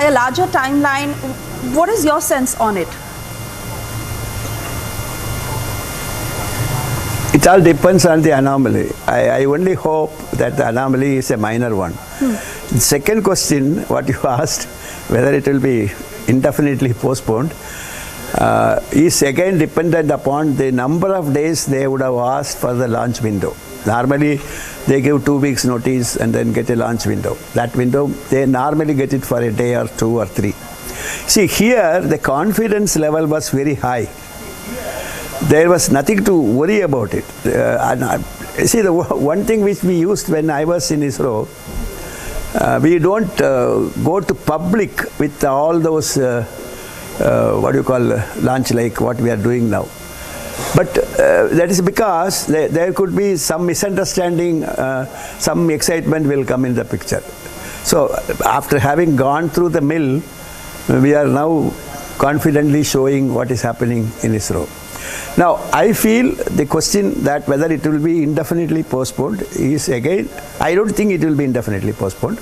a larger timeline. What is your sense on it? It all depends on the anomaly. I only hope that the anomaly is a minor one. The second question, what you asked, whether it will be indefinitely postponed, is again dependent upon the number of days they would have asked for the launch window. Normally, they give 2 weeks notice and then get a launch window. That window, they normally get it for a day or 2 or 3. See, here the confidence level was very high. There was nothing to worry about it. See, the one thing which we used when I was in Isro, we don't go to public with all those, what do you call, launch like what we are doing now. But that is because there could be some misunderstanding, some excitement will come in the picture. So after having gone through the mill, we are now confidently showing what is happening in Isro. Now, I feel the question that whether it will be indefinitely postponed is again, I don't think it will be indefinitely postponed.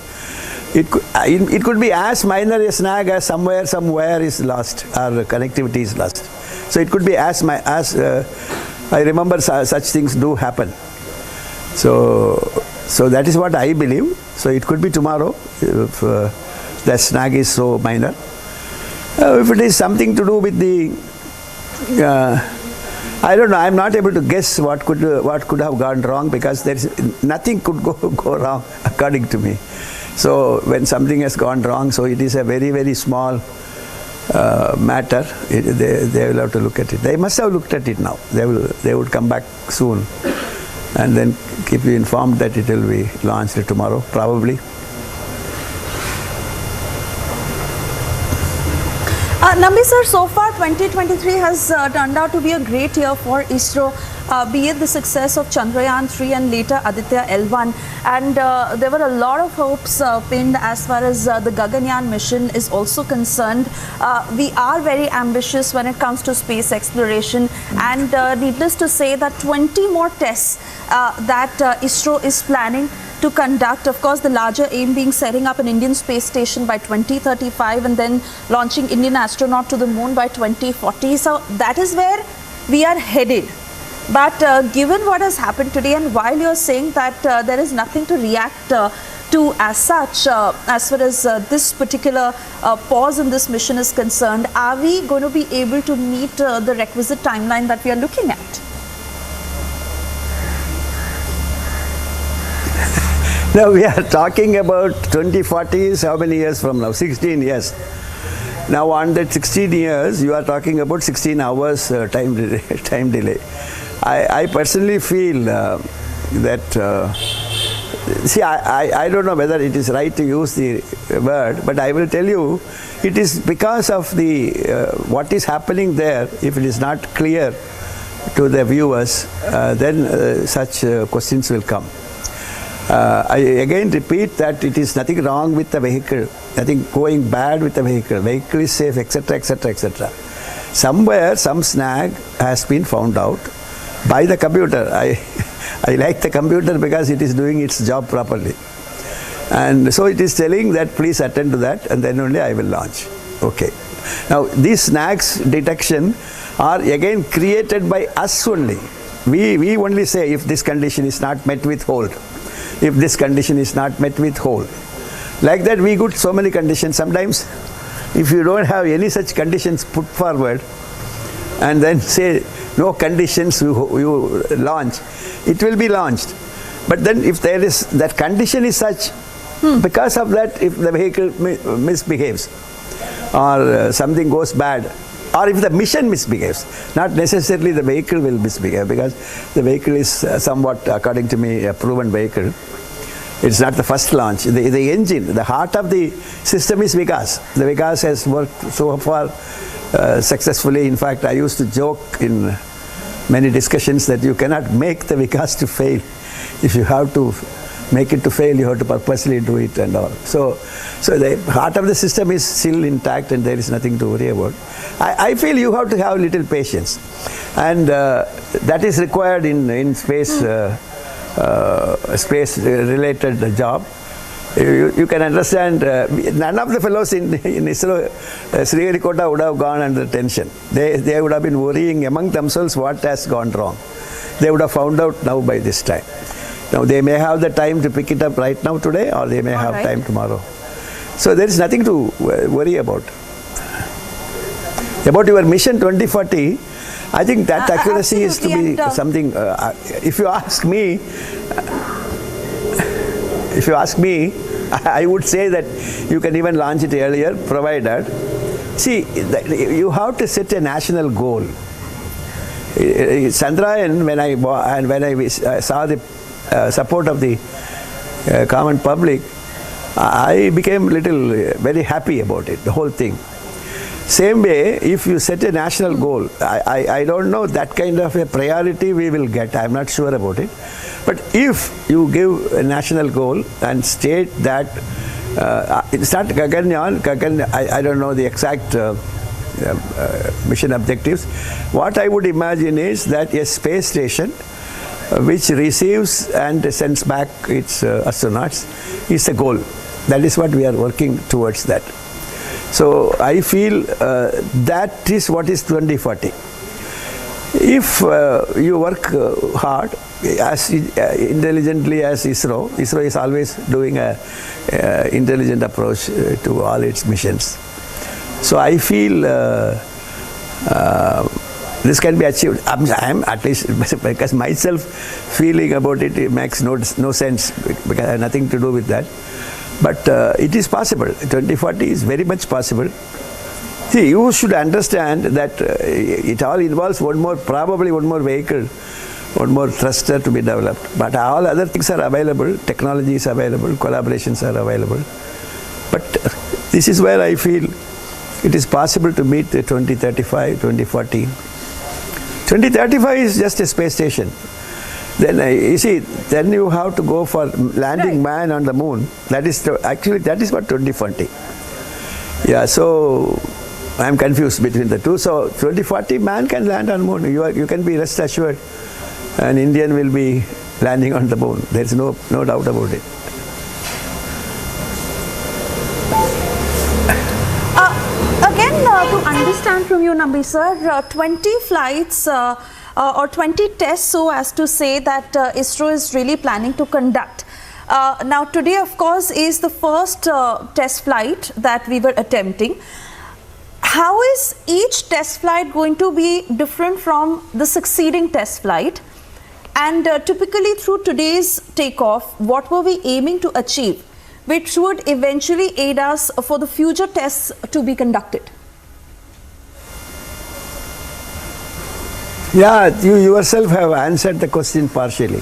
It could be as minor a snag as somewhere is lost or connectivity is lost. So it could be as I remember such things do happen. So that is what I believe. So it could be tomorrow if the snag is so minor. If it is something to do with the I don't know. I'm not able to guess what could have gone wrong, because there is nothing could go wrong according to me. So when something has gone wrong, so it is a very, very small matter. They will have to look at it. They must have looked at it now. They would come back soon and then keep you informed that it will be launched tomorrow, probably. Nambi sir, so far 2023 has turned out to be a great year for ISRO, be it the success of Chandrayaan 3 and later Aditya L1. And there were a lot of hopes pinned as far as the Gaganyaan mission is also concerned. We are very ambitious when it comes to space exploration, and needless to say that 20 more tests that ISRO is planning to conduct. Of course, the larger aim being setting up an Indian space station by 2035 and then launching Indian astronaut to the moon by 2040. So that is where we are headed. But given what has happened today, and while you're saying that there is nothing to react to as such, as far as this particular pause in this mission is concerned, are we going to be able to meet the requisite timeline that we are looking at? Now we are talking about 2040 is how many years from now? 16 years. Now on that 16 years, you are talking about 16 hours time delay. I personally feel that, see, I don't know whether it is right to use the word, but I will tell you, it is because of the what is happening there. If it is not clear to the viewers, then such questions will come. I again repeat that it is nothing wrong with the vehicle, nothing going bad with the vehicle. Vehicle is safe, etc., etc., etc. Somewhere some snag has been found out by the computer. I like the computer because it is doing its job properly. And so it is telling that please attend to that, and then only I will launch. Okay. Now these snags detection are again created by us only. We only say if this condition is not met with hold. If this condition is not met with hold. Like that we got so many conditions. Sometimes if you don't have any such conditions put forward and then say no conditions you launch, it will be launched. But then if there is, that condition is such, because of that, if the vehicle misbehaves or something goes bad, or if the mission misbehaves, not necessarily the vehicle will misbehave, because the vehicle is somewhat, according to me, a proven vehicle. It's not the first launch. The engine, the heart of the system is Vikas. The Vikas has worked so far successfully. In fact, I used to joke in many discussions that you cannot make the Vikas to fail. If you have to make it to fail, you have to purposely do it and all. So the heart of the system is still intact and there is nothing to worry about. I feel you have to have a little patience, and that is required in space space related job. You can understand, none of the fellows in Isro, Sriharikota would have gone under tension. They would have been worrying among themselves what has gone wrong. They would have found out now by this time. Now they may have the time to pick it up right now today, or they may have time tomorrow. So there is nothing to worry about. About your mission 2040, I think that accuracy is to be something, if you ask me, I would say that you can even launch it earlier, provided, see, you have to set a national goal. Chandrayaan, when I saw the support of the common public, I became very happy about it, the whole thing. Same way, if you set a national goal, I don't know that kind of a priority we will get. I'm not sure about it. But if you give a national goal and state that it's not Gaganyaan, I don't know the exact mission objectives. What I would imagine is that a space station which receives and sends back its astronauts is a goal. That is what we are working towards that. So I feel that is what is 2040. If you work hard, as intelligently as Isro is always doing a intelligent approach to all its missions. So I feel this can be achieved. I'm at least, because myself feeling about it, it makes no sense, because I have nothing to do with that. But it is possible. 2040 is very much possible. See, you should understand that it all involves probably one more vehicle, one more thruster to be developed. But all other things are available, technology is available, collaborations are available. But this is where I feel it is possible to meet the 2035, 2040. 2035 is just a space station. Then you see, then you have to go for landing man on the moon. That is actually that is what 2040. Yeah, so I am confused between the two. So 2040, man can land on moon. You can be rest assured, an Indian will be landing on the moon. There is no doubt about it. To understand from you, Nambi sir, 20 flights or 20 tests, so as to say, that Isro is really planning to conduct. Now today, of course, is the first test flight that we were attempting. How is each test flight going to be different from the succeeding test flight? And typically through today's takeoff, what were we aiming to achieve, which would eventually aid us for the future tests to be conducted? Yeah, you yourself have answered the question partially.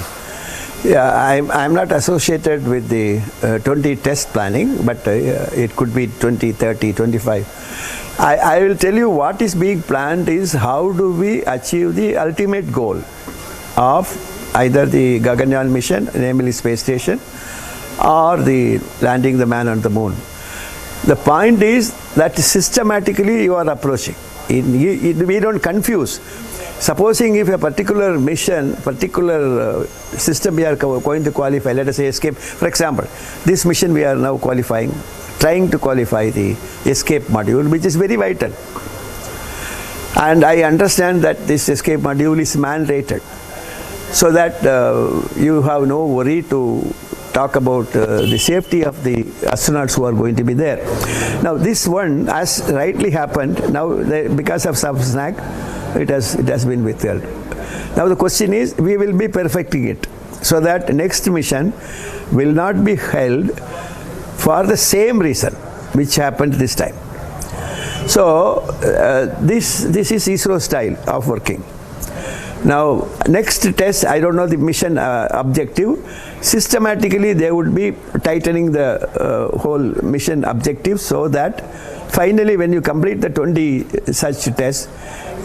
Yeah, I'm not associated with the 20 test planning, but it could be 20, 30, 25. I will tell you what is being planned is how do we achieve the ultimate goal of either the Gaganyaan mission, namely space station, or the landing the man on the moon. The point is that systematically you are approaching. We don't confuse. Supposing if a particular mission, particular system we are going to qualify, let us say escape, for example, this mission we are now qualifying, trying to qualify the escape module, which is very vital. And I understand that this escape module is man-rated, so that you have no worry to talk about the safety of the astronauts who are going to be there. Now this one, as rightly happened, now because of some snag, it has been withheld. Now the question is, we will be perfecting it so that next mission will not be held for the same reason which happened this time. So this is Isro style of working. Now next test, I don't know the mission objective. Systematically they would be tightening the whole mission objective, so that finally when you complete the 20 such tests,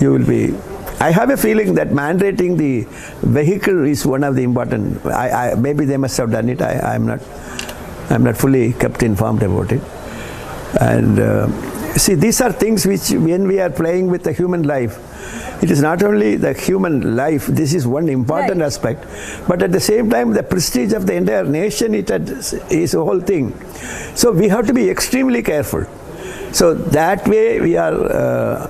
you will be. I have a feeling that mandating the vehicle is one of the important. Maybe they must have done it. I'm not fully kept informed about it. And see, these are things which, when we are playing with the human life, It is not only the human life, this is one important aspect, but at the same time the prestige of the entire nation is a whole thing. So we have to be extremely careful. So that way we are,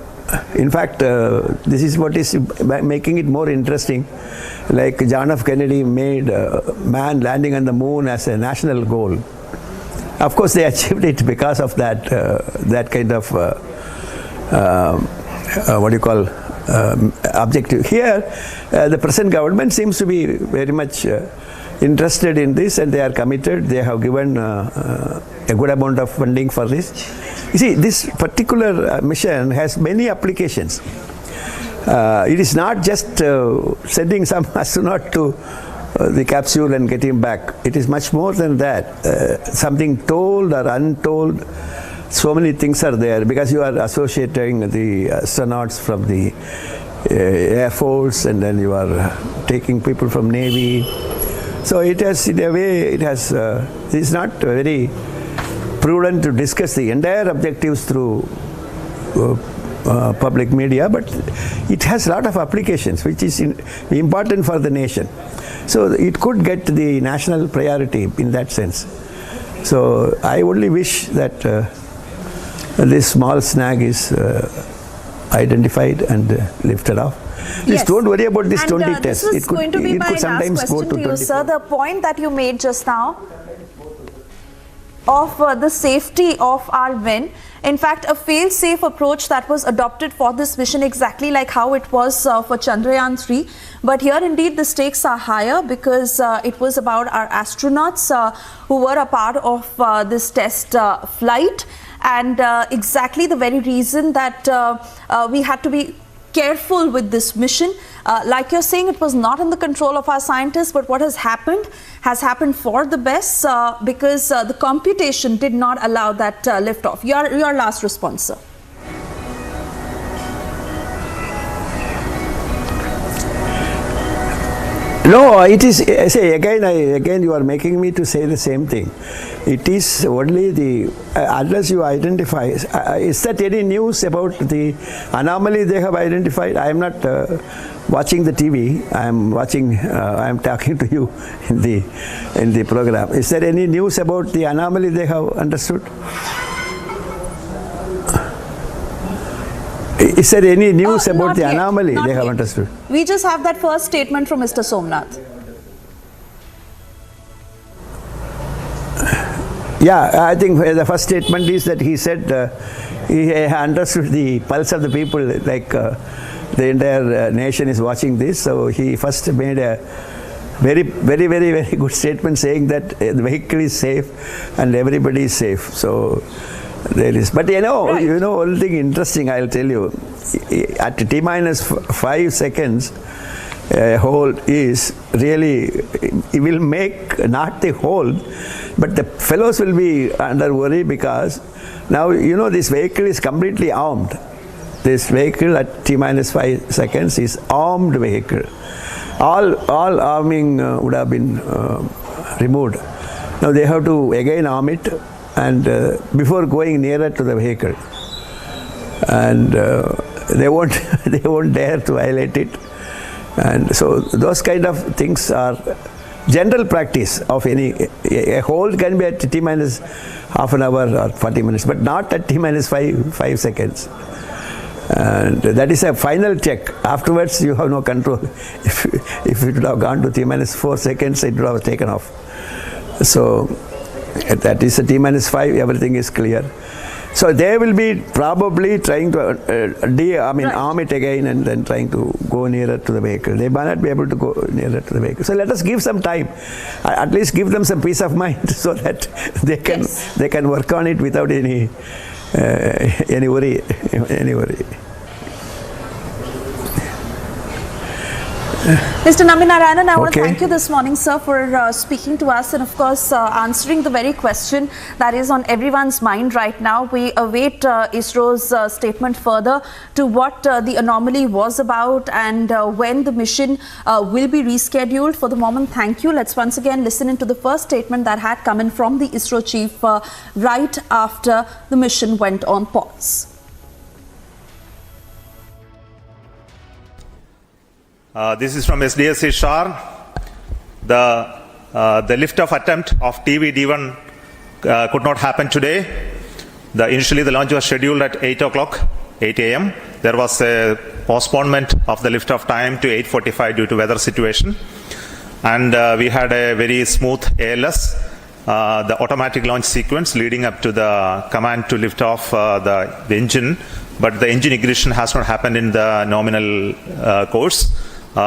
in fact, this is what is making it more interesting. Like John F. Kennedy made man landing on the moon as a national goal. Of course, they achieved it because of that kind of what do you call objective. Here, the present government seems to be very much interested in this, and they are committed. They have given a good amount of funding for this. You see, this particular mission has many applications. It is not just sending some astronaut to the capsule and getting back. It is much more than that. Something told or untold, so many things are there, because you are associating the astronauts from the Air Force, and then you are taking people from Navy. So it has, in a way, it is not very prudent to discuss the entire objectives through public media, but it has a lot of applications which is important for the nation. So it could get the national priority in that sense. So I only wish that this small snag is identified and lifted off. Please don't worry about this 20 tests. This is going to be my last question to you, sir. The point that you made just now of the safety of our men. In fact, a fail-safe approach that was adopted for this mission, exactly like how it was for Chandrayaan 3. But here indeed the stakes are higher, because it was about our astronauts who were a part of this test flight, and exactly the very reason that we had to be careful with this mission. Like you're saying, it was not in the control of our scientists, but what has happened for the best, because the computation did not allow that liftoff. Your last response, sir. No, it is, say again you are making me to say the same thing. It is only the, unless you identify, is that any news about the anomaly they have identified? I am not watching the TV, I am talking to you in the program. Is there any news about the anomaly they have understood? Is there any news about the anomaly they have understood? We just have that first statement from Mr. Somnath. Yeah, I think the first statement is that he said he understood the pulse of the people, like the entire nation is watching this. So he first made a very good statement saying that the vehicle is safe and everybody is safe. So there is, but you know, one thing interesting I'll tell you. At T-5 seconds, hold is really, it will make not the hold, but the fellows will be under worry, because now this vehicle is completely armed. This vehicle at T-5 seconds is armed vehicle. All arming would have been removed. Now they have to again arm it, and before going nearer to the vehicle, and they won't dare to violate it. And so those kind of things are general practice of a hold can be at T-minus half an hour or 40 minutes, but not at T-5 seconds. And that is a final check. Afterwards you have no control. If it would have gone to T-4 seconds, it would have taken off. So that is a T-5, everything is clear. So they will be probably trying to arm it again, and then trying to go nearer to the vehicle. They might not be able to go nearer to the vehicle. So let us give some time. At least give them some peace of mind, so that they can work on it without any worry. Mr. Naminarayanan, I want to thank you this morning, sir, for speaking to us and, of course, answering the very question that is on everyone's mind right now. We await ISRO's statement further to what the anomaly was about and when the mission will be rescheduled. For the moment, thank you. Let's once again listen into the first statement that had come in from the ISRO chief right after the mission went on pause. This is from SDSC SHAR. The lift-off attempt of TV-D1 could not happen today. Initially, the launch was scheduled at 8 a.m. There was a postponement of the lift-off time to 8:45 due to weather situation. And we had a very smooth ALS, the automatic launch sequence leading up to the command to lift off the engine. But the engine ignition has not happened in the nominal course.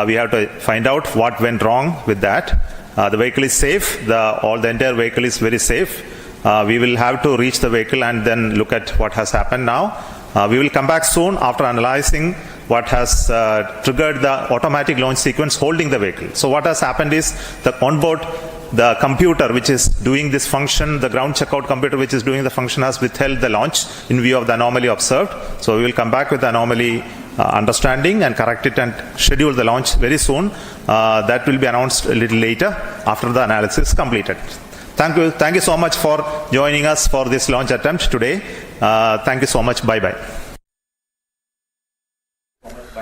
We have to find out what went wrong with that. The vehicle is safe. The entire vehicle is very safe. We will have to reach the vehicle and then look at what has happened now. We will come back soon after analyzing what has triggered the automatic launch sequence holding the vehicle. So what has happened is the onboard, the computer which is doing this function, the ground checkout computer which is doing the function has withheld the launch in view of the anomaly observed. So we will come back with the anomaly understanding and correct it and schedule the launch very soon. That will be announced a little later after the analysis is completed. Thank you so much for joining us for this launch attempt today. Thank you so much. Bye-bye.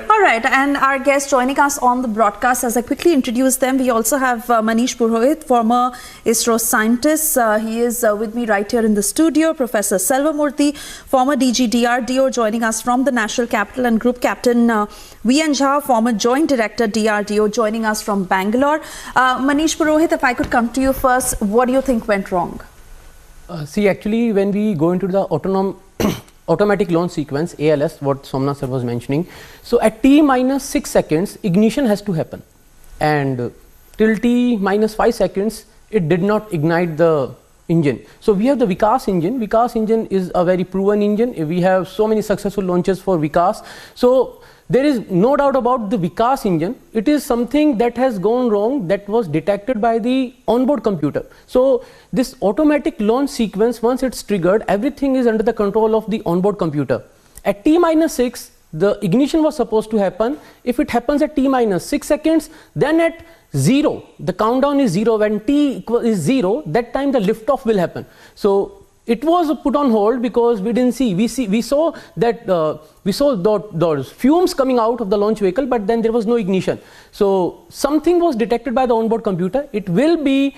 All right, and our guests joining us on the broadcast, as I quickly introduce them, we also have Manish Purohit, former Isro scientist. He is with me right here in the studio. Professor Selvamurthy, former DG DRDO, joining us from the National Capital, and Group Captain V.N. Jha, former Joint Director DRDO, joining us from Bangalore. Manish Purohit, if I could come to you first, what do you think went wrong? See, actually, when we go into the automatic launch sequence, ALS, what Somnath sir was mentioning. So at T minus 6 seconds, ignition has to happen. And till T minus 5 seconds, it did not ignite the engine. So we have the Vikas engine. Vikas engine is a very proven engine. We have so many successful launches for Vikas. So there is no doubt about the Vikas engine. It is something that has gone wrong that was detected by the onboard computer. So this automatic launch sequence, once it's triggered, everything is under the control of the onboard computer. At T minus 6, the ignition was supposed to happen. If it happens at T minus 6 seconds, then at 0, the countdown is 0. When T is 0, that time the liftoff will happen. So it was put on hold because we didn't see. We saw that those fumes coming out of the launch vehicle, but then there was no ignition. So something was detected by the onboard computer. It will be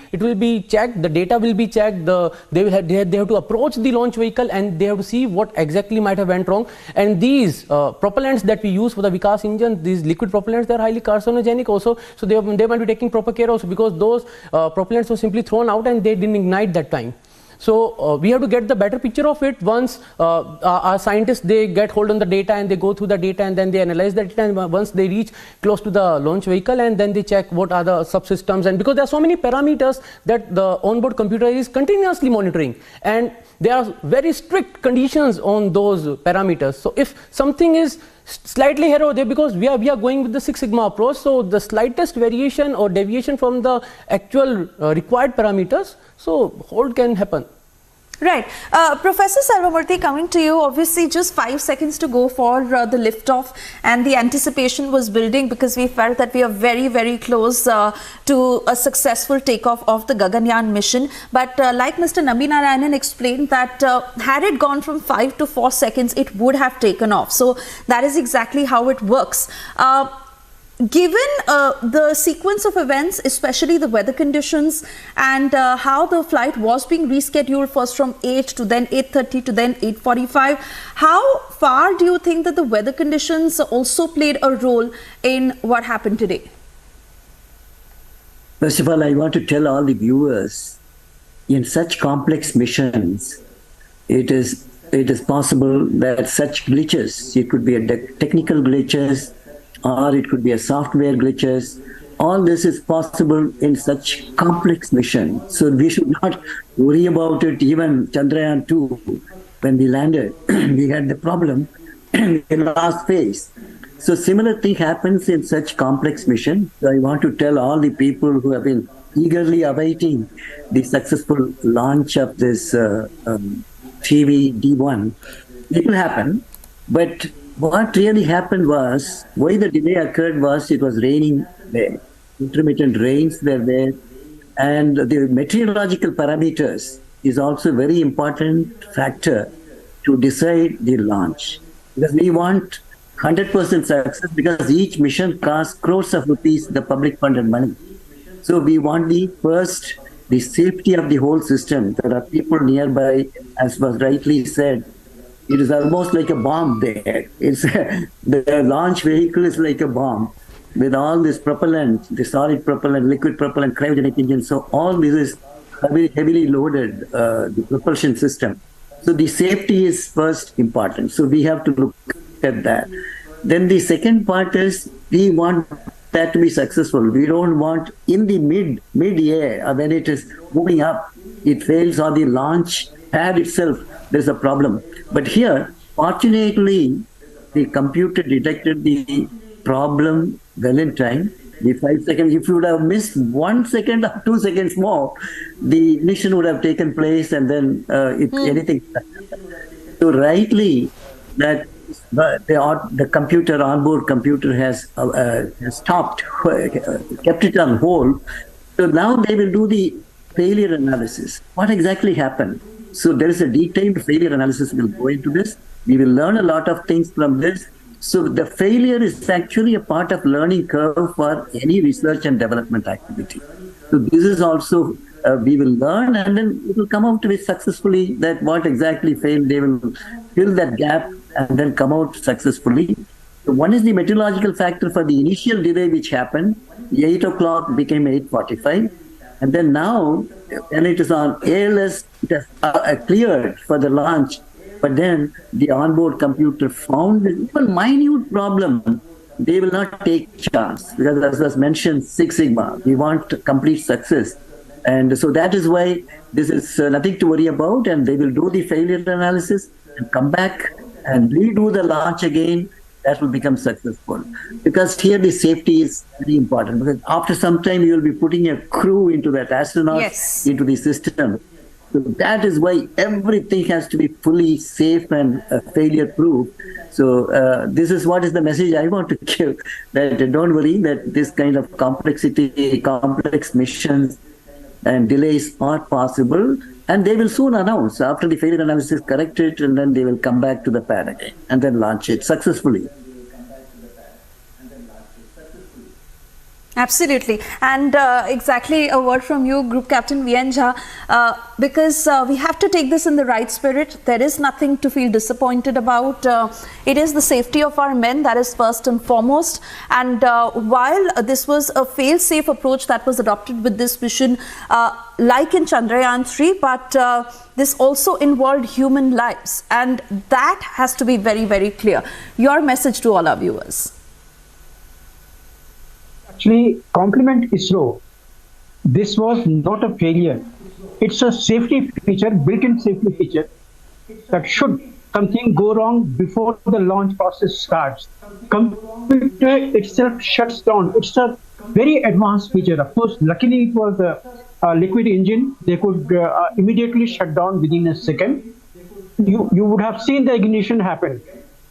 checked. The data will be checked. They have to approach the launch vehicle and they have to see what exactly might have went wrong. And these propellants that we use for the Vikas engine, these liquid propellants, they are highly carcinogenic also. So they might be taking proper care also, because those propellants were simply thrown out and they didn't ignite that time. So we have to get the better picture of it. Once our scientists, they get hold on the data and they go through the data and then they analyze the data, and once they reach close to the launch vehicle, and then they check what are the subsystems, and because there are so many parameters that the onboard computer is continuously monitoring, and there are very strict conditions on those parameters. So if something is slightly here, because we are going with the Six Sigma approach, so the slightest variation or deviation from the actual required parameters, so hold can happen. Right. Professor Selvamurthy, coming to you, obviously just 5 seconds to go for the liftoff, and the anticipation was building because we felt that we are very, very close to a successful takeoff of the Gaganyaan mission. But like Mr. Nambinarayanan explained, that had it gone from 5 to 4 seconds, it would have taken off. So that is exactly how it works. Given the sequence of events, especially the weather conditions, and how the flight was being rescheduled first from 8 to then 8:30 to then 8:45, how far do you think that the weather conditions also played a role in what happened today? First of all, I want to tell all the viewers, in such complex missions, it is possible that such glitches, it could be a technical glitches, or it could be a software glitches. All this is possible in such complex mission. So we should not worry about it. Even Chandrayaan 2, when we landed, we had the problem in the last phase. So similar thing happens in such complex mission. So I want to tell all the people who have been eagerly awaiting the successful launch of this TV-D1, it will happen. But what really happened was, why the delay occurred was, it was raining there. Intermittent rains were there. And the meteorological parameters is also a very important factor to decide the launch. Because we want 100% success because each mission costs crores of rupees, the public funded money. So we want the safety of the whole system. There are people nearby, as was rightly said. It is almost like a bomb there. It's the launch vehicle is like a bomb with all this propellant, the solid propellant, liquid propellant, cryogenic engine. So all this is heavily loaded, the propulsion system. So the safety is first important. So we have to look at that. Then the second part is we want that to be successful. We don't want in the mid-air when it is moving up, it fails or the launch pad itself, there's a problem. But here, fortunately, the computer detected the problem well in time. The 5 seconds, if you would have missed 1 second or 2 seconds more, the ignition would have taken place and then anything. So rightly, that the computer, onboard computer has stopped, kept it on hold. So now they will do the failure analysis. What exactly happened? So there is a detailed failure analysis will go into this. We will learn a lot of things from this. So the failure is actually a part of learning curve for any research and development activity. So this is also, we will learn and then it will come out with successfully that what exactly failed, they will fill that gap and then come out successfully. So one is the meteorological factor for the initial delay which happened. 8 o'clock became 8:45. And then now, when it is on ALS, it has cleared for the launch. But then the onboard computer found an even minute problem. They will not take chance because, as was mentioned, Six Sigma. We want complete success. And so that is why this is nothing to worry about. And they will do the failure analysis and come back and redo the launch again. That will become successful. Because here the safety is very important. Because after some time, you will be putting a crew into that astronauts into the system. So that is why everything has to be fully safe and failure-proof. So this is what is the message I want to give, that don't worry, that this kind of complexity, complex missions and delays are possible, and they will soon announce after the failure analysis correct it, and then they will come back to the pad again and then launch it successfully. Absolutely. And exactly a word from you, Group Captain VN Jha, because we have to take this in the right spirit. There is nothing to feel disappointed about. It is the safety of our men that is first and foremost. And while this was a fail-safe approach that was adopted with this mission, like in Chandrayaan 3, but this also involved human lives. And that has to be very, very clear. Your message to all our viewers. Actually, compliment ISRO. This was not a failure. It's a safety feature, built-in safety feature, that should something go wrong before the launch process starts, computer itself shuts down. It's a very advanced feature. Of course, luckily it was a liquid engine. They could immediately shut down within a second. You would have seen the ignition happen,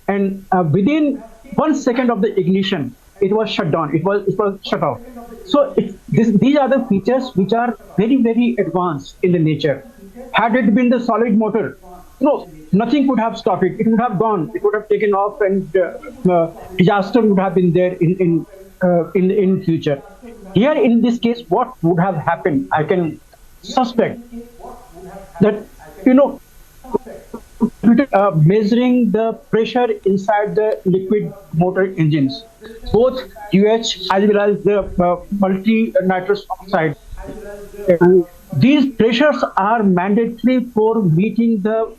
and within 1 second of the ignition, it was shut down. It was shut off. So these are the features which are very, very advanced in the nature. Had it been the solid motor, nothing could have stopped it. It would have gone. It would have taken off, and disaster would have been there in future. Here, in this case, what would have happened? I can suspect that measuring the pressure inside the liquid motor engines, both UH as well as the multi-nitrous oxide. These pressures are mandatory for meeting the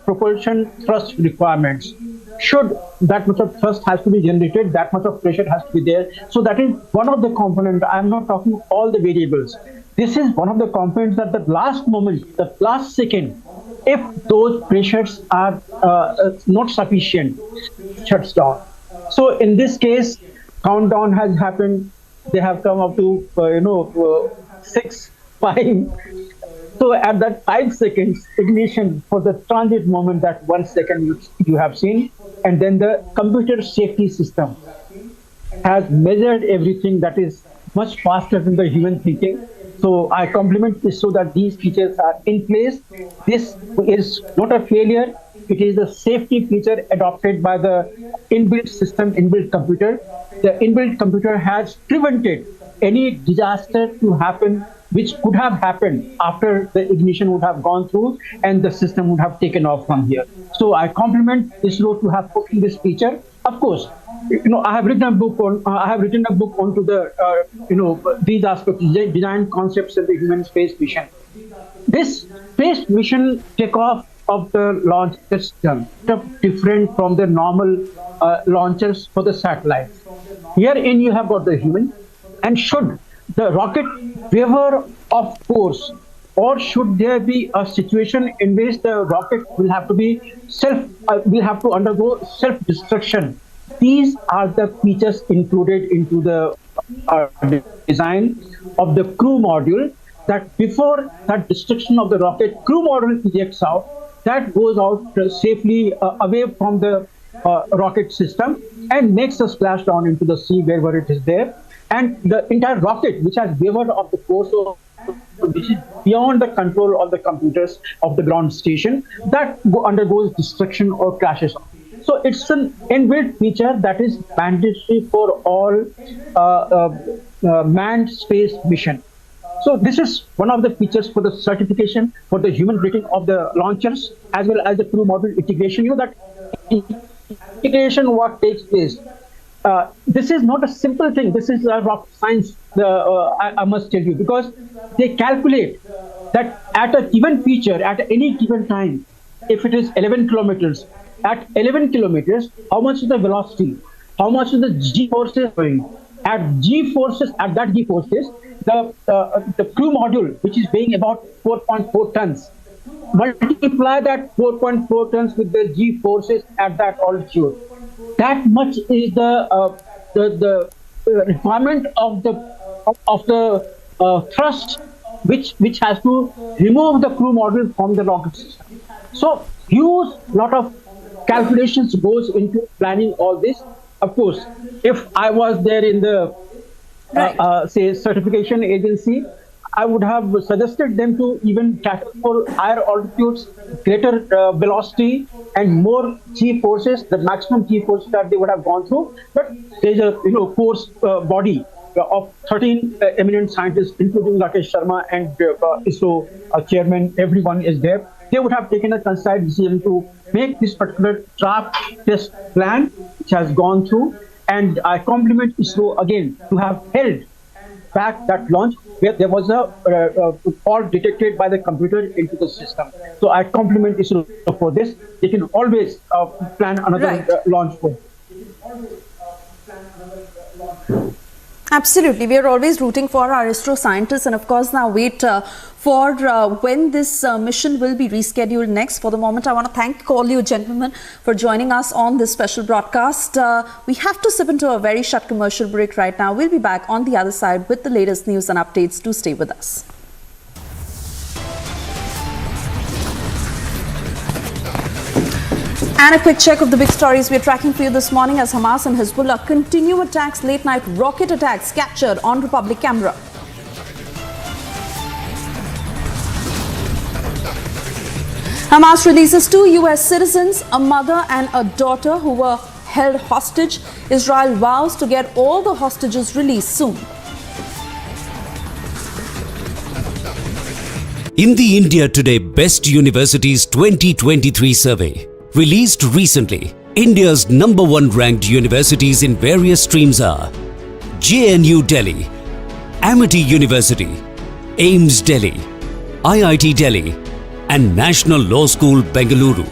propulsion thrust requirements. Should that much of thrust has to be generated, that much of pressure has to be there. So that is one of the components. I'm not talking all the variables. This is one of the components that the last moment, the last second, if those pressures are not sufficient, shuts down. So in this case, countdown has happened. They have come up to 6, 5. So at that 5 seconds, ignition for the transit moment, that 1 second you have seen, and then the computer safety system has measured everything that is much faster than the human thinking. So I compliment this so that these features are in place. This is not a failure. it is a safety feature adopted by the inbuilt system, inbuilt computer. The inbuilt computer has prevented any disaster to happen which could have happened after the ignition would have gone through and the system would have taken off from here. So I compliment ISRO to have put in this feature. Of course, I have written a book onto the these aspects, design concepts of the human space mission. This space mission takeoff of the launch system is different from the normal launchers for the satellites. Herein you have got the human, and should the rocket waver off course, or should there be a situation in which the rocket will have to undergo self-destruction? These are the features included into the design of the crew module, that before that destruction of the rocket, crew module ejects out, that goes out safely away from the rocket system and makes a splashdown into the sea wherever it is there. And the entire rocket, which has wavered off the course of which is beyond the control of the computers of the ground station, that undergoes destruction or crashes. So it's an inbuilt feature that is mandatory for all manned space mission. So this is one of the features for the certification for the human rating of the launchers, as well as the crew module integration. That integration what takes place. This is not a simple thing. This is a rocket science, I must tell you, because they calculate that at a given feature, at any given time, if it is 11 kilometers, at 11 kilometers, how much is the velocity? How much is the G forces going? At that G forces, the crew module, which is weighing about 4.4 tons, multiply that 4.4 tons with the G forces at that altitude. That much is the requirement of the thrust, which has to remove the crew module from the rocket system. So huge lot of calculations goes into planning all this. Of course, if I was there in the say certification agency, I would have suggested them to even tackle for higher altitudes, greater velocity, and more G forces, the maximum G forces that they would have gone through. But there's a course body of 13 eminent scientists, including Rakesh Sharma and ISRO chairman. Everyone is there. They would have taken a concise decision to make this particular draft test plan, which has gone through. And I compliment ISRO again to have held back that launch where there was a fault detected by the computer into the system. So I compliment ISRO for this. They can always plan another launch for. Absolutely. We are always rooting for our ISRO scientists, and of course now wait for when this mission will be rescheduled next. For the moment, I want to thank all you gentlemen for joining us on this special broadcast. We have to slip into a very short commercial break right now. We'll be back on the other side with the latest news and updates. Do stay with us. And a quick check of the big stories we're tracking for you this morning as Hamas and Hezbollah continue attacks, late-night rocket attacks captured on Republic camera. Hamas releases 2 US citizens, a mother and a daughter who were held hostage. Israel vows to get all the hostages released soon. In the India Today Best Universities 2023 survey, released recently, India's #1 ranked universities in various streams are JNU Delhi, Amity University, AIIMS Delhi, IIT Delhi, and National Law School Bengaluru.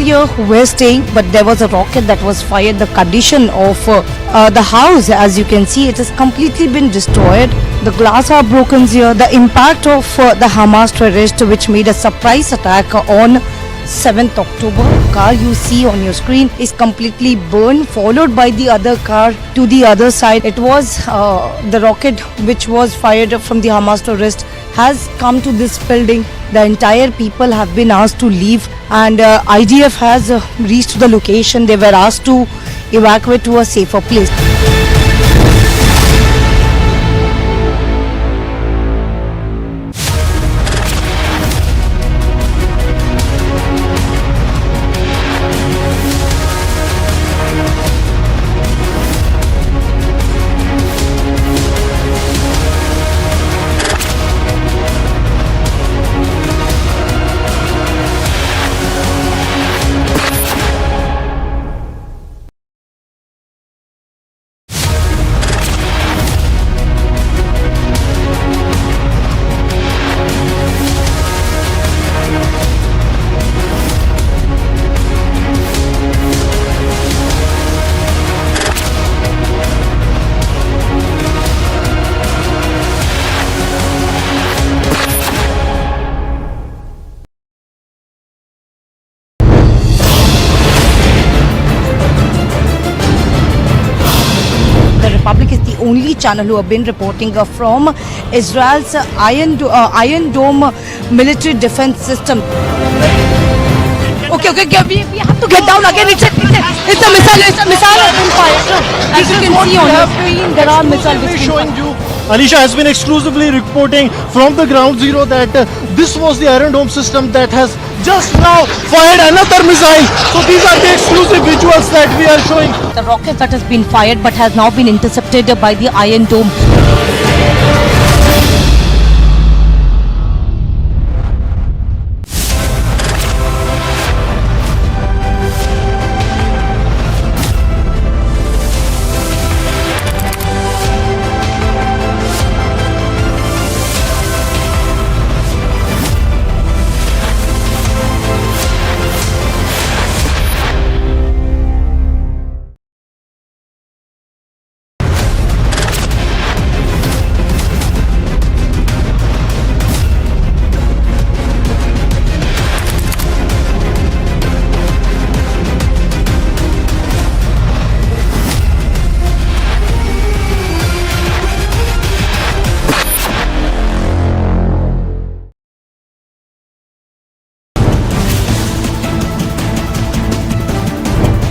here we're staying, but there was a rocket that was fired. The condition of the house, as you can see, it has completely been destroyed. The glass are broken here. The impact of the Hamas terrorist, which made a surprise attack on 7th October. Car you see on your screen is completely burned, followed by the other car to the other side. It was the rocket which was fired from the Hamas terrorist has come to this building. The entire people have been asked to leave, and IDF has reached the location. They were asked to evacuate to a safer place. Republic is the only channel who have been reporting from Israel's Iron Dome military defense system. Okay, we have to get down again. It's a missile. It's a missile has been fired. As you can see on your screen, there are missiles showing you. Alisha has been exclusively reporting from the ground zero that this was the Iron Dome system that has just now fired another missile. So these are the exclusive visuals that we are showing. The rocket that has been fired but has now been intercepted by the Iron Dome.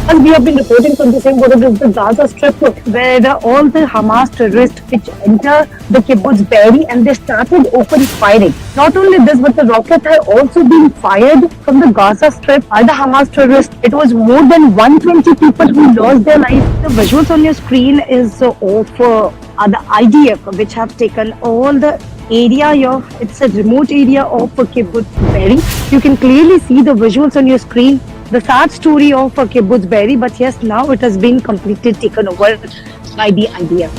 And we have been reporting from the same border, the Gaza Strip, where all the Hamas terrorists which enter the kibbutz Be'eri, and they started open firing. Not only this, but the rocket had also been fired from the Gaza Strip by the Hamas terrorists. It was more than 120 people who lost their lives. The visuals on your screen is of the IDF, which have taken all the area here. It's a remote area of kibbutz Be'eri. You can clearly see the visuals on your screen. The sad story of kibbutz Be'eri, but yes, now it has been completely taken over by the IDF.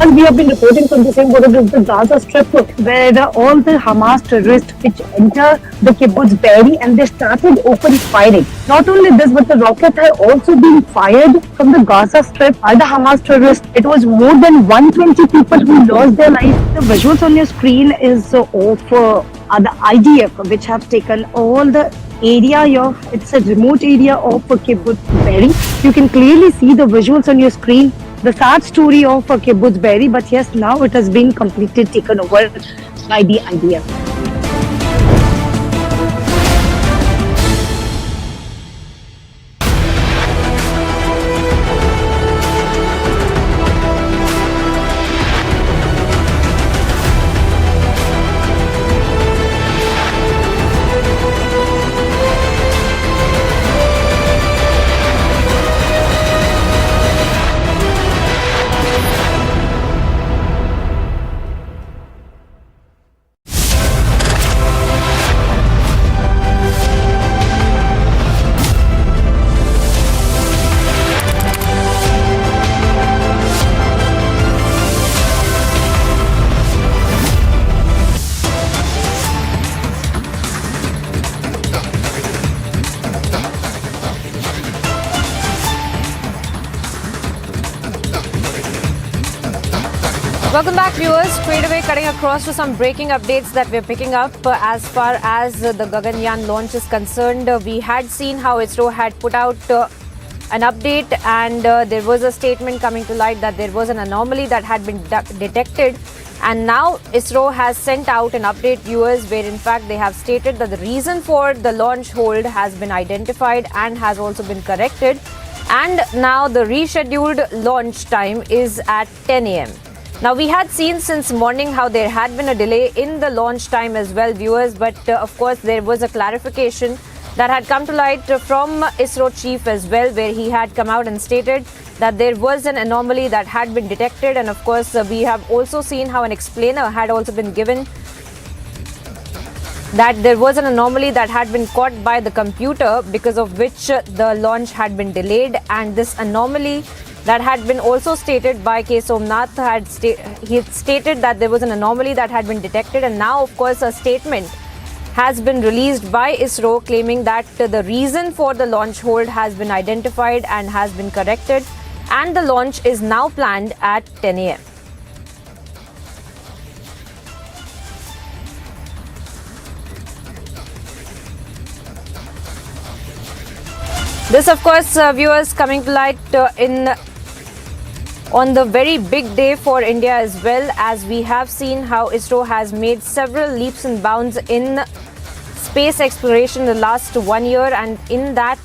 as we have been reporting from the same border of the Gaza Strip, where all the Hamas terrorists which enter the kibbutz Be'eri and they started open firing. Not only this, but the rockets have also been fired from the Gaza Strip by the Hamas terrorists. It was more than 120 people who lost their lives. The visuals on your screen is of the IDF, which have taken all the area of, it's a remote area of kibbutz Be'eri. You can clearly see the visuals on your screen, the sad story of kibbutz Be'eri, but yes, now it has been completely taken over by the IDF. Welcome back, viewers. Straight away cutting across to some breaking updates that we're picking up as far as the Gaganyaan launch is concerned. We had seen how Isro had put out an update, and there was a statement coming to light that there was an anomaly that had been detected, and now Isro has sent out an update, viewers, where in fact they have stated that the reason for the launch hold has been identified and has also been corrected, and now the rescheduled launch time is at 10 a.m. Now, we had seen since morning how there had been a delay in the launch time as well, viewers, but of course there was a clarification that had come to light from Isro chief as well, where he had come out and stated that there was an anomaly that had been detected, and of course we have also seen how an explainer had also been given that there was an anomaly that had been caught by the computer, because of which the launch had been delayed, and this anomaly that had been also stated by K. Somnath he had stated that there was an anomaly that had been detected, and now of course a statement has been released by Isro claiming that the reason for the launch hold has been identified and has been corrected, and the launch is now planned at 10 a.m. This, of course, viewers, coming to light on the very big day for India as well, as we have seen how Isro has made several leaps and bounds in space exploration in the last 1 year, and in that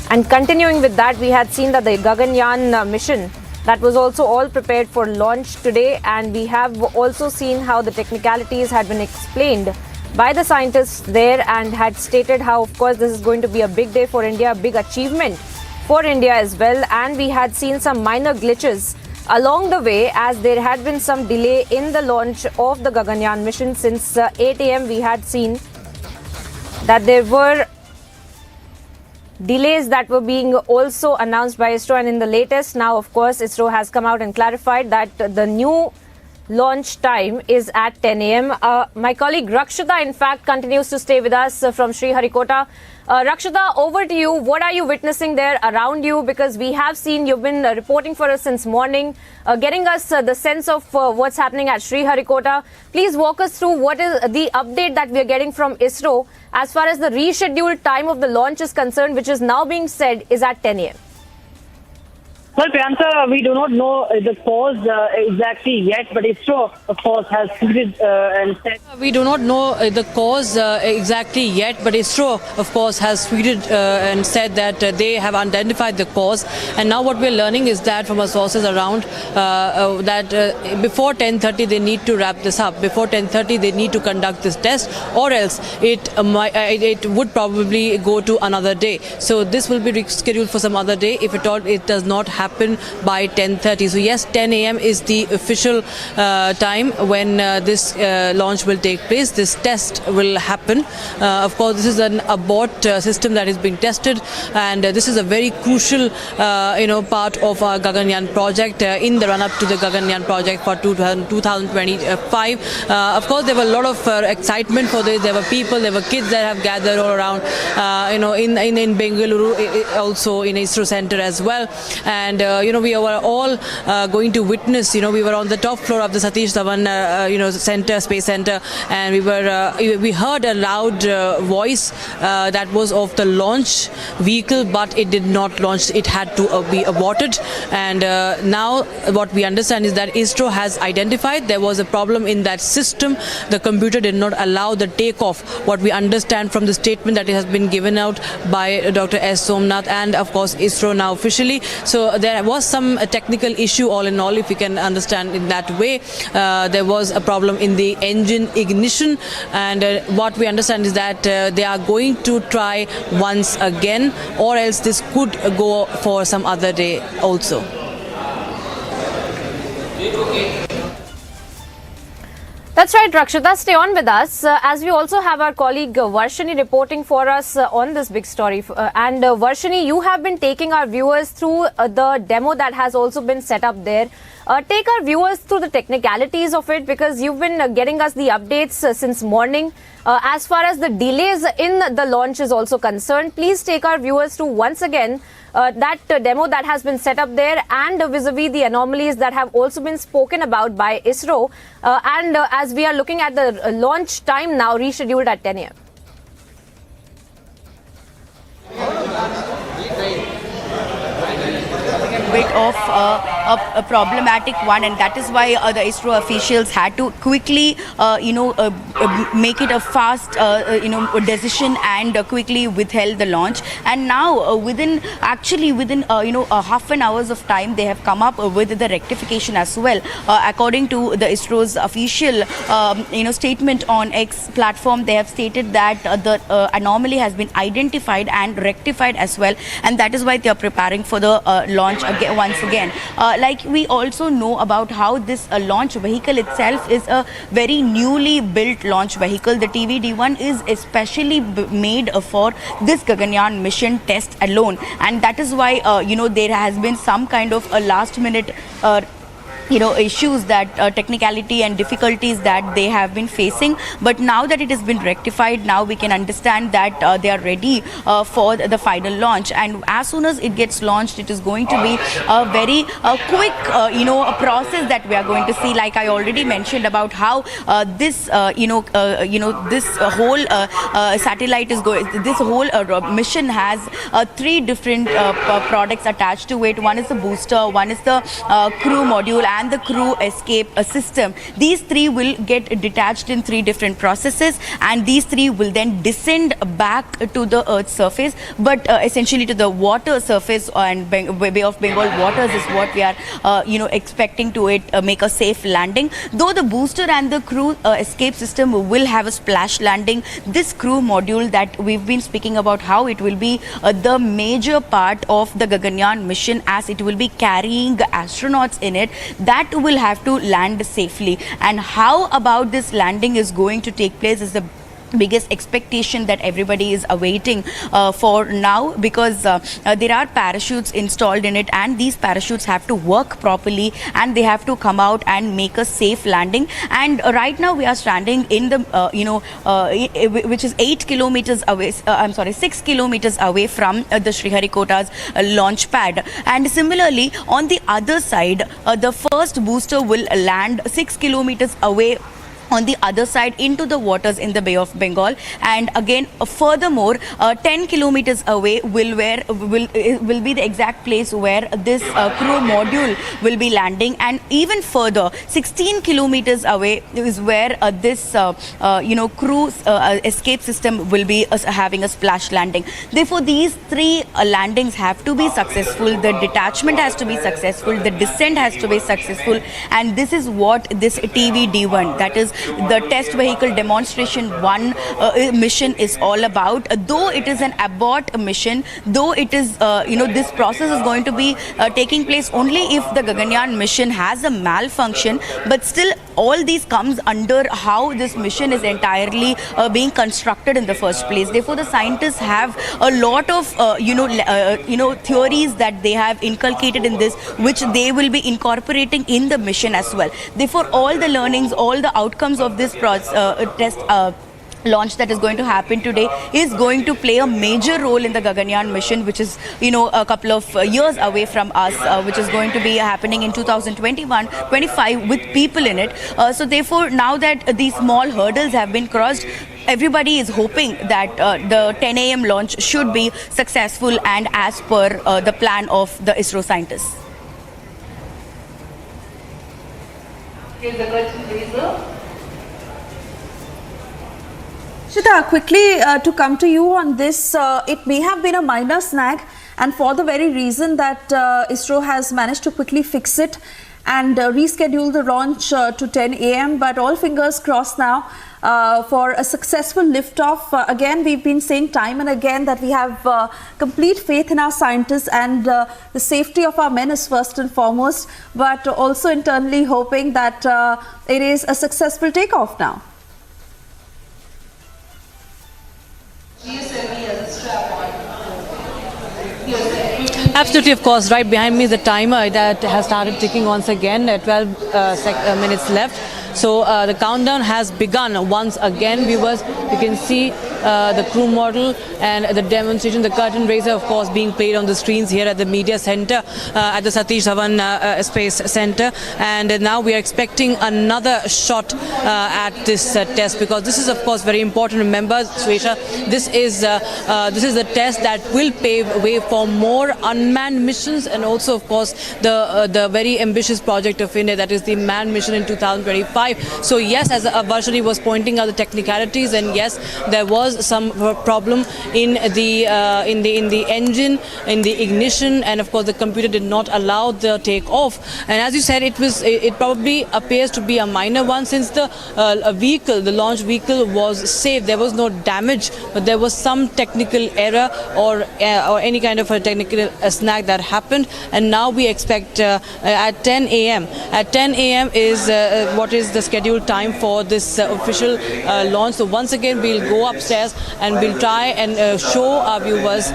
and continuing with that, we had seen that the Gaganyaan mission that was also all prepared for launch today, and we have also seen how the technicalities had been explained by the scientists there, and had stated how of course this is going to be a big day for India, a big achievement for India as well. And we had seen some minor glitches along the way, as there had been some delay in the launch of the Gaganyaan mission. Since 8 a.m. we had seen that there were delays that were being also announced by Isro, and in the latest now of course Isro has come out and clarified that the new launch time is at 10 a.m. My colleague Rakshita in fact continues to stay with us from Sriharikota. Rakshita, over to you. What are you witnessing there around you? Because we have seen you've been reporting for us since morning, getting us the sense of what's happening at Sriharikota. Please walk us through what is the update that we are getting from Isro as far as the rescheduled time of the launch is concerned, which is now being said is at 10 a.m. Well, Priyanka, we do not know the cause exactly yet, but ISRO, of course, has tweeted and said... We do not know the cause exactly yet, but ISRO, of course, has tweeted and said that they have identified the cause. And now what we're learning is that from our sources around that before 10:30 they need to wrap this up. Before 10:30 they need to conduct this test, or else it would probably go to another day. So this will be rescheduled for some other day if at all it does not happen happen by 10:30. So yes, 10 a.m. is the official time when this launch will take place. This test will happen. Of course, this is an abort system that is being tested, and this is a very crucial part of our Gaganyaan project in the run-up to the Gaganyaan project for 2025. Of course, there were a lot of excitement for this. There were people, there were kids that have gathered all around, in Bengaluru, also in Isro Center as well. And we were all going to witness. We were on the top floor of the Satish, Dhawan, center, space center, and we heard a loud voice that was of the launch vehicle, but it did not launch. It had to be aborted. And now what we understand is that Isro has identified there was a problem in that system. The computer did not allow the takeoff. What we understand from the statement that has been given out by Dr. S. Somnath and of course Isro now officially. So there was some technical issue all in all, if you can understand in that way. There was a problem in the engine ignition, and what we understand is that they are going to try once again, or else this could go for some other day also. That's right, Rakshita. Stay on with us as we also have our colleague Varshini reporting for us on this big story. And Varshini, you have been taking our viewers through the demo that has also been set up there. Take our viewers through the technicalities of it, because you've been getting us the updates since morning. As far as the delays in the launch is also concerned, please take our viewers through once again that demo that has been set up there, and vis-a-vis the anomalies that have also been spoken about by Isro. And as we are looking at the launch time now rescheduled at 10 a.m. Bit of a problematic one, and that is why the Isro officials had to quickly make it a fast decision and quickly withheld the launch. And now within a half an hours of time, they have come up with the rectification as well. According to the Isro's official statement on X platform, they have stated that the anomaly has been identified and rectified as well, and that is why they are preparing for the launch once again. Like we also know about how this launch vehicle itself is a very newly built launch vehicle. The TV-D1 is especially made for this Gaganyaan mission test alone, and that is why there has been some kind of a last minute issues, that technicality and difficulties that they have been facing. But now that it has been rectified, now we can understand that they are ready for the final launch. And as soon as it gets launched, it is going to be a very quick a process that we are going to see. Like I already mentioned about how this this whole satellite is going, this whole mission has 3 different products attached to it. One is the booster, one is the crew module, and the crew escape system. These 3 will get detached in 3 different processes, and these 3 will then descend back to the Earth's surface, but essentially to the water surface, and Bay of Bengal waters is what we are expecting to make a safe landing. Though the booster and the crew escape system will have a splash landing, this crew module that we've been speaking about, how it will be the major part of the Gaganyaan mission, as it will be carrying astronauts in it, that will have to land safely. And how about this landing is going to take place is the biggest expectation that everybody is awaiting for now, because there are parachutes installed in it, and these parachutes have to work properly, and they have to come out and make a safe landing. And right now we are standing in the which is 8 kilometers away, 6 kilometers away from the Sriharikota's launch pad. And similarly, on the other side, the first booster will land 6 kilometers away on the other side into the waters in the Bay of Bengal. And again, furthermore, 10 kilometers away will be the exact place where this crew module will be landing, and even further 16 kilometers away is where this crew escape system will be having a splash landing. Therefore, these 3 landings have to be successful. The detachment has to be successful, the descent has to be successful, and this is what this TV-D1, that is the test vehicle demonstration 1 mission is all about. Though it is an abort mission, though it is, this process is going to be taking place only if the Gaganyaan mission has a malfunction, but still all these comes under how this mission is entirely being constructed in the first place. Therefore, the scientists have a lot of, theories that they have inculcated in this, which they will be incorporating in the mission as well. Therefore, all the learnings, all the outcomes of this test launch that is going to happen today is going to play a major role in the Gaganyaan mission, which is, a couple of years away from us, which is going to be happening in 2021-25 with people in it. So therefore, now that these small hurdles have been crossed, everybody is hoping that the 10 a.m. launch should be successful and as per the plan of the ISRO scientists. Shita, quickly to come to you on this, it may have been a minor snag, and for the very reason that ISRO has managed to quickly fix it and reschedule the launch to 10 a.m. But all fingers crossed now for a successful liftoff. Again, we've been saying time and again that we have complete faith in our scientists, and the safety of our men is first and foremost, but also internally hoping that it is a successful takeoff now. Absolutely, of course. Right behind me is the timer that has started ticking once again. 12 minutes left. So the countdown has begun once again, viewers. You can see the crew model and the demonstration, the curtain raiser, of course, being played on the screens here at the media center, at the Satish Dhawan Space Center. And now we are expecting another shot at this test, because this is, of course, very important. Remember, Swesha, this is a test that will pave way for more unmanned missions, and also, of course, the very ambitious project of India, that is the manned mission in 2025. So yes, as Varshini was pointing out the technicalities, and yes, there was some problem in the engine, in the ignition, and of course the computer did not allow the takeoff. And as you said, it probably appears to be a minor one, since the the launch vehicle was safe. There was no damage, but there was some technical error or any kind of a technical snag that happened. And now we expect at 10 a.m. At 10 a.m. is what is the scheduled time for this official launch. So once again, we'll go upstairs and we'll try and show our viewers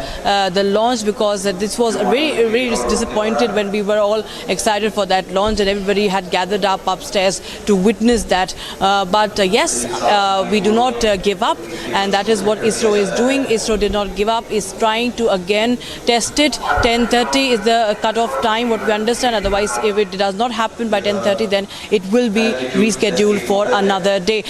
the launch, because this was really disappointed when we were all excited for that launch and everybody had gathered up upstairs to witness that. But yes, we do not give up, and that is what ISRO is doing. ISRO did not give up, is trying to again test it. 10:30 is the cutoff time, what we understand. Otherwise, if it does not happen by 10:30, then it will be rescheduled for another day.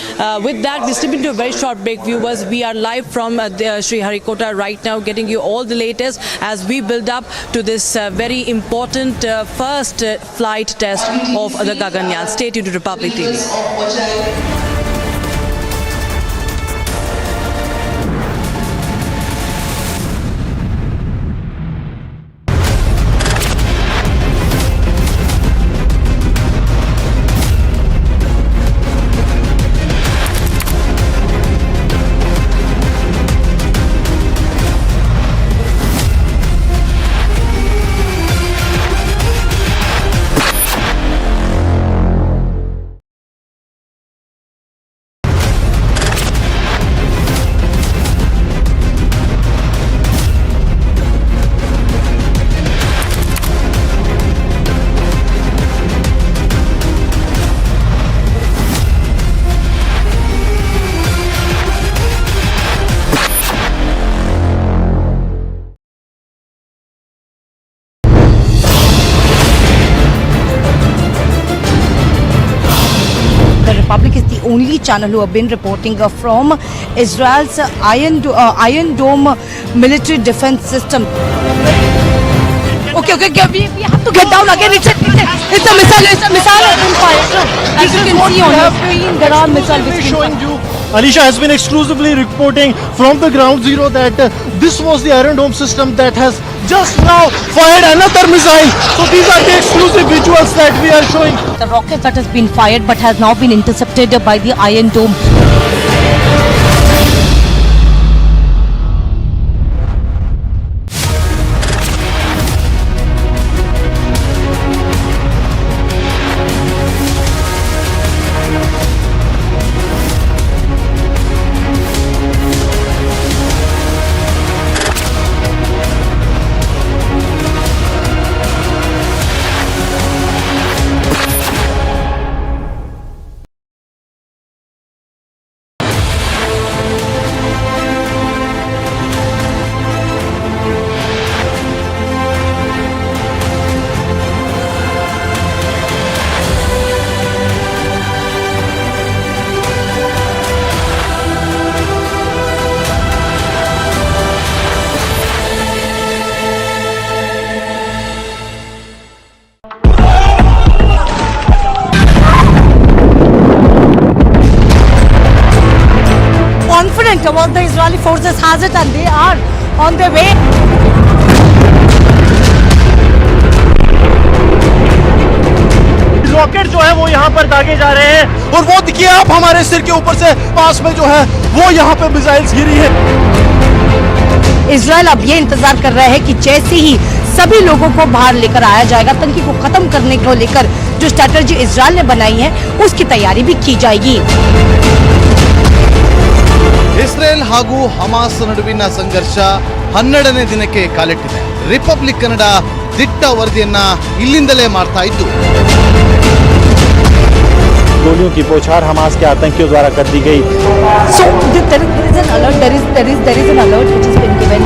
With that, we step into a very short break, viewers. We are live from Sriharikota right now, getting you all the latest as we build up to this very important first flight test of the Gaganyaan. Stay tuned to Republic TV. Republic is the only channel who have been reporting from Israel's Iron Dome military defense system. Okay, we have to get down again. It's a missile has been fired. As you can see on your screen, there are missiles. Showing you Alisha has been exclusively reporting from the ground zero that this was the Iron Dome system that has just now fired another missile. So these are the exclusive visuals that we are showing. The rocket that has been fired but has now been intercepted by the Iron Dome. Confident about the Israeli forces has it, and they are on their way. Rocket जो है वो यहाँ पर दागे जा रहे हैं और वो देखिए आप हमारे सिर के ऊपर से पास में जो है वो यहाँ पे मिसाइल्स गिरी है। इजराइल अब ये इंतजार कर रहा है कि जैसे ही सभी लोगों को बाहर लेकर आया जाएगा, आतंकी को खत्म करने को लेकर जो स्ट्रैटेजी इजराइल ने बनाई है उसकी तैयारी भी की जाएगी। ಇಸ್ರೇಲ್ ಹಾಗೂ ಹಮಾಸ್ ನಡುವಿನ ಸಂಘರ್ಷ 12ನೇ ದಿನಕ್ಕೆ ಕಾಲಿಟ್ಟಿದೆ. ರಿಪಬ್ಲಿಕ್ ಕನ್ನಡ ದಿಟ್ಟ ವರದಿಯನ್ನ ಇಲ್ಲಿಂದಲೇ ಮಾಡ್ತಾ ಇದ್ದು गोलियों की बौछार हमास के आतंकियों द्वारा कर दी गई। So there is an alert. There is an alert which has been given.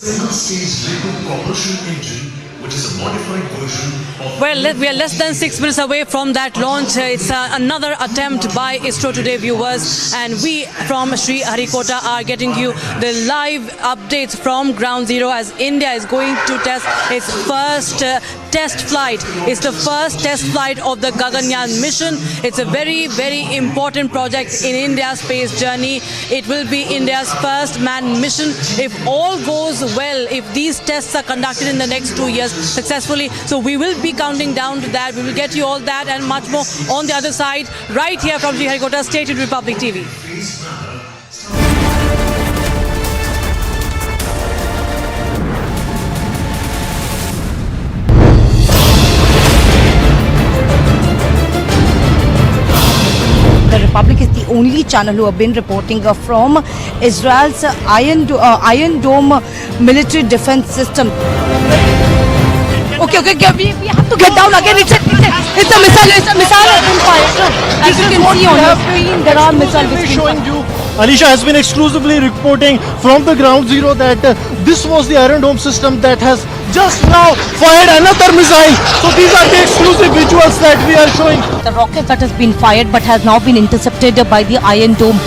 Single-stage liquid propulsion engine, which is a modified version of... Well, we are less than 6 minutes away from that launch. It's another attempt by ISRO today, viewers, and we from Sriharikota are getting you the live updates from ground zero as India is going to test its first test flight. It's the first test flight of the Gaganyaan mission. It's a very, very important project in India's space journey. It will be India's first manned mission. If all goes well, if these tests are conducted in the next 2 years successfully, so we will be counting down to that. We will get you all that and much more on the other side, right here from Sriharikota, State to Republic TV. The Republic is the only channel who have been reporting from Israel's Iron Dome military defense system. Okay, we have to get down again. It's a missile. It's a missile has been fired. As you can see on your screen, there are missiles showing you. Alisha has been exclusively reporting from the ground zero that this was the Iron Dome system that has just now fired another missile. So these are the exclusive visuals that we are showing. The rocket that has been fired but has now been intercepted by the Iron Dome.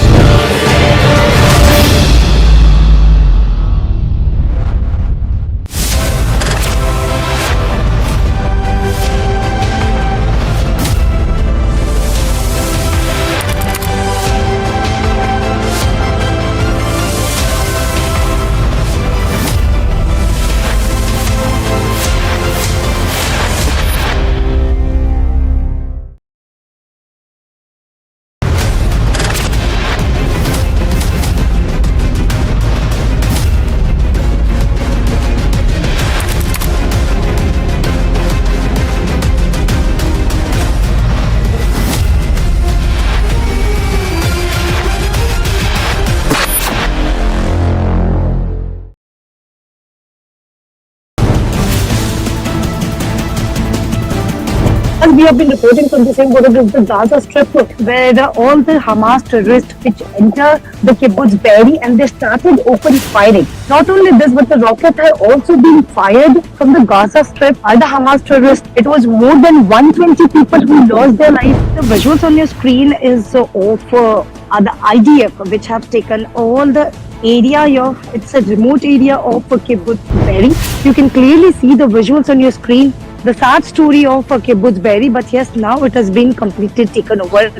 As we have been reporting from the same border, the Gaza Strip, where all the Hamas terrorists which enter the kibbutz Be'eri and they started open firing. Not only this, but the rockets have also been fired from the Gaza Strip by the Hamas terrorists. It was more than 120 people who lost their lives. The visuals on your screen is of the IDF, which have taken all the area it's a remote area of kibbutz Be'eri. You can clearly see the visuals on your screen. The sad story of kibbutz Be'eri, but yes, now it has been completely taken over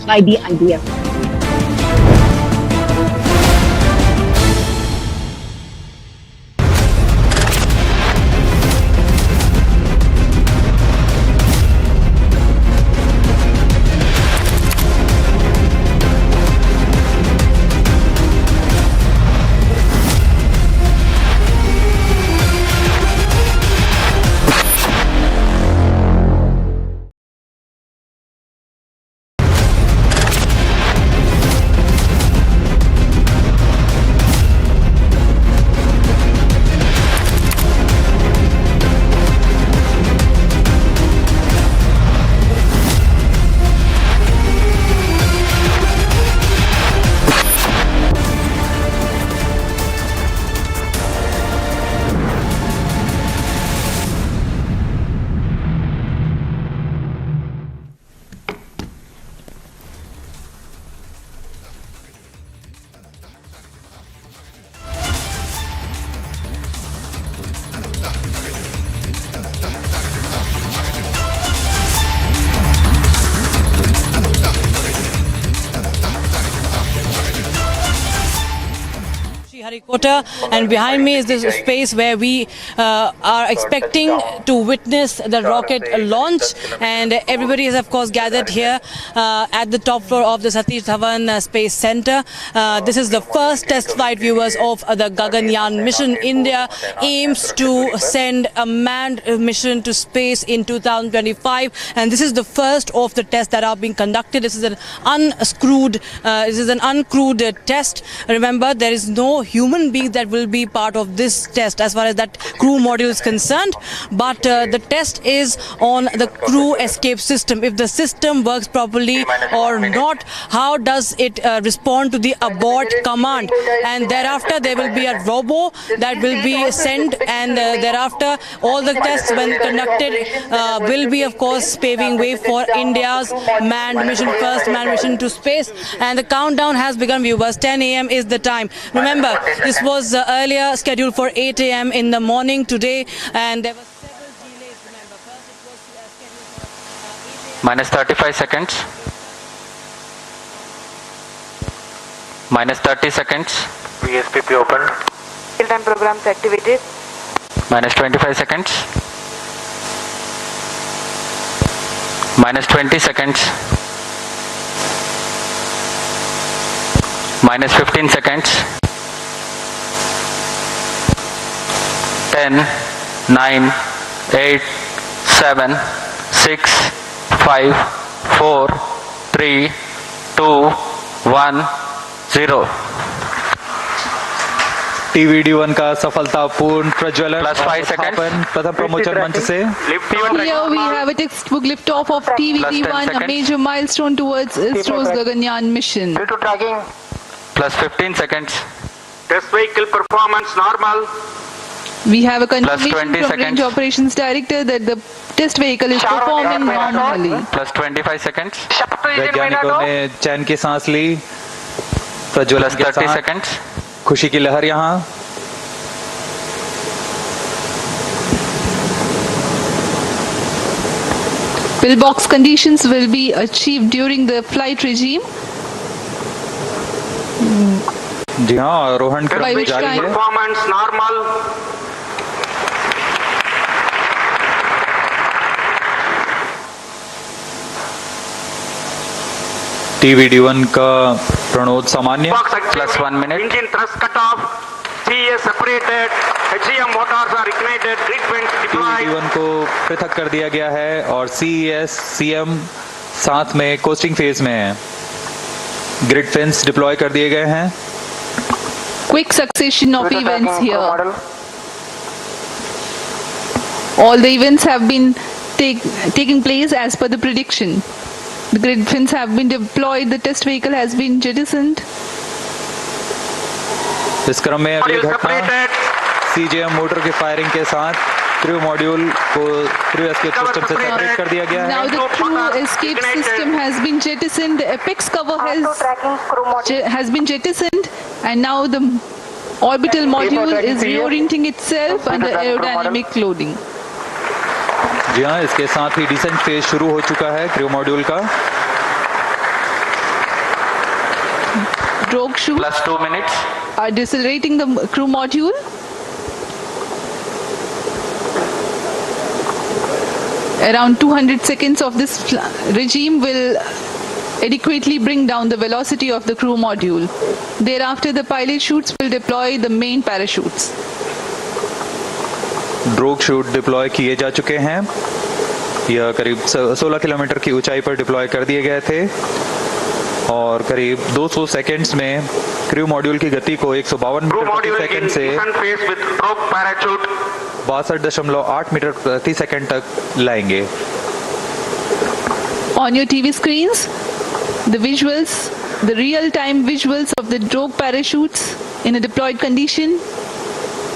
by the IDF. Sriharikota, and behind me is this space where we are expecting to witness the rocket launch, and everybody is of course gathered here at the top floor of the Satish Dhawan Space Center. This is the first test flight, viewers, of the Gaganyaan mission. India aims to send a manned mission to space in 2025, and this is the first of the tests that are being conducted. This is an uncrewed test. Remember, there is no human being that will be part of this test as far as that crew module is concerned, but the test is on the crew escape system. If the system works properly or not, how does it respond to the abort command, and thereafter there will be a robo that will be sent, and thereafter all the tests when conducted will be of course paving way for India's manned mission, first manned mission to space. And the countdown has begun, viewers. 10 a.m. is the time. Remember, this was earlier scheduled for 8 a.m. in the morning today, and there were several delays. Remember, first it was scheduled for 8 a.m. Minus 35 seconds. Minus 30 seconds. VSPP open. Real-time programs activated. Minus 25 seconds. Minus 20 seconds. Minus 15 seconds. 10, 9, 8, 7, 6, 5, 4, 3, 2, 1, 0. TV-D1 का सफलतापूर्ण प्रज्वलन Plus 5 seconds. प्रथम प्रमोचन मंच से Here we have a textbook liftoff of TV-D1, a major milestone towards Isro's Gaganyaan mission. Due to tracking. Plus 15 seconds. Test vehicle performance normal. We have a confirmation 20 from seconds. Range Operations Director that the test vehicle is performing normally. Plus 25 seconds. वैज्ञानिकों ने चैन की सांस ली प्रज्वलन Plus के 30 साथ seconds. खुशी की लहर यहाँ Pillbox conditions will be achieved during the flight regime. जी हाँ आरोहण क्रम By which जारी time? है Performance normal. TV-D1 का प्रणोद सामान्य Plus 1 minute. Engine thrust cut off. CES separated. HCM motors are ignited. Grid vents deployed. TV-D1 को पृथक कर दिया गया है और CES CM साथ में कोस्टिंग फेज में है ग्रिड फेंस डिप्लॉय कर दिए गए हैं Quick succession of events here. All the events have been taking place as per the prediction. The grid fins have been deployed, the test vehicle has been jettisoned. इस क्रम में अगली घटना CJM motor की फायरिंग के साथ crew module को crew escape system से सेपरेट कर दिया गया है. Now the crew escape system has been jettisoned, the apex cover has been jettisoned, and now the orbital module is reorienting itself under aerodynamic loading. जी हाँ, इसके साथ ही decent phase शुरू हो चुका है क्रू मॉड्यूल का. Drogue chutes plus 2 minutes are decelerating the crew module. Around 200 seconds of this regime will adequately bring down the velocity of the crew module. Thereafter, the pilot chutes will deploy the main parachutes. Drogue shoot deploy किए जा चुके हैं. यह करीब 16 kilometre की ऊंचाई पर deploy कर दिए गए थे और करीब 200 सेकंड्स में क्रू मॉड्यूल की गति को 152 मीटर प्रति सेकंड से 62.8 मीटर प्रति सेकंड तक लाएंगे. On your TV screens, the visuals, the real-time visuals of the drogue parachutes in a deployed condition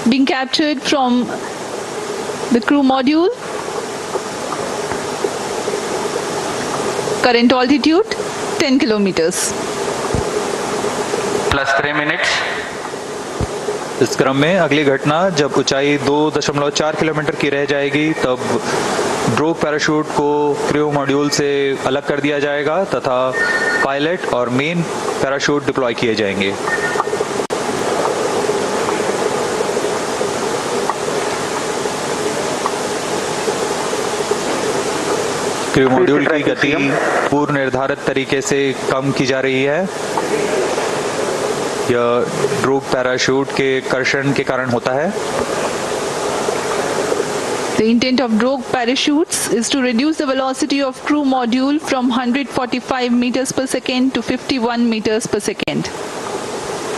being captured from the crew module. Current altitude 10 kilometers. plus 3 minutes. इस क्रम में अगली घटना जब ऊंचाई 2.4 किलोमीटर की रह जाएगी तब ड्रोग पैराशूट को क्रू मॉड्यूल से अलग कर दिया जाएगा तथा पायलट और मेन पैराशूट डिप्लॉय किए जाएंगे. क्रू मॉड्यूल की गति पूर्व निर्धारित तरीके से कम की जा रही है. यह ड्रोग पैराशूट के कर्षण के कारण होता है. The intent of drogue parachutes is to reduce the velocity of crew module from 145 meters per second to 51 meters per second.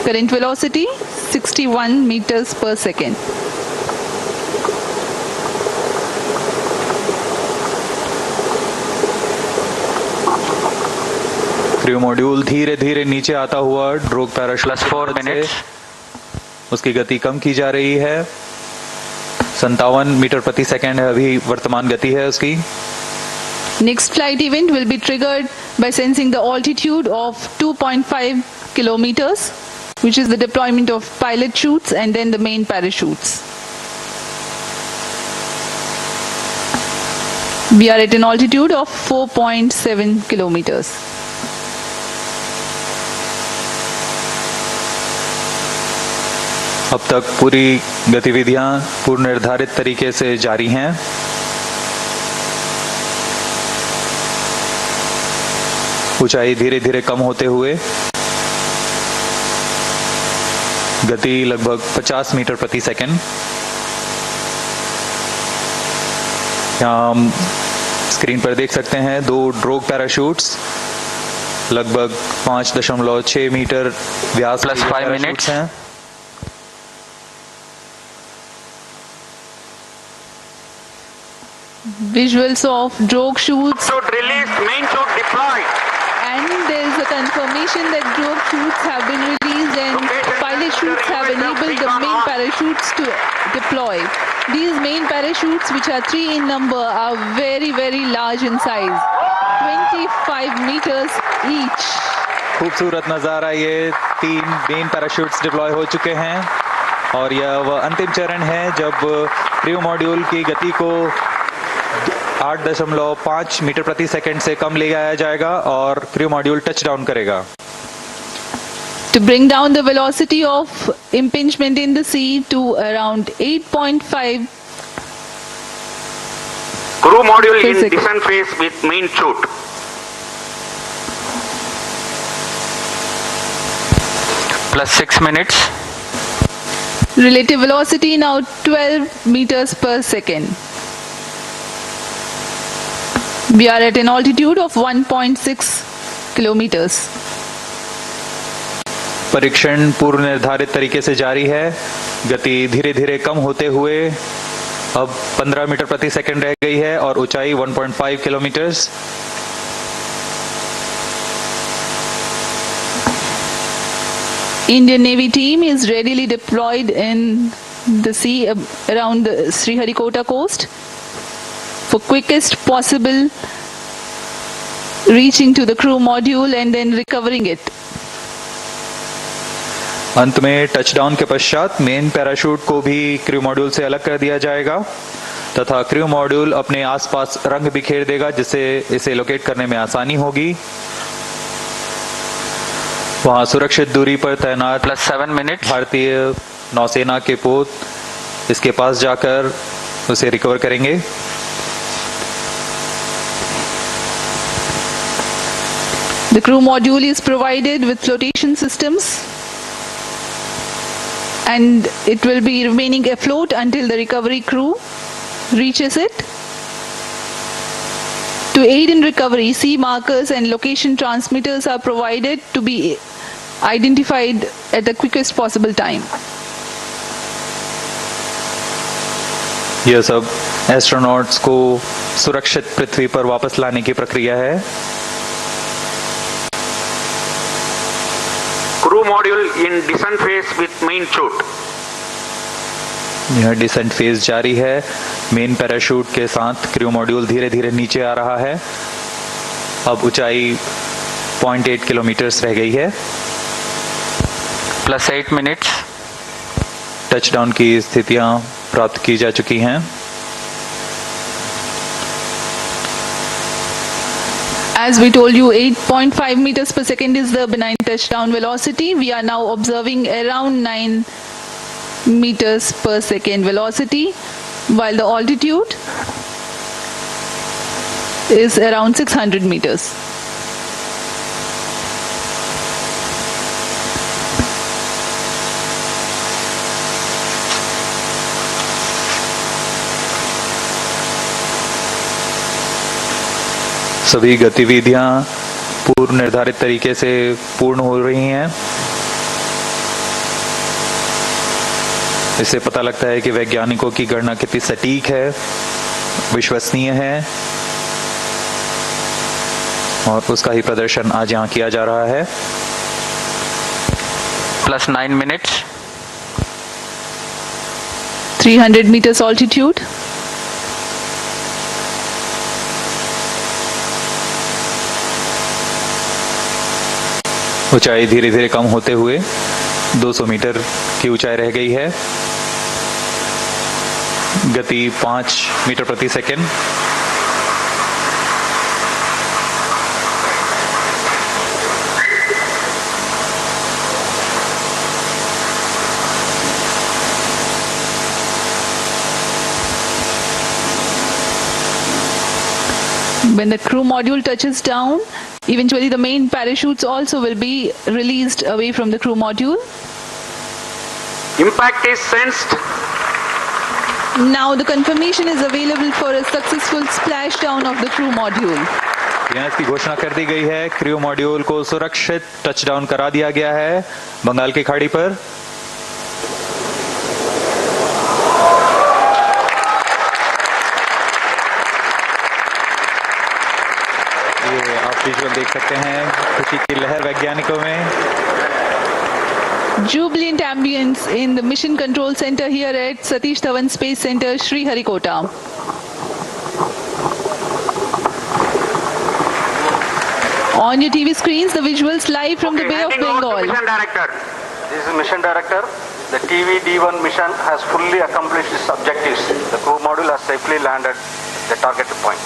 Current velocity 61 meters per second. Crew module धीरे धीरे नीचे आता हुआ ड्रोग पैराशूट plus 4 minutes. उसकी गति कम की जा रही है. 57 मीटर प्रति सेकंड है अभी वर्तमान गति है उसकी. Next flight event will be triggered by sensing the altitude of 2.5 kilometers, which is the deployment of pilot chutes and then the main parachutes. We are at an altitude of 4.7 kilometers. अब तक पूरी गतिविधियां पूर्व निर्धारित तरीके से जारी हैं. ऊंचाई धीरे धीरे कम होते हुए गति लगभग 50 मीटर प्रति सेकंड. यहाँ हम स्क्रीन पर देख सकते हैं 2 ड्रोग पैराशूट्स लगभग 5.6 मीटर व्यास plus 5 minutes हैं. Visuals of drogue chutes. Should release, main should deploy. And there is a confirmation that drogue chutes have been released and pilot chutes have enabled the main parachutes to deploy. These main parachutes, which are 3 in number, are very, very large in size. 25 meters each. खूबसूरत नज़ारा. ये 3 main parachutes deploy हो चुके हैं और यह वह अंतिम चरण है जब क्रू मॉड्यूल की गति को 8.5 मीटर प्रति सेकंड से कम ले जाया जाएगा और क्रू मॉड्यूल टच डाउन करेगा. To bring down the velocity of impingement in the sea to around 8.5 Crew module in descent phase with main chute. plus 6 minutes. Relative velocity now 12 meters per second. We are at an altitude of 1.6 kilometers. परीक्षण पूर्व निर्धारित तरीके से जारी है. गति धीरे धीरे कम होते हुए अब 15 मीटर प्रति सेकंड रह गई है और ऊंचाई 1.5 kilometres. Indian Navy team is readily deployed in the sea around the Sriharikota coast for quickest possible reaching to the crew module and then recovering it. अंत में टचडाउन के पश्चात मेन पैराशूट को भी क्रू मॉड्यूल से अलग कर दिया जाएगा तथा क्रू मॉड्यूल अपने आसपास रंग बिखेर देगा जिससे इसे लोकेट करने में आसानी होगी। वहां सुरक्षित दूरी पर तैनात +7 मिनट भारतीय नौसेना के पोत इसके पास जाकर उसे रिकवर करेंगे। The crew module is provided with flotation systems and it will be remaining afloat until the recovery crew reaches it. To aid in recovery, sea markers and location transmitters are provided to be identified at the quickest possible time. यह सब astronauts को सुरक्षित पृथ्वी पर वापस लाने की प्रक्रिया है। Crew module in descent phase with main chute. यह डिसेंट फेज जारी है। मेन पैराशूट के साथ क्रू मॉड्यूल धीरे धीरे नीचे आ रहा है। अब ऊंचाई 0.8 किलोमीटर्स रह गई है। +8 मिनट्स टचडाउन की स्थितियां प्राप्त की जा चुकी हैं। As we told you, 8.5 meters per second is the benign touchdown velocity. We are now observing around 9 meters per second velocity, while the altitude is around 600 meters. सभी गतिविधियां पूर्व निर्धारित तरीके से पूर्ण हो रही हैं। इससे पता लगता है कि वैज्ञानिकों की गणना कितनी सटीक है, विश्वसनीय है और उसका ही प्रदर्शन आज यहाँ किया जा रहा है। +9 मिनट्स 300 meters altitude. ऊंचाई धीरे धीरे कम होते हुए 200 मीटर की ऊंचाई रह गई है। गति 5 मीटर प्रति second. When the crew module touches down, eventually the main parachutes also will be released away from the crew module. Impact is sensed. Now the confirmation is available for a successful splashdown of the crew module. यहाँ इसकी घोषणा कर दी गई है। Crew module को सुरक्षित touchdown करा दिया गया है बंगाल की खाड़ी पर। ये आप विजुअल देख सकते हैं, खुशी की लहर वैज्ञानिकों में। Jubilant ambience in the Mission Control Center here at Satish Dhawan Space Center, Sriharikota. On your TV screens, the visuals live from the Bay of Bengal. Mission Director. This is Mission Director. The TV-D1 mission has fully accomplished its objectives. The crew module has safely landed the targeted point.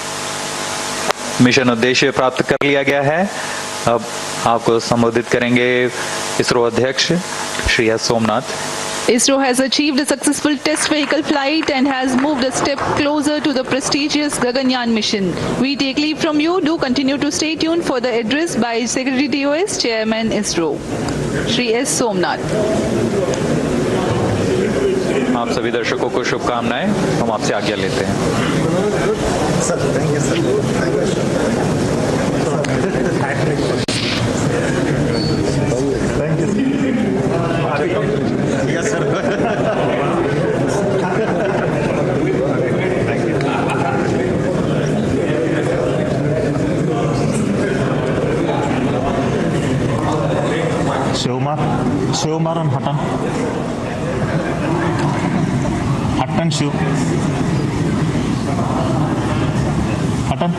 Mission उद्देश्य प्राप्त कर लिया गया है। अब आपको संबोधित करेंगे इसरो अध्यक्ष Shri S Somnath. ISRO has achieved a successful test vehicle flight and has moved a step closer to the prestigious Gaganyaan mission. We take leave from you. Do continue to stay tuned for the address by Secretary TOS, Chairman ISRO, Shri S. Somnath. आप सभी दर्शकों को शुभकामनाएं। हम आपसे आज्ञा लेते हैं। Sir, thank you sir. Yes, sir. Shivamar and Hutton. Hutton, Shiv. Hutton.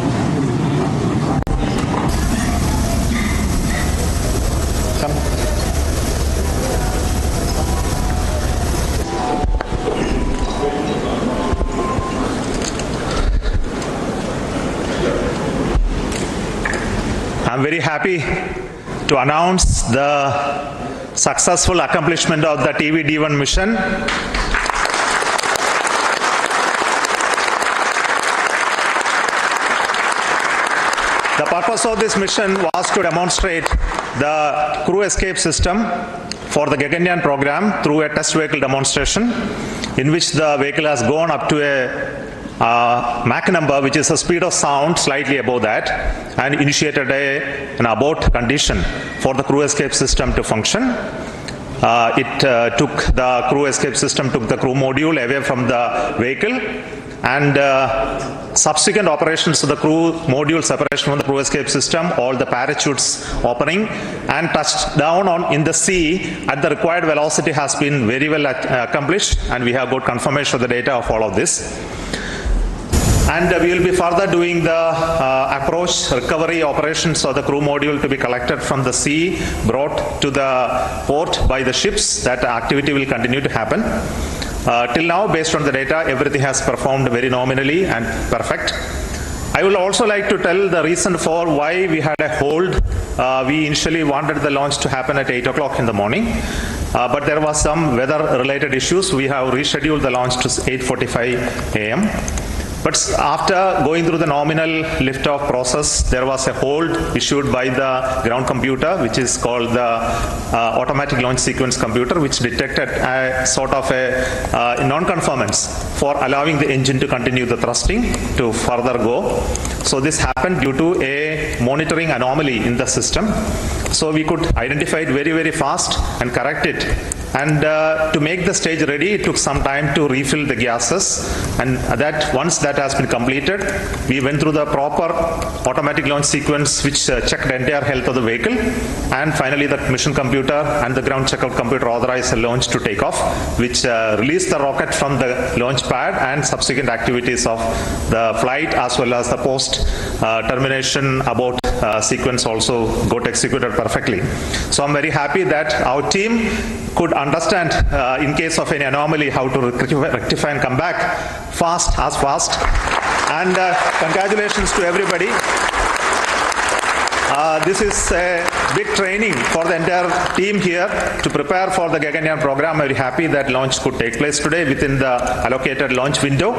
Come. I'm very happy to announce the successful accomplishment of the TV-D1 mission. The purpose of this mission was to demonstrate the crew escape system for the Gaganyaan program through a test vehicle demonstration in which the vehicle has gone up to a Mach number, which is the speed of sound slightly above that, and initiated an abort condition for the crew escape system to function. The crew escape system took the crew module away from the vehicle, and subsequent operations of the crew module separation from the crew escape system, all the parachutes opening, and touched down in the sea at the required velocity has been very well accomplished, and we have got confirmation of the data of all of this. And we will be further doing the approach recovery operations of the crew module to be collected from the sea, brought to the port by the ships. That activity will continue to happen. Till now, based on the data, everything has performed very nominally and perfect. I would also like to tell the reason for why we had a hold. We initially wanted the launch to happen at 8 o'clock in the morning. But there was some weather-related issues. We have rescheduled the launch to 8:45 a.m. But after going through the nominal liftoff process, there was a hold issued by the ground computer, which is called the automatic launch sequence computer, which detected a sort of a non-conformance for allowing the engine to continue the thrusting to further go. So this happened due to a monitoring anomaly in the system. So we could identify it very, very fast and correct it. And to make the stage ready, it took some time to refill the gases, and that once that has been completed, we went through the proper automatic launch sequence which checked the entire health of the vehicle, and finally the mission computer and the ground checkout computer authorized the launch to take off, which released the rocket from the launch pad, and subsequent activities of the flight as well as the post termination abort sequence also got executed perfectly. So I'm very happy that our team could understand in case of any anomaly how to rectify and come back fast. And congratulations to everybody. This is a big training for the entire team here to prepare for the Gaganyaan program. I'm very happy that launch could take place today within the allocated launch window.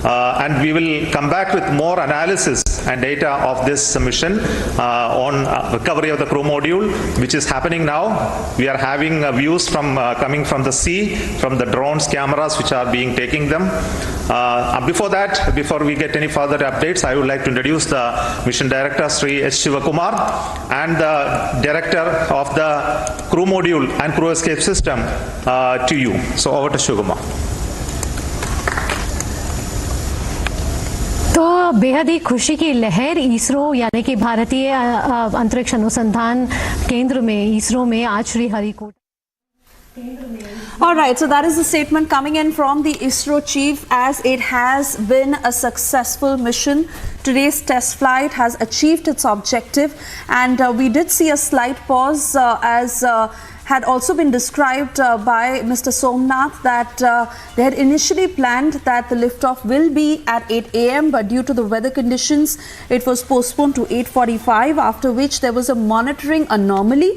And we will come back with more analysis and data of this mission on recovery of the crew module, which is happening now. We are having views from coming from the sea, from the drones, cameras which are being taking them. Before we get any further updates, I would like to introduce the mission director, Sri H. Shivakumar, and the director of the crew module and crew escape system to you. So over to Shivakumar. तो बेहद ही खुशी की लहर इसरो यानी कि भारतीय अंतरिक्ष अनुसंधान केंद्र में इसरो में आज Sriharikota. All right, so that is the statement coming in from the ISRO chief, as it has been a successful mission. Today's test flight has achieved its objective, and we did see a slight pause as had also been described by Mr. Somnath, that they had initially planned that the liftoff will be at 8 a.m. but due to the weather conditions it was postponed to 8:45, after which there was a monitoring anomaly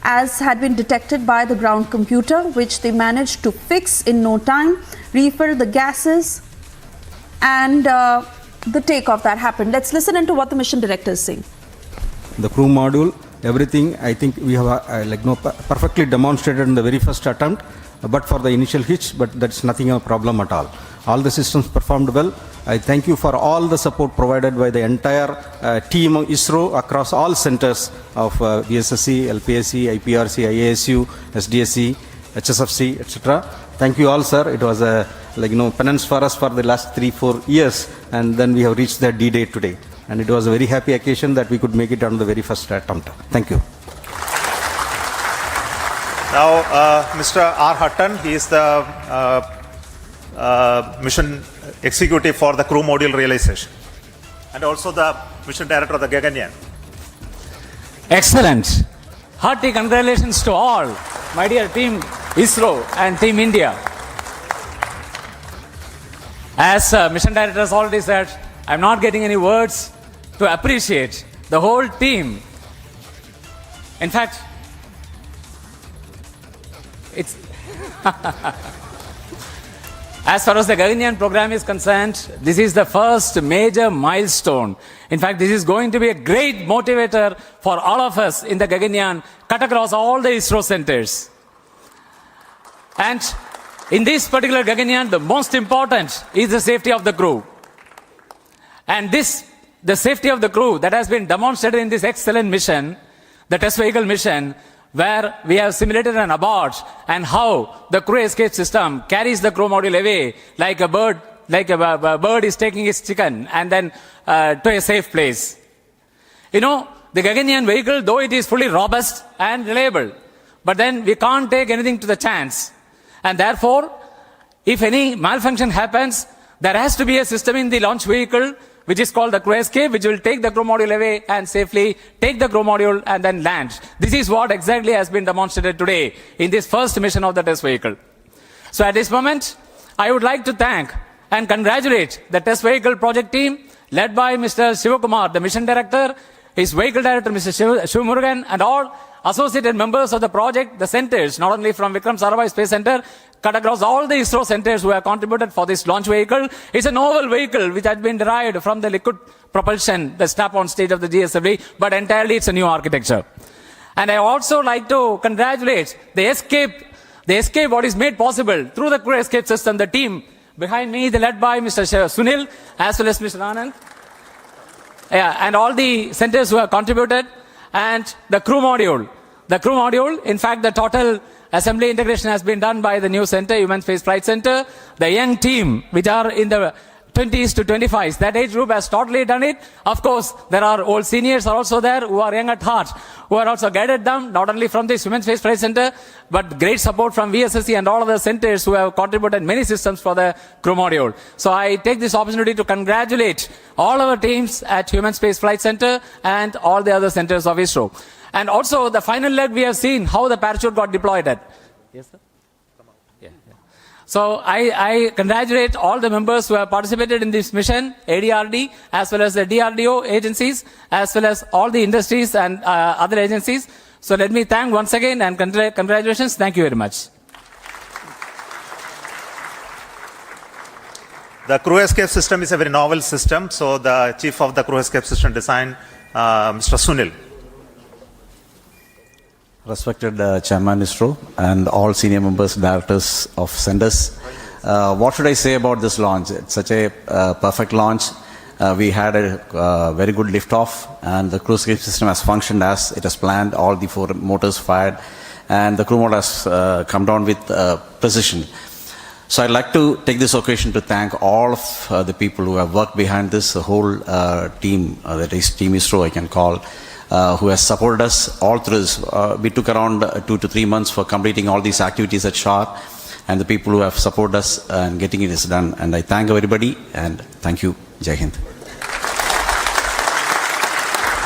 as had been detected by the ground computer, which they managed to fix in no time, refill the gases, and the takeoff that happened. Let's listen into what the mission director is saying. The crew module, everything, I think we have perfectly demonstrated in the very first attempt, but for the initial hitch, but that's nothing a problem at all. All the systems performed well. I thank you for all the support provided by the entire team of ISRO across all centers of BSSC, LPSC, IPRC, IASU, SDSC, HSFC, etc. Thank you all, sir. It was a penance for us for the last 3-4 years, and then we have reached the D-Day today. And it was a very happy occasion that we could make it on the very first attempt. Thank you. Now, Mr. R. Hutton, he is the mission executive for the crew module realization and also the mission director of the Gaganyaan. Excellent. Hearty congratulations to all, my dear team Isro and team India. As mission director has already said, I'm not getting any words to appreciate the whole team. In fact, it's as far as the Gaganyaan program is concerned, this is the first major milestone. In fact, this is going to be a great motivator for all of us in the Gaganyaan, cut across all the Isro centers. And in this particular Gaganyaan, the most important is the safety of the crew. And the safety of the crew that has been demonstrated in this excellent mission, the test vehicle mission, where we have simulated an abort and how the crew escape system carries the crew module away like a bird is taking its chicken and then to a safe place. You know, the Gaganyaan vehicle, though it is fully robust and reliable, but then we can't take anything to the chance. And therefore, if any malfunction happens, there has to be a system in the launch vehicle which is called the crew escape, which will take the crew module away and safely take the crew module and then land. This is what exactly has been demonstrated today in this first mission of the test vehicle. So at this moment, I would like to thank and congratulate the test vehicle project team led by Mr. Shivakumar, the mission director, his vehicle director, Mr. Shivamurugan, and all associated members of the project, the centers, not only from Vikram Sarabhai Space Center, cut across all the Isro centers who have contributed for this launch vehicle. It's a novel vehicle which has been derived from the liquid propulsion, the strap-on stage of the GSLV, but entirely it's a new architecture. And I also like to congratulate the escape what is made possible through the crew escape system, the team behind me, led by Mr. Sunil, as well as Mr. Anand, and all the centers who have contributed, and the crew module. The crew module, in fact, the total assembly integration has been done by the new center, Human Space Flight Center. The young team, which are in the 20s to 25s, that age group has totally done it. Of course, there are old seniors are also there who are young at heart, who are also guided them, not only from this Human Space Flight Center, but great support from VSSC and all other centers who have contributed many systems for the crew module. So I take this opportunity to congratulate all our teams at Human Space Flight Center and all the other centers of ISRO. And also the final leg, we have seen how the parachute got deployed at. Yes, sir? Yeah. So I congratulate all the members who have participated in this mission, ADRD, as well as the DRDO agencies, as well as all the industries and other agencies. So let me thank once again and congratulations. Thank you very much. The crew escape system is a very novel system. So the chief of the crew escape system design, Mr. Sunil. Respected Chairman ISRO and all senior members, directors of centers. What should I say about this launch? It's such a perfect launch. We had a very good liftoff, and the crew escape system has functioned as it has planned. All the 4 motors fired, and the crew mode has come down with precision. So I'd like to take this occasion to thank all of the people who have worked behind this, the whole team, that is Team ISRO I can call, who has supported us all through this. We took around 2 to 3 months for completing all these activities at Sharp, and the people who have supported us and getting it is done. And I thank everybody, and thank you. Jai Hind.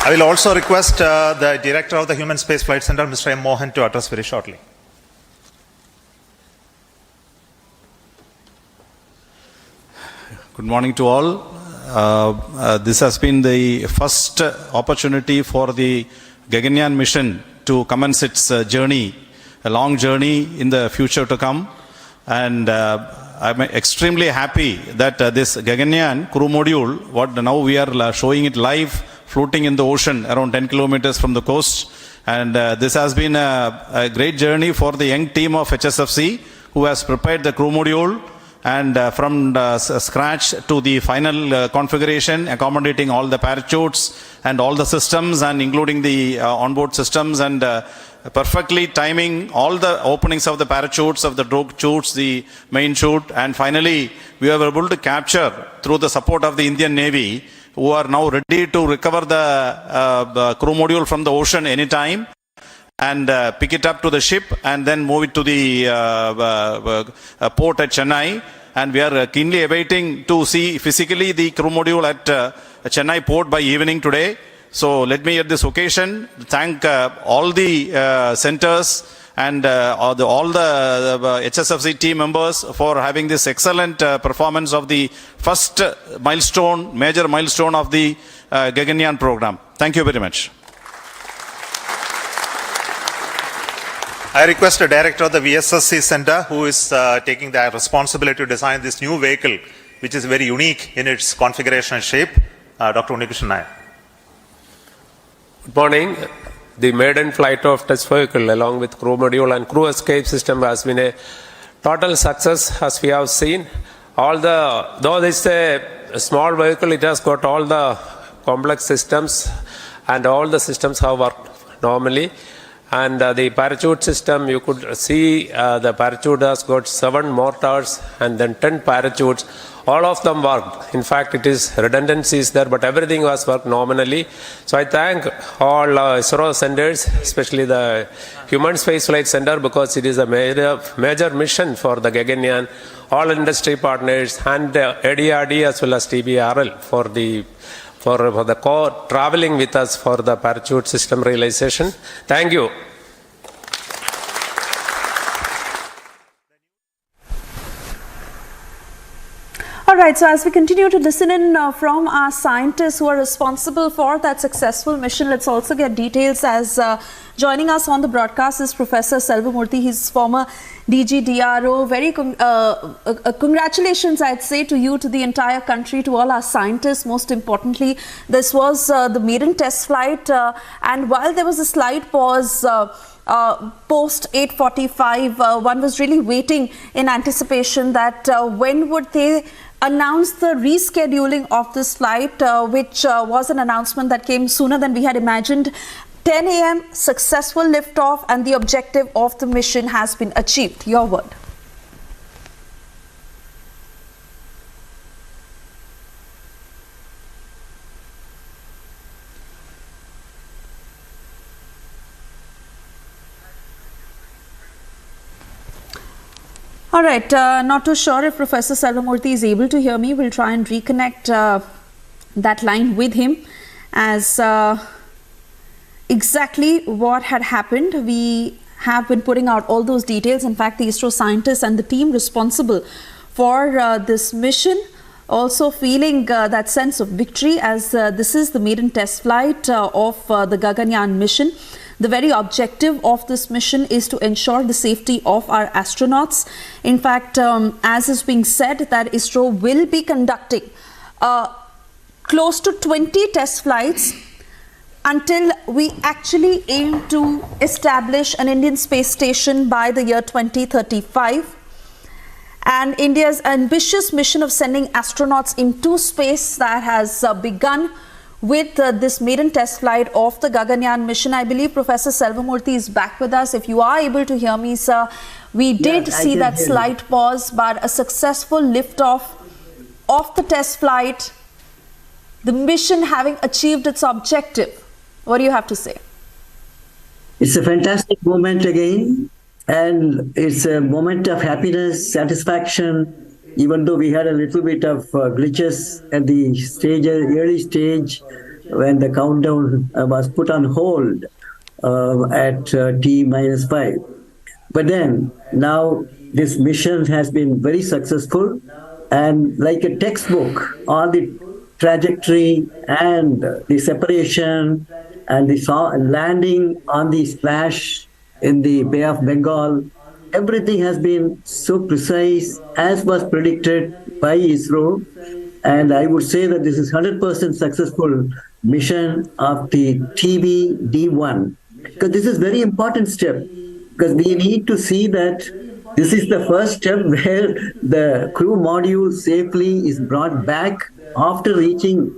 I will also request the director of the Human Space Flight Center, Mr. M. Mohan, to address very shortly. Good morning to all. This has been the first opportunity for the Gaganyaan mission to commence its journey, a long journey in the future to come. And I'm extremely happy that this Gaganyaan crew module, what now we are showing it live, floating in the ocean around 10 kilometers from the coast. And this has been a great journey for the young team of HSFC, who has prepared the crew module, and from scratch to the final configuration, accommodating all the parachutes and all the systems, and including the onboard systems, and perfectly timing all the openings of the parachutes, of the drogue chutes, the main chute, and finally we were able to capture, through the support of the Indian Navy, who are now ready to recover the crew module from the ocean anytime. and pick it up to the ship and then move it to the port at Chennai. And we are keenly awaiting to see physically the crew module at Chennai port by evening today. So let me at this occasion thank all the centers and all the HSFC team members for having this excellent performance of the first milestone, major milestone of the Gaganyaan program. Thank you very much. I request the director of the VSSC Center, who is taking the responsibility to design this new vehicle, which is very unique in its configuration and shape, Dr. Unnikrishnan Nair. Good morning. The maiden flight of test vehicle along with crew module and crew escape system has been a total success, as we have seen. Though this is a small vehicle, it has got all the complex systems and all the systems have worked normally. And the parachute system, you could see the parachute has got 7 mortars and then 10 parachutes. All of them worked. In fact, it is redundancies there, but everything was worked nominally. So I thank all Isro centers, especially the Human Spaceflight Center, because it is a major mission for the Gaganyaan, all industry partners and ADRD as well as TBRL for the core traveling with us for the parachute system realization. Thank you. All right, so as we continue to listen in from our scientists who are responsible for that successful mission, let's also get details as joining us on the broadcast is Professor Selvamurthy. He's former DG DRO. Very congratulations, I'd say, to you, to the entire country, to all our scientists. Most importantly, this was the maiden test flight, and while there was a slight pause post 8:45, one was really waiting in anticipation that when would they announce the rescheduling of this flight, which was an announcement that came sooner than we had imagined. 10 a.m. successful liftoff, and the objective of the mission has been achieved. Your word. All right, not too sure if Professor Selvamurthy is able to hear me. We'll try and reconnect that line with him as exactly what had happened. We have been putting out all those details. In fact, the ISRO scientists and the team responsible for this mission also feeling that sense of victory, as this is the maiden test flight of the Gaganyaan mission. The very objective of this mission is to ensure the safety of our astronauts. In fact, as is being said, that ISRO will be conducting close to 20 test flights until we actually aim to establish an Indian space station by the year 2035. And India's ambitious mission of sending astronauts into space that has begun with this maiden test flight of the Gaganyaan mission. I believe Professor Selvamurthy is back with us. If you are able to hear me, sir, we did see that slight pause, but a successful liftoff of the test flight, the mission having achieved its objective. What do you have to say? It's a fantastic moment again, and it's a moment of happiness, satisfaction, even though we had a little bit of glitches at the early stage when the countdown was put on hold at T-5. But then now this mission has been very successful, and like a textbook, all the trajectory and the separation and the landing on the splash in the Bay of Bengal, everything has been so precise as was predicted by ISRO. And I would say that this is 100% successful mission of the TV-D1, because this is very important step, because we need to see that this is the first step where the crew module safely is brought back after reaching,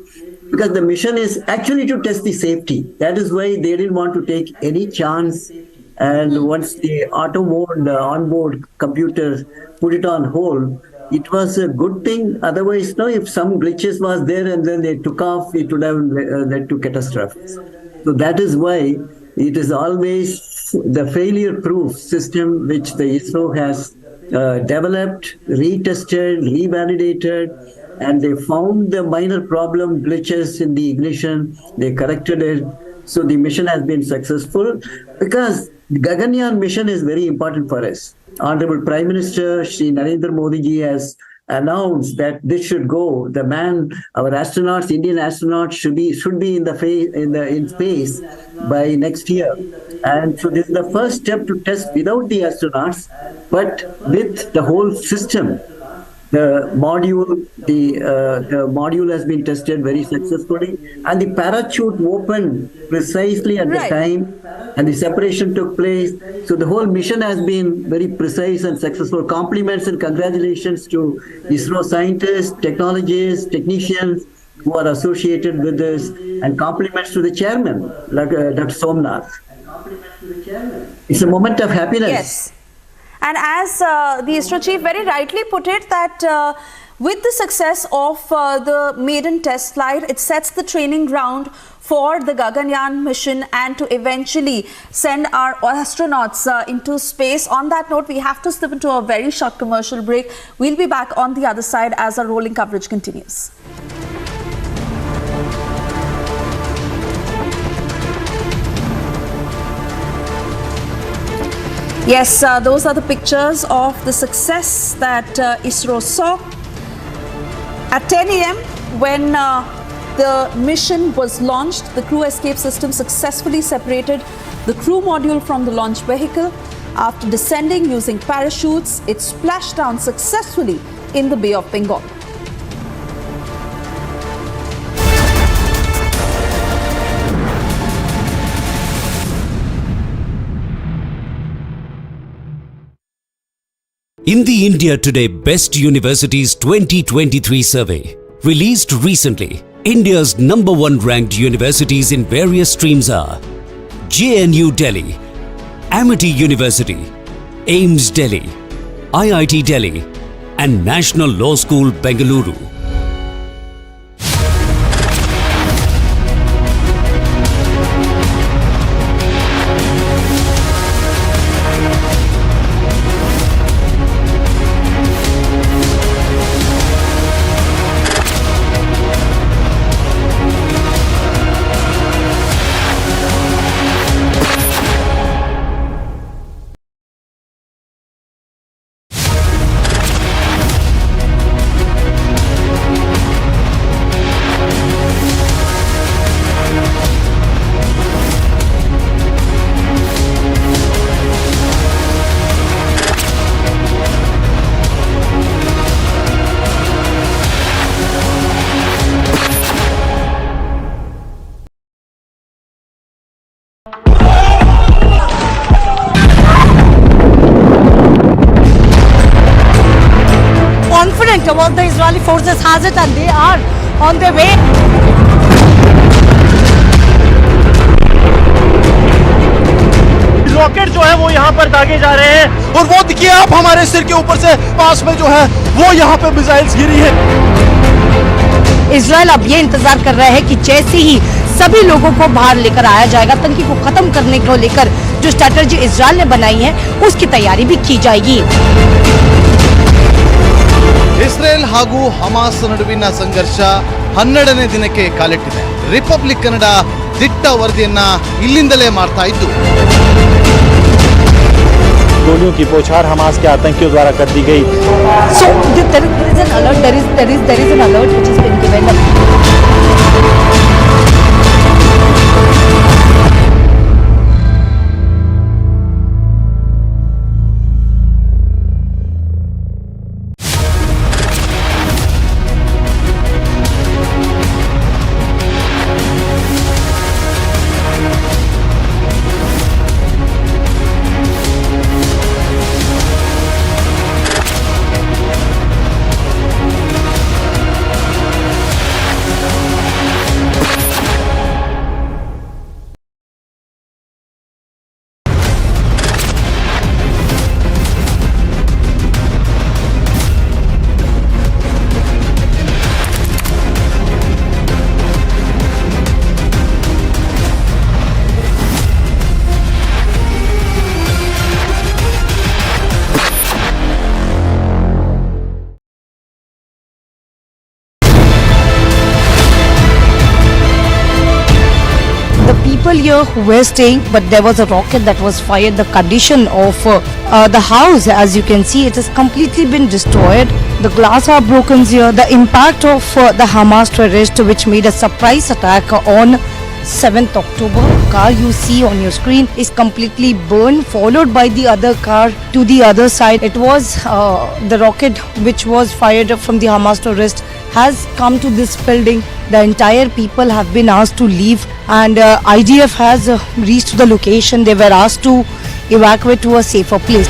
because the mission is actually to test the safety. That is why they didn't want to take any chance. And once the auto mode onboard computer put it on hold, it was a good thing. Otherwise, no, if some glitches was there and then they took off, it would have led to catastrophe. So that is why It is always the failure-proof system which the ISRO has developed, retested, revalidated, and they found the minor problem glitches in the ignition. They corrected it. So the mission has been successful because the Gaganyaan mission is very important for us. Honorable Prime Minister Shri Narendra Modi ji has announced that this should go. The man, our astronauts, Indian astronauts, should be in space by next year. And so this is the first step to test without the astronauts, but with the whole system. The module has been tested very successfully, and the parachute opened precisely at the time, and the separation took place. So the whole mission has been very precise and successful. Compliments and congratulations to ISRO scientists, technologists, technicians who are associated with this, and compliments to the chairman, Dr. Somnath. It's a moment of happiness. Yes. And as the ISRO chief very rightly put it, that with the success of the maiden test flight, it sets the training ground for the Gaganyaan mission and to eventually send our astronauts into space. On that note, we have to slip into a very short commercial break. We'll be back on the other side as our rolling coverage continues. Yes, those are the pictures of the success that ISRO saw. At 10 a.m. when the mission was launched, the crew escape system successfully separated the crew module from the launch vehicle. After descending using parachutes, it splashed down successfully in the Bay of Bengal. In the India Today Best Universities 2023 survey, released recently, India's #1 ranked universities in various streams are JNU Delhi, Amity University, AIIMS Delhi, IIT Delhi, and National Law School Bengaluru. Confident about the Israeli forces has it, and they are on their way. Rocket जो है वो यहाँ पर दागे जा रहे हैं, और वो देखिए आप हमारे सिर के ऊपर से पास में जो है वो यहाँ पे मिसाइल्स गिरी है। इजराइल अब ये इंतजार कर रहा है कि जैसे ही सभी लोगों को बाहर लेकर आया जाएगा, आतंकी को खत्म करने को लेकर जो स्ट्रेटजी इजराइल ने बनाई है उसकी तैयारी भी की जाएगी। ಇಸ್ರೇಲ್ ಹಾಗೂ ಹಮಾಸ್ ನಡುವಿನ ಸಂಘರ್ಷ 12ನೇ ದಿನಕ್ಕೆ ಕಾಲಿಟ್ಟಿದೆ. ರಿಪಬ್ಲಿಕ್ ಕನ್ನಡ ದಿಟ್ಟ ವರದಿಯನ್ನ ಇಲ್ಲಿಂದಲೇ ಮಾಡ್ತಾ ಇದ್ದು, गोलियों की बौछार हमास के आतंकियों द्वारा कर दी गई। So there is an alert. There is an alert which has been given. people here who were staying, but there was a rocket that was fired. The condition of the house, as you can see, it has completely been destroyed. The glass are broken here. The impact of the Hamas terrorist, which made a surprise attack on 7th October. The car you see on your screen is completely burned, followed by the other car to the other side. It was the rocket which was fired from the Hamas terrorist has come to this building. The entire people have been asked to leave, and IDF has reached the location. They were asked to evacuate to a safer place.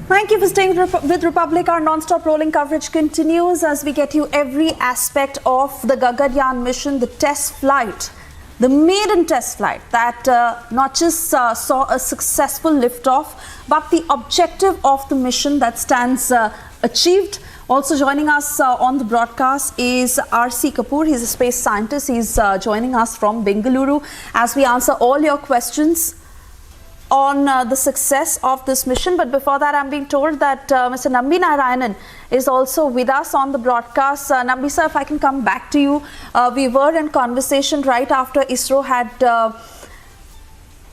Thank you for staying with Republic. Our non-stop rolling coverage continues as we get you every aspect of the Gaganyaan mission, the test flight, the maiden test flight that not just saw a successful liftoff, but the objective of the mission that stands achieved. Also joining us on the broadcast is R.C. Kapoor. He's a space scientist. He's joining us from Bengaluru as we answer all your questions on the success of this mission. But before that, I'm being told that Mr. Nambi Narayanan is also with us on the broadcast. Nambi sir, if I can come back to you. We were in conversation right after Isro had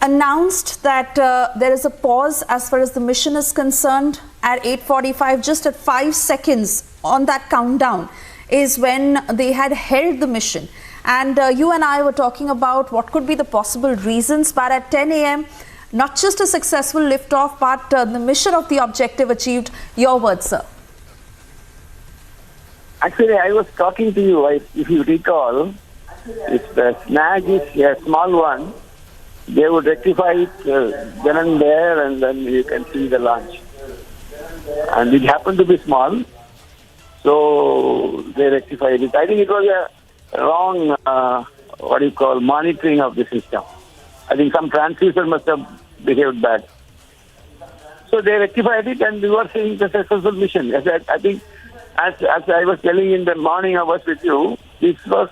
announced that there is a pause as far as the mission is concerned at 8:45, just at 5 seconds on that countdown is when they had held the mission. And you and I were talking about what could be the possible reasons, but at 10 a.m., not just a successful liftoff, but the mission of the objective achieved. Your words, sir. Actually, I was talking to you, if you recall, if the snag is a small one, they would rectify it then and there, and then you can see the launch. And it happened to be small, so they rectified it. I think it was a wrong, monitoring of the system. I think some transducer must have behaved bad. So they rectified it, and we were seeing the successful mission. I think, as I was telling in the morning hours with you, this was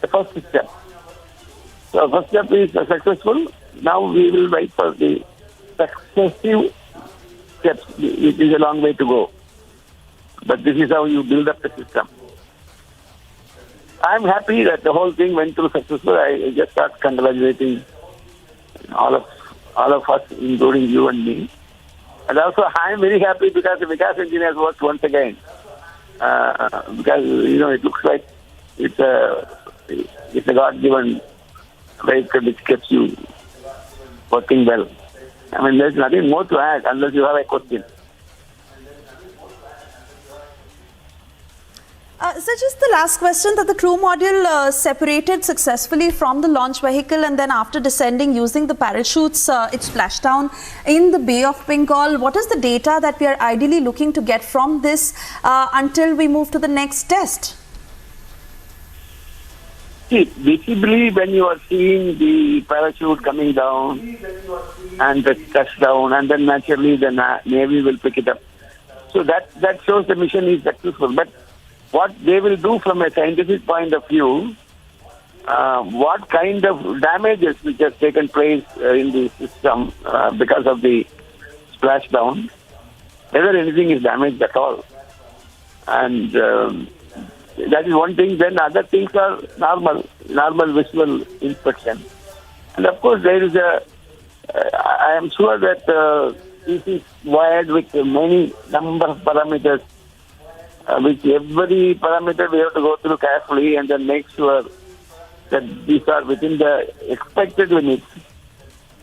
the first step. So first step is successful. Now we will wait for the successive steps. It is a long way to go. But this is how you build up the system. I'm happy that the whole thing went through successfully. I just start congratulating all of us, including you and me. And also, I'm very happy because the Vikas engineers worked once again. Because, it looks like it's a God-given vehicle which keeps you working well. I mean, there's nothing more to add unless you have a question. So just the last question, that the crew module separated successfully from the launch vehicle, and then after descending using the parachutes, it splashed down in the Bay of Bengal. What is the data that we are ideally looking to get from this until we move to the next test? See, visibly when you are seeing the parachute coming down and the touchdown, and then naturally the Navy will pick it up. So that shows the mission is successful. But what they will do from a scientific point of view, what kind of damages which has taken place in the system because of the splashdown, whether anything is damaged at all. And that is one thing. Then other things are normal visual inspection. And of course there is I am sure that this is wired with many number of parameters, which every parameter we have to go through carefully and then make sure that these are within the expected limits.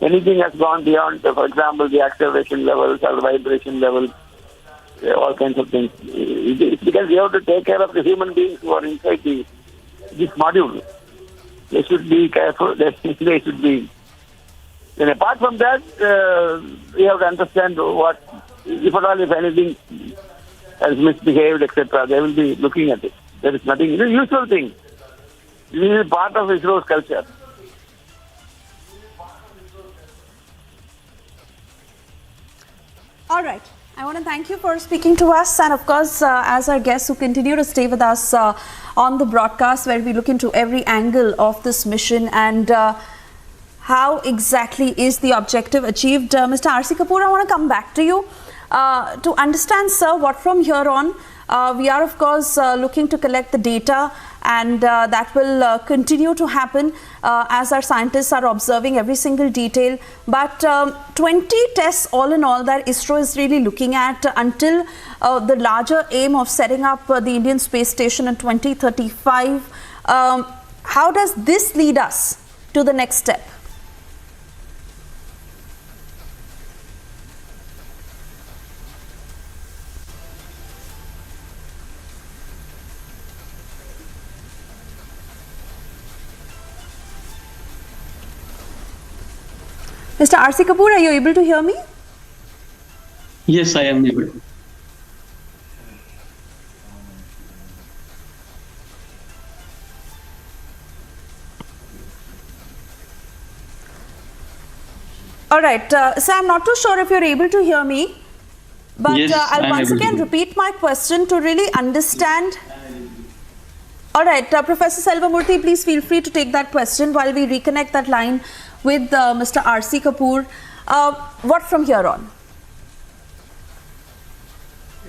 Anything has gone beyond, for example, the acceleration levels or the vibration levels, all kinds of things. It's because we have to take care of the human beings who are inside this module. They should be careful. They should be Then apart from that, we have to understand what, if at all, if anything has misbehaved, etc., they will be looking at it. There is nothing. It is a usual thing. This is part of ISRO's culture. All right. I want to thank you for speaking to us, and of course, as our guests who continue to stay with us on the broadcast, where we look into every angle of this mission and how exactly is the objective achieved. Mr. R.C. Kapoor, I want to come back to you to understand, sir, what from here on. We are, of course, looking to collect the data, and that will continue to happen as our scientists are observing every single detail. But 20 tests all in all that ISRO is really looking at until the larger aim of setting up the Indian space station in 2035. How does this lead us to the next step? Mr. R.C. Kapoor, are you able to hear me? Yes, I am able to. All right. So I'm not too sure if you're able to hear me, but Yes, I'll once again repeat my question to really understand. All right, Professor Selvamurthy, please feel free to take that question while we reconnect that line with Mr. R.C. Kapoor. What from here on?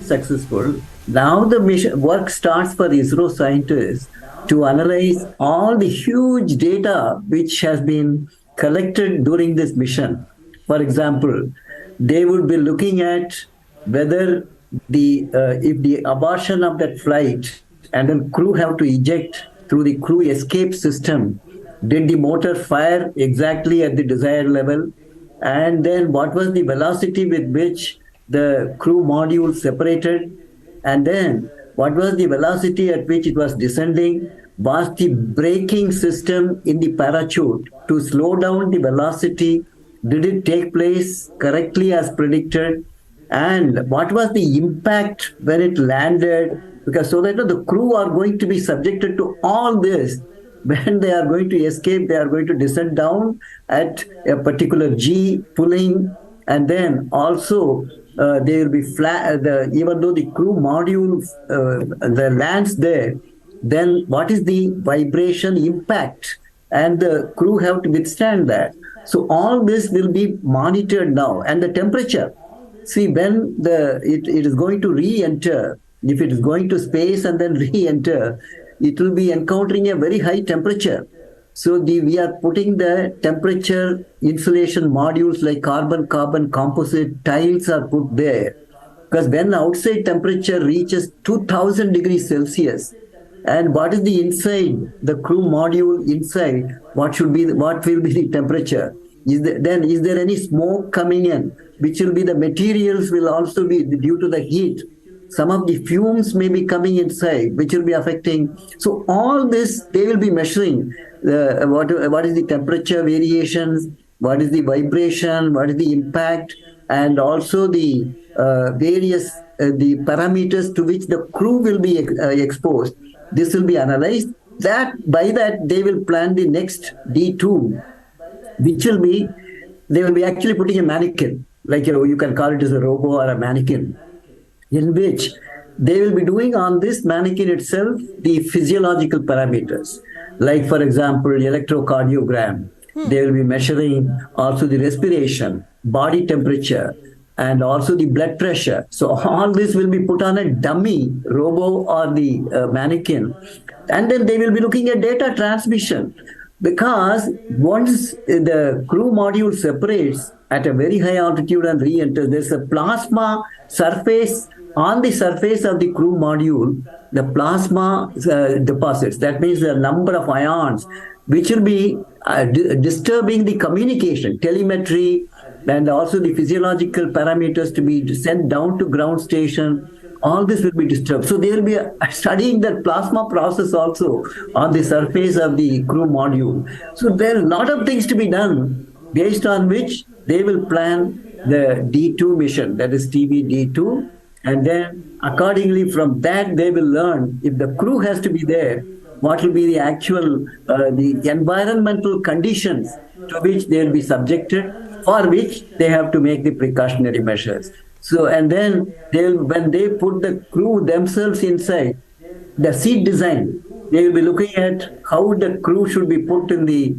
Successful. Now the mission work starts for ISRO scientists to analyze all the huge data which has been collected during this mission. For example, they would be looking at whether if the abortion of that flight and then crew have to eject through the crew escape system, did the motor fire exactly at the desired level? And then what was the velocity with which the crew module separated? And then what was the velocity at which it was descending? Was the braking system in the parachute to slow down the velocity? Did it take place correctly as predicted? And what was the impact when it landed? Because so that the crew are going to be subjected to all this. When they are going to escape, they are going to descend down at a particular G pulling, and then also they will be flat. Even though the crew module the lands there, then what is the vibration impact? And the crew have to withstand that. So all this will be monitored now, and the temperature. See, when it is going to re-enter, if it is going to space and then re-enter, it will be encountering a very high temperature. So we are putting the temperature insulation modules like carbon-carbon composite tiles are put there. Because when outside temperature reaches 2000 degrees Celsius, and what is the inside, the crew module inside, what will be the temperature? Is there any smoke coming in, which will be the materials will also be due to the heat. Some of the fumes may be coming inside, which will be affecting. So all this, they will be measuring what is the temperature variations, what is the vibration, what is the impact, and also the various the parameters to which the crew will be exposed. This will be analyzed. By that they will plan the next D2, which will be, they will be actually putting a mannequin, like you can call it as a robo or a mannequin, in which they will be doing on this mannequin itself the physiological parameters. Like, for example, electrocardiogram. They will be measuring also the respiration, body temperature, and also the blood pressure. So all this will be put on a dummy robo or the mannequin. And then they will be looking at data transmission. Because once the crew module separates at a very high altitude and re-enters, there's a plasma surface. On the surface of the crew module, the plasma deposits. That means the number of ions, which will be disturbing the communication, telemetry, and also the physiological parameters to be sent down to ground station. All this will be disturbed. So they will be studying that plasma process also on the surface of the crew module. So there are a lot of things to be done based on which they will plan the D2 mission, that is TV-D2, and then accordingly from that they will learn if the crew has to be there, what will be the actual the environmental conditions to which they will be subjected, for which they have to make the precautionary measures. So, and then when they put the crew themselves inside, the seat design, they will be looking at how the crew should be put in the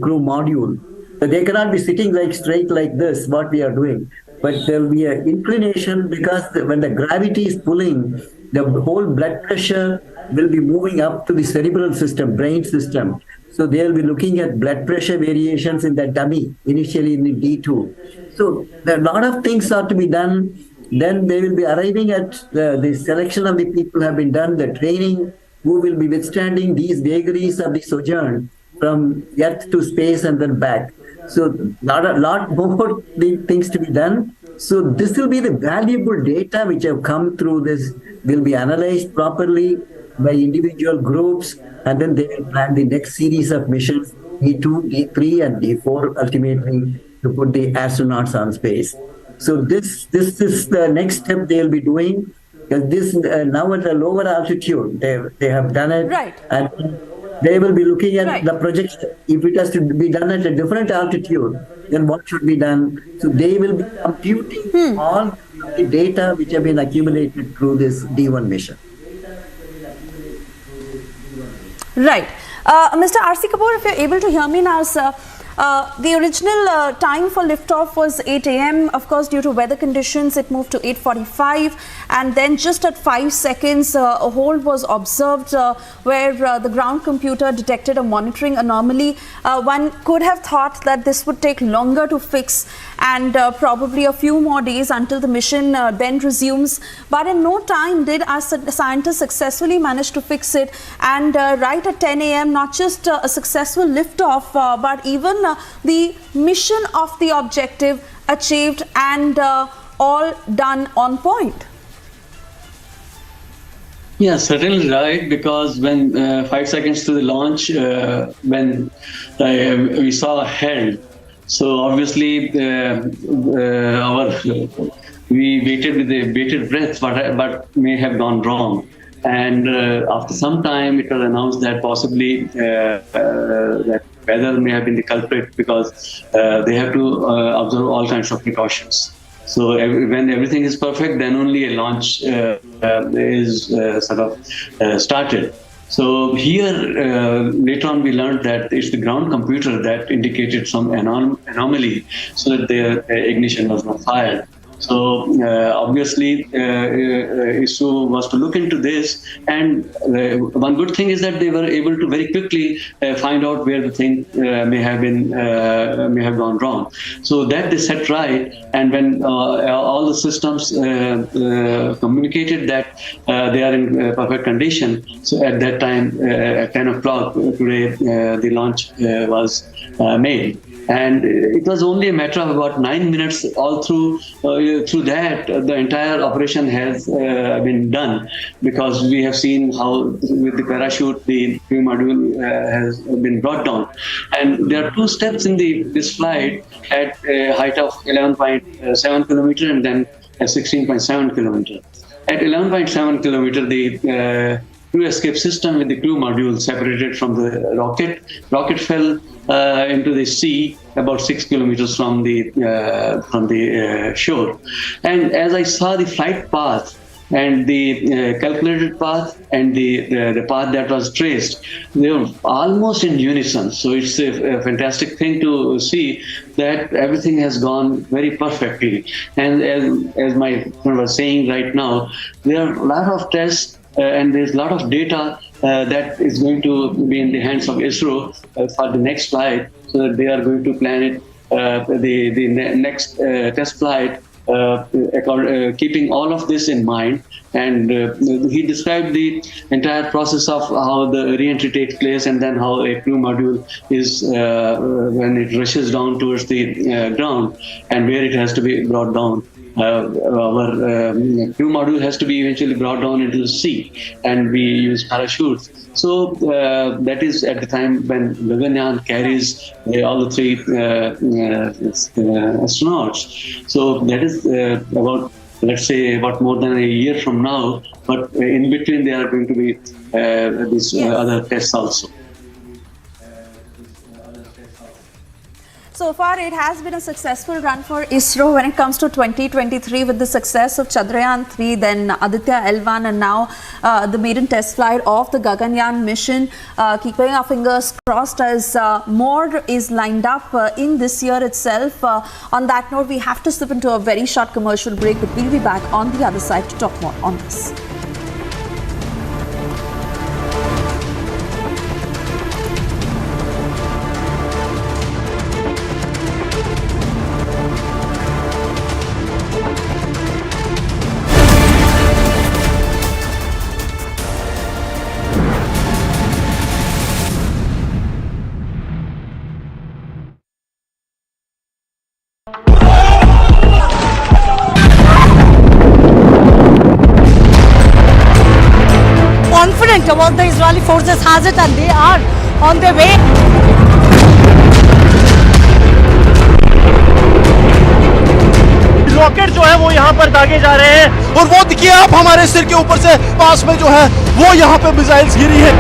crew module. So they cannot be sitting like straight like this, what we are doing. But there will be an inclination because when the gravity is pulling, the whole blood pressure will be moving up to the cerebral system, brain system. So they'll be looking at blood pressure variations in the dummy, initially in the D2. So a lot of things are to be done. Then they will be arriving at the selection of the people have been done, the training, who will be withstanding these vagaries of the sojourn from Earth to space and then back. So lot more things to be done. So this will be the valuable data which have come through this, will be analyzed properly by individual groups, and then they will plan the next series of missions, D2, D3, and D4, ultimately to put the astronauts on space. So this is the next step they will be doing, because this now at a lower altitude, they have done it. Right. And they will be looking at Right. the projection. If it has to be done at a different altitude, then what should be done? So they will be computing all the data which have been accumulated through this D1 mission. Right. Mr. R.C. Kapoor, if you're able to hear me now, sir, the original time for liftoff was 8 a.m. Of course, due to weather conditions, it moved to 8:45, and then just at 5 seconds, a hold was observed where the ground computer detected a monitoring anomaly. One could have thought that this would take longer to fix, and probably a few more days until the mission then resumes. But in no time did our scientists successfully manage to fix it, and right at 10 a.m., not just a successful liftoff, but even the mission of the objective achieved, and all done on point. Yeah, certainly right, because when 5 seconds to the launch, when we saw a held, so obviously we waited with a bated breath, but may have gone wrong. And after some time, it was announced that possibly that weather may have been the culprit, because they have to observe all kinds of precautions. So when everything is perfect, then only a launch is sort of started. So here, later on, we learned that it's the ground computer that indicated some anomaly, so that their ignition was not fired. So obviously, Isro was to look into this, and one good thing is that they were able to very quickly find out where the thing may have gone wrong. So that they set right, and when all the systems communicated that they are in perfect condition, so at that time, at 10 o'clock today, the launch was made. And it was only a matter of about 9 minutes. All through that, the entire operation has been done, because we have seen how with the parachute the crew module has been brought down. And there are two steps in this flight at a height of 11.7 kilometer and then 16.7 kilometer. At 11.7 kilometer, the crew escape system with the crew module separated from the rocket. Rocket fell into the sea about 6 kilometers from the shore. And as I saw the flight path and the calculated path and the path that was traced, they were almost in unison. So it's a fantastic thing to see that everything has gone very perfectly. And as my friend was saying right now, there are a lot of tests and there's a lot of data that is going to be in the hands of Isro for the next flight, so that they are going to plan it, the next test flight, keeping all of this in mind. And he described the entire process of how the re-entry takes place, and then how a crew module is when it rushes down towards the ground and where it has to be brought down. our crew module has to be eventually brought down into the sea, and we use parachutes. So that is at the time when Gaganyaan carries all the three astronauts. So that is about, let's say, about more than a year from now. But in between, there are going to be these other tests also. So far, it has been a successful run for ISRO when it comes to 2023 with the success of Chandrayaan-3, then Aditya L1, and now the maiden test flight of the Gaganyaan mission. Keeping our fingers crossed as more is lined up in this year itself. On that note, we have to slip into a very short commercial break, but we'll be back on the other side to talk more on this. Confident about the Israeli forces has it, and they are on their way. Rocket जो है वो यहाँ पर दागे जा रहे हैं, और वो देखिए आप हमारे सिर के ऊपर से पास में जो है वो यहाँ पे मिसाइल्स गिरी है।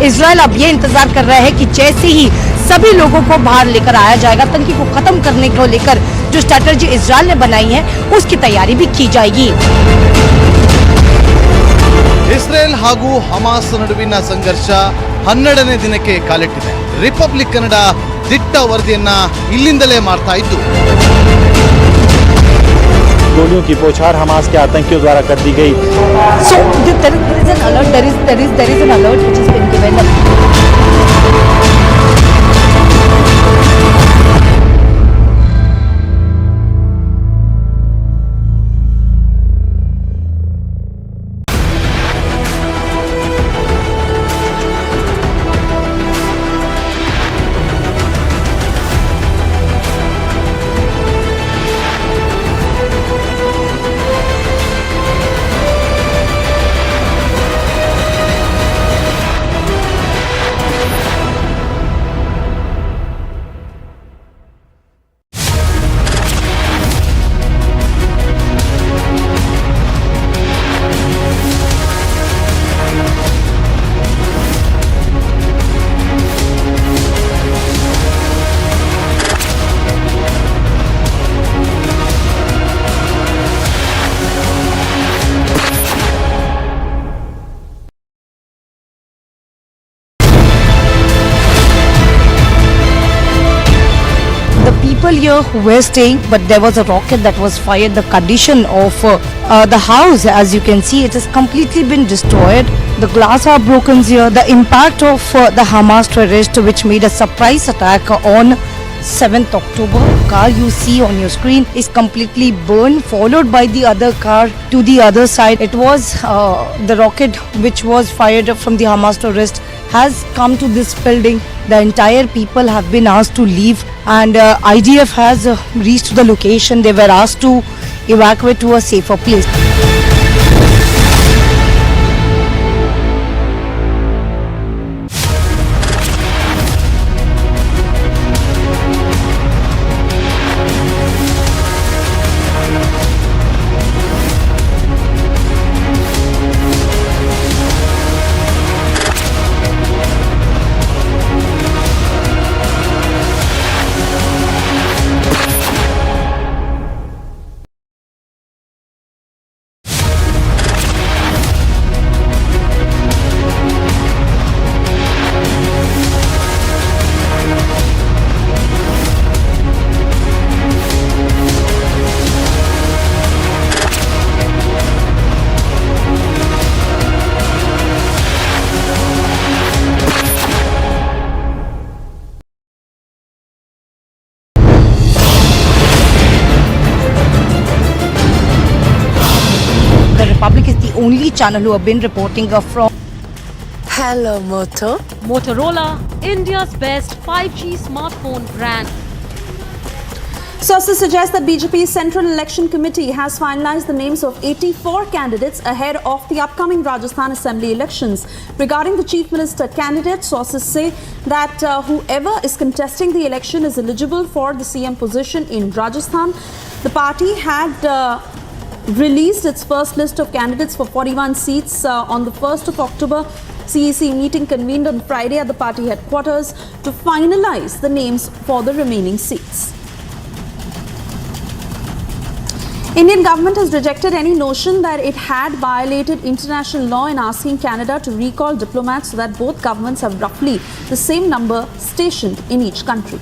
इजराइल अब ये इंतजार कर रहा है कि जैसे ही सभी लोगों को बाहर लेकर आया जाएगा, आतंकी को खत्म करने को लेकर जो स्ट्रेटजी इजराइल ने बनाई है उसकी तैयारी भी की जाएगी। ಇಸ್ರೇಲ್ ಹಾಗೂ ಹಮಾಸ್ ನಡುವಿನ ಸಂಘರ್ಷ 12ನೇ ದಿನಕ್ಕೆ ಕಾಲಿಟ್ಟಿದೆ. ರಿಪಬ್ಲಿಕ್ ಕನ್ನಡ ದಿಟ್ಟ ವರದಿಯನ್ನ ಇಲ್ಲಿಂದಲೇ ಮಾಡ್ತಾ ಇದ್ದು, गोलियों की बौछार हमास के आतंकियों द्वारा कर दी गई। So there is an alert. There is an alert which has been given. Here who were staying, but there was a rocket that was fired. The condition of the house, as you can see, it has completely been destroyed. The glass are broken here. The impact of the Hamas terrorist which made a surprise attack on 7th October. Car you see on your screen is completely burned, followed by the other car to the other side. It was the rocket which was fired from the Hamas terrorist has come to this building. The entire people have been asked to leave, and IDF has reached the location. They were asked to evacuate to a safer place. Republic is the only channel who have been reporting from. Hello, Moto. Motorola, India's best 5G smartphone brand. Sources suggest that BJP's Central Election Committee has finalized the names of 84 candidates ahead of the upcoming Rajasthan Assembly elections. Regarding the Chief Minister candidate, sources say that whoever is contesting the election is eligible for the CM position in Rajasthan. The party had released its first list of candidates for 41 seats on the 1st of October. CEC meeting convened on Friday at the party headquarters to finalize the names for the remaining seats. Indian government has rejected any notion that it had violated international law in asking Canada to recall diplomats so that both governments have roughly the same number stationed in each country.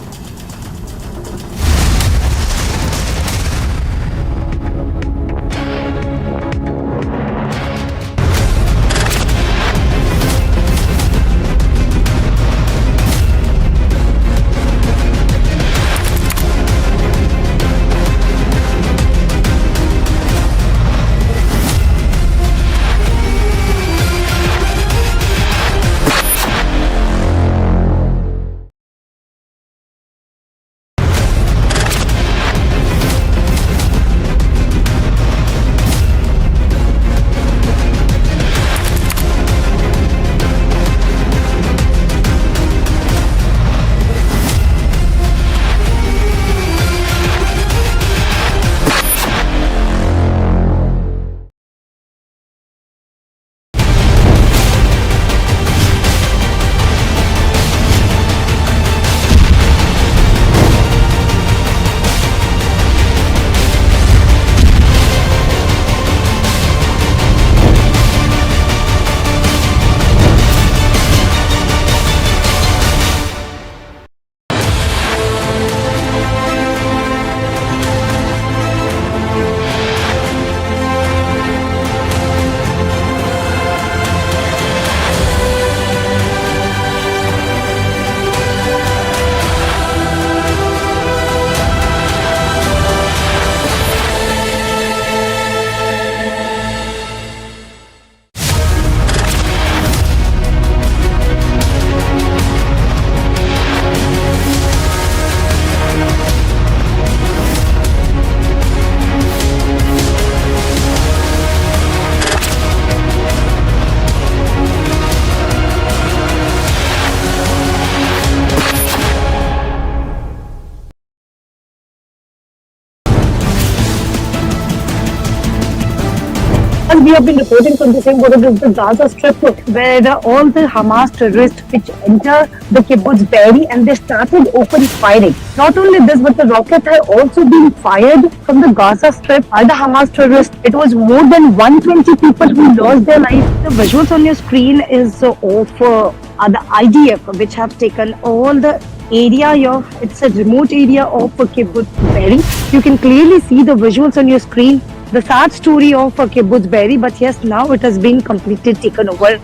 And we have been reporting from the same border of the Gaza Strip where all the Hamas terrorists which enter the kibbutz Be'eri and they started open firing. Not only this, but the rockets have also been fired from the Gaza Strip by the Hamas terrorists. It was more than 120 people who lost their lives. The visuals on your screen is of the IDF which have taken all the area it's a remote area of kibbutz Be'eri. You can clearly see the visuals on your screen. The sad story of kibbutz Be'eri, but yes, now it has been completely taken over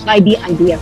by the IDF.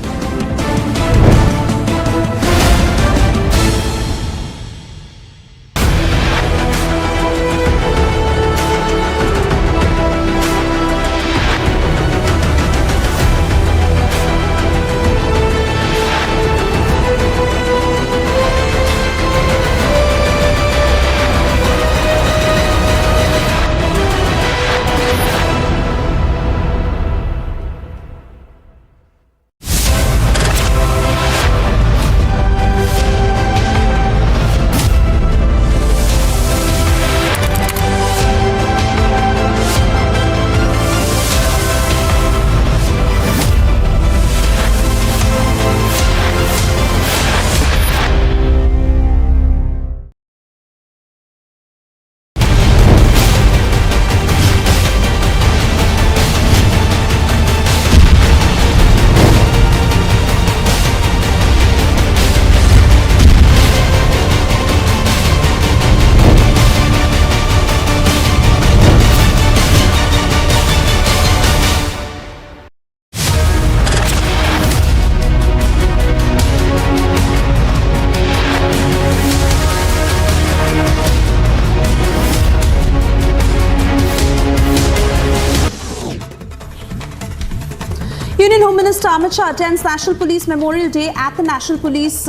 Union Home Minister Amit Shah attends National Police Memorial Day at the National Police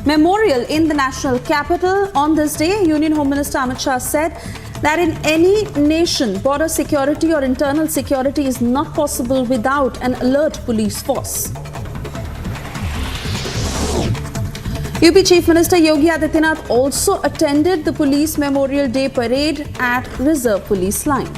memorial in the national capital. On this day, Union Home Minister Amit Shah said that in any nation, border security or internal security is not possible without an alert police force. UP Chief Minister Yogi Adityanath also attended the Police Memorial Day parade at Reserve Police Line.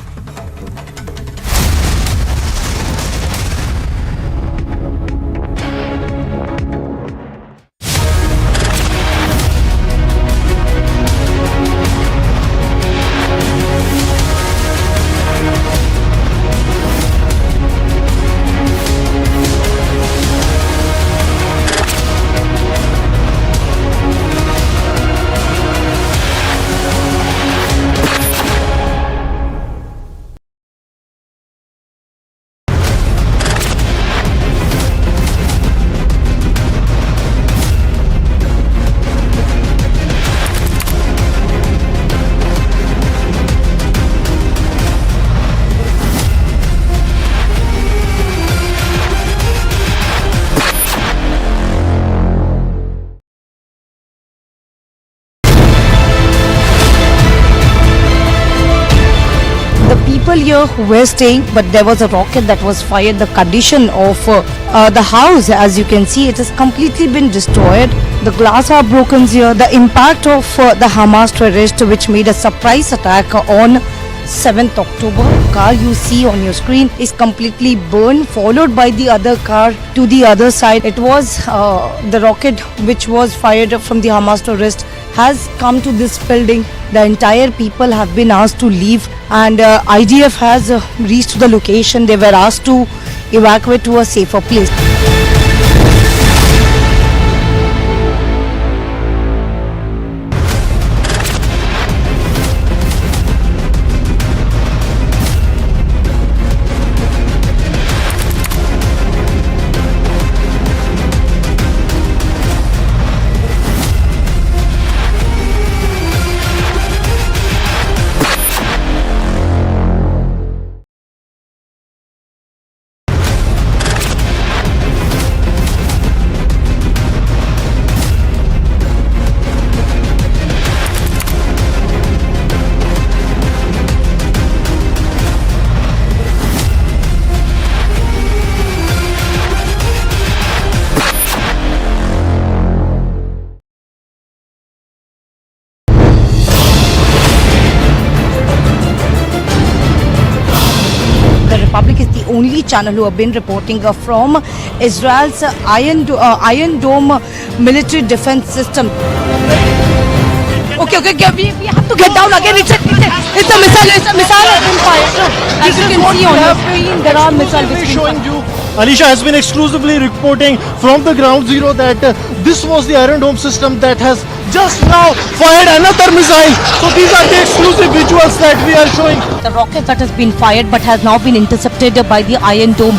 Here who were staying, but there was a rocket that was fired. The condition of the house, as you can see, it has completely been destroyed. The glass are broken here. The impact of the Hamas terrorist, which made a surprise attack on 7th October. Car you see on your screen is completely burned, followed by the other car to the other side. It was the rocket which was fired from the Hamas terrorist has come to this building. The entire people have been asked to leave, and IDF has reached the location. They were asked to evacuate to a safer place. Only channel who have been reporting from Israel's Iron Dome military defense system. Okay, we have to get down again. It's a missile. Has been fired. As you can see on your screen, there are missiles showing you. Alisha has been exclusively reporting from the ground zero that this was the Iron Dome system that has just now fired another missile. So these are the exclusive visuals that we are showing. The rocket that has been fired but has now been intercepted by the Iron Dome.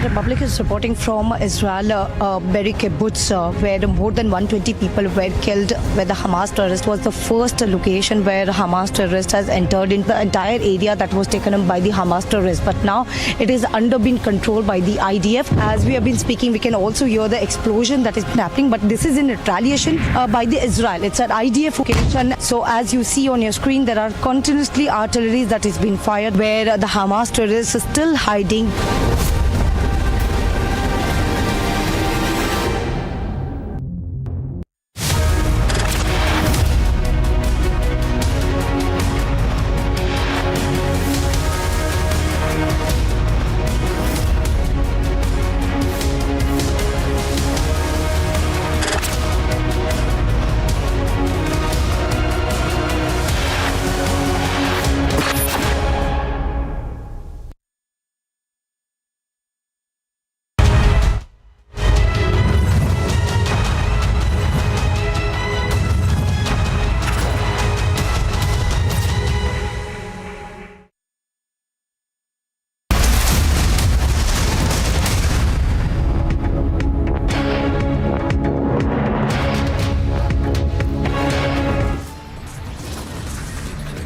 Republic is reporting from Israel, Be'eri Kibbutz, where more than 120 people were killed, where the Hamas terrorist was the first location where Hamas terrorist has entered into the entire area that was taken up by the Hamas terrorists. But now it is under being controlled by the IDF. As we have been speaking, we can also hear the explosion that is happening, but this is in retaliation by the Israel. It's an IDF location. So as you see on your screen, there are continuously artillery that is being fired, where the Hamas terrorists is still hiding.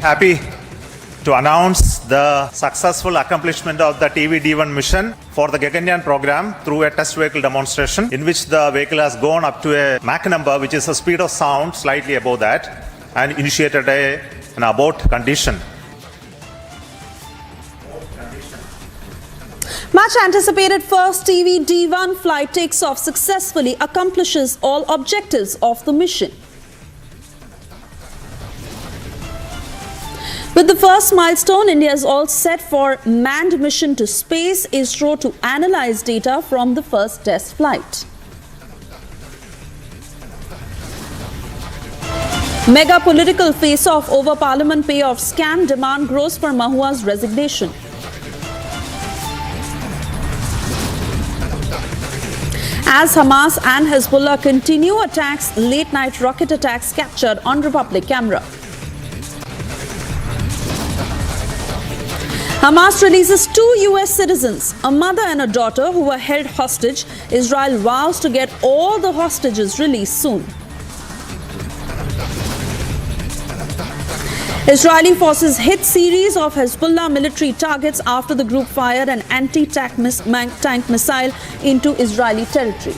Happy to announce the successful accomplishment of the TV-D1 mission for the Gaganyaan program through a test vehicle demonstration in which the vehicle has gone up to a Mach number, which is a speed of sound slightly above that, and initiated an abort condition. Much anticipated first TV-D1 flight takes off successfully, accomplishes all objectives of the mission. With the first milestone, India is all set for manned mission to space, Isro to analyze data from the first test flight. Mega political face-off over parliament payoff scam, demand grows for Mahua's resignation. As Hamas and Hezbollah continue attacks, late-night rocket attacks captured on Republic camera. Hamas releases 2 US citizens, a mother and a daughter who were held hostage. Israel vows to get all the hostages released soon. Israeli forces hit series of Hezbollah military targets after the group fired an anti-tank missile into Israeli territory.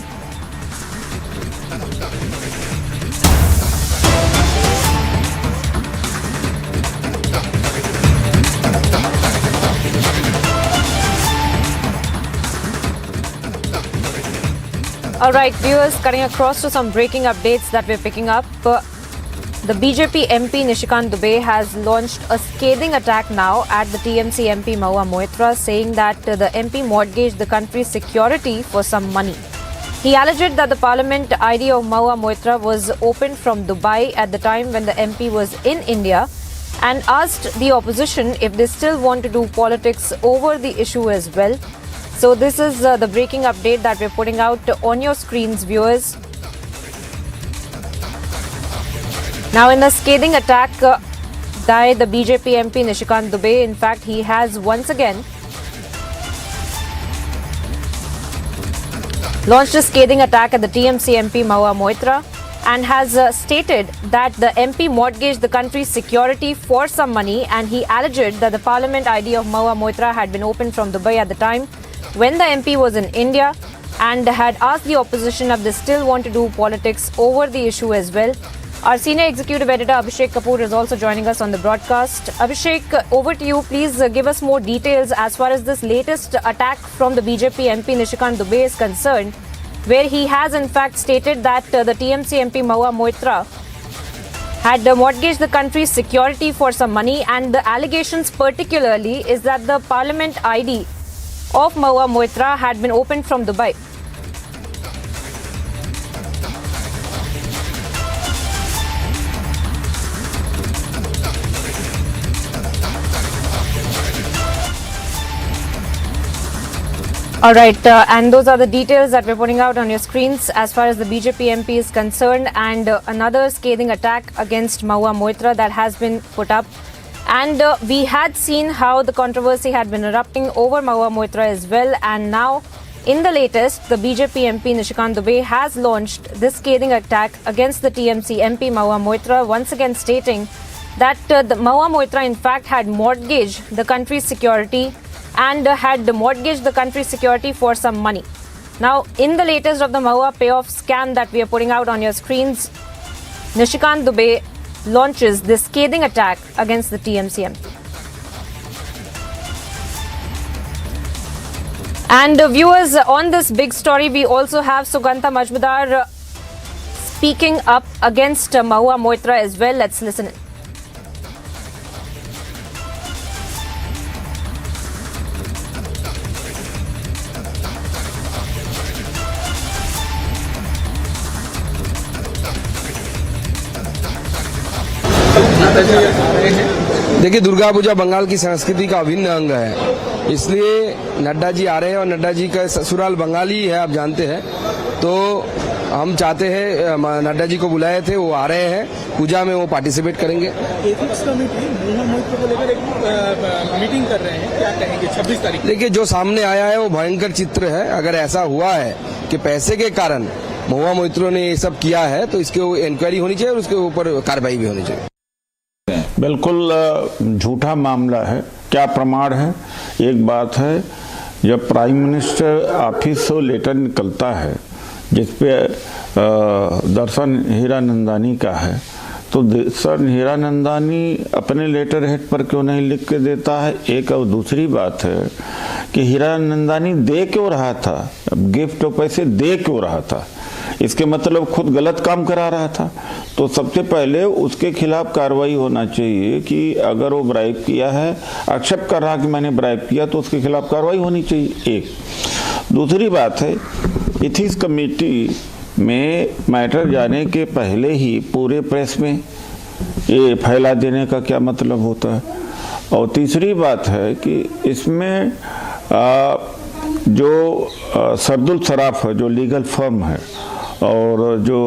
All right, viewers, cutting across to some breaking updates that we're picking up. The BJP MP Nishikant Dubey has launched a scathing attack now at the TMC MP Mahua Moitra, saying that the MP mortgaged the country's security for some money. He alleged that the parliament ID of Mahua Moitra was opened from Dubai at the time when the MP was in India, and asked the opposition if they still want to do politics over the issue as well. So this is the breaking update that we're putting out on your screens, viewers. Now, in a scathing attack by the BJP MP Nishikant Dubey, in fact, he has once again launched a scathing attack at the TMC MP Mahua Moitra and has stated that the MP mortgaged the country's security for some money, and he alleged that the parliament ID of Mahua Moitra had been opened from Dubai at the time when the MP was in India, and had asked the opposition if they still want to do politics over the issue as well. Our senior executive editor Abhishek Kapoor is also joining us on the broadcast. Abhishek, over to you. Please give us more details as far as this latest attack from the BJP MP Nishikant Dubey is concerned, where he has in fact stated that the TMC MP Mahua Moitra had mortgaged the country's security for some money, and the allegations particularly is that the parliament ID of Mahua Moitra had been opened from Dubai. All right, and those are the details that we're putting out on your screens as far as the BJP MP is concerned, and another scathing attack against Mahua Moitra that has been put up. And we had seen how the controversy had been erupting over Mahua Moitra as well, and now in the latest, the BJP MP Nishikant Dubey has launched this scathing attack against the TMC MP Mahua Moitra, once again stating that the Mahua Moitra in fact had mortgaged the country's security and had mortgaged the country's security for some money. Now, in the latest of the Mahua payoff scam that we are putting out on your screens, Nishikant Dubey launches this scathing attack against the TMC MP. And viewers, on this big story, we also have Sugandha Majmudar speaking up against Mahua Moitra as well. Let's listen in. देखिए, दुर्गा पूजा बंगाल की संस्कृति का अभिन्न अंग है, इसलिए नड्डा जी आ रहे हैं और नड्डा जी का ससुराल बंगाली है, आप जानते हैं। तो हम चाहते हैं, नड्डा जी को बुलाए थे, वो आ रहे हैं, पूजा में वो पार्टिसिपेट करेंगे। एथिक्स कमेटी महua मोइत्रा को लेकर एक मीटिंग कर रहे हैं, क्या कहेंगे 26 तारीख? देखिए, जो सामने आया है वो भयंकर चित्र है। अगर ऐसा हुआ है कि पैसे के कारण महua मोइत्रा ने ये सब किया है, तो इसके इंक्वायरी होनी चाहिए और उसके ऊपर कार्रवाई भी होनी चाहिए। बिल्कुल झूठा मामला है। क्या प्रमाण है? एक बात है, जब प्राइम मिनिस्टर ऑफिस से लेटर निकलता है जिसपे दर्शन हीरानंदानी का है, तो दर्शन हीरानंदानी अपने लेटर हेड पर क्यों नहीं लिख के देता है? एक और दूसरी बात है कि हीरानंदानी दे क्यों रहा था, गिफ्ट और पैसे दे क्यों रहा था? इसके मतलब खुद गलत काम करा रहा था। तो सबसे पहले उसके खिलाफ कार्रवाई होना चाहिए कि अगर वो ब्राइब किया है, एक्सेप्ट कर रहा कि मैंने ब्राइब किया, तो उसके खिलाफ कार्रवाई होनी चाहिए। एक दूसरी बात है, एथिक्स कमेटी में मैटर जाने के पहले ही पूरे प्रेस में ये फैला देने का क्या मतलब होता है? और तीसरी बात है कि इसमें जो सरदुल सराफ है, जो लीगल फर्म है, और जो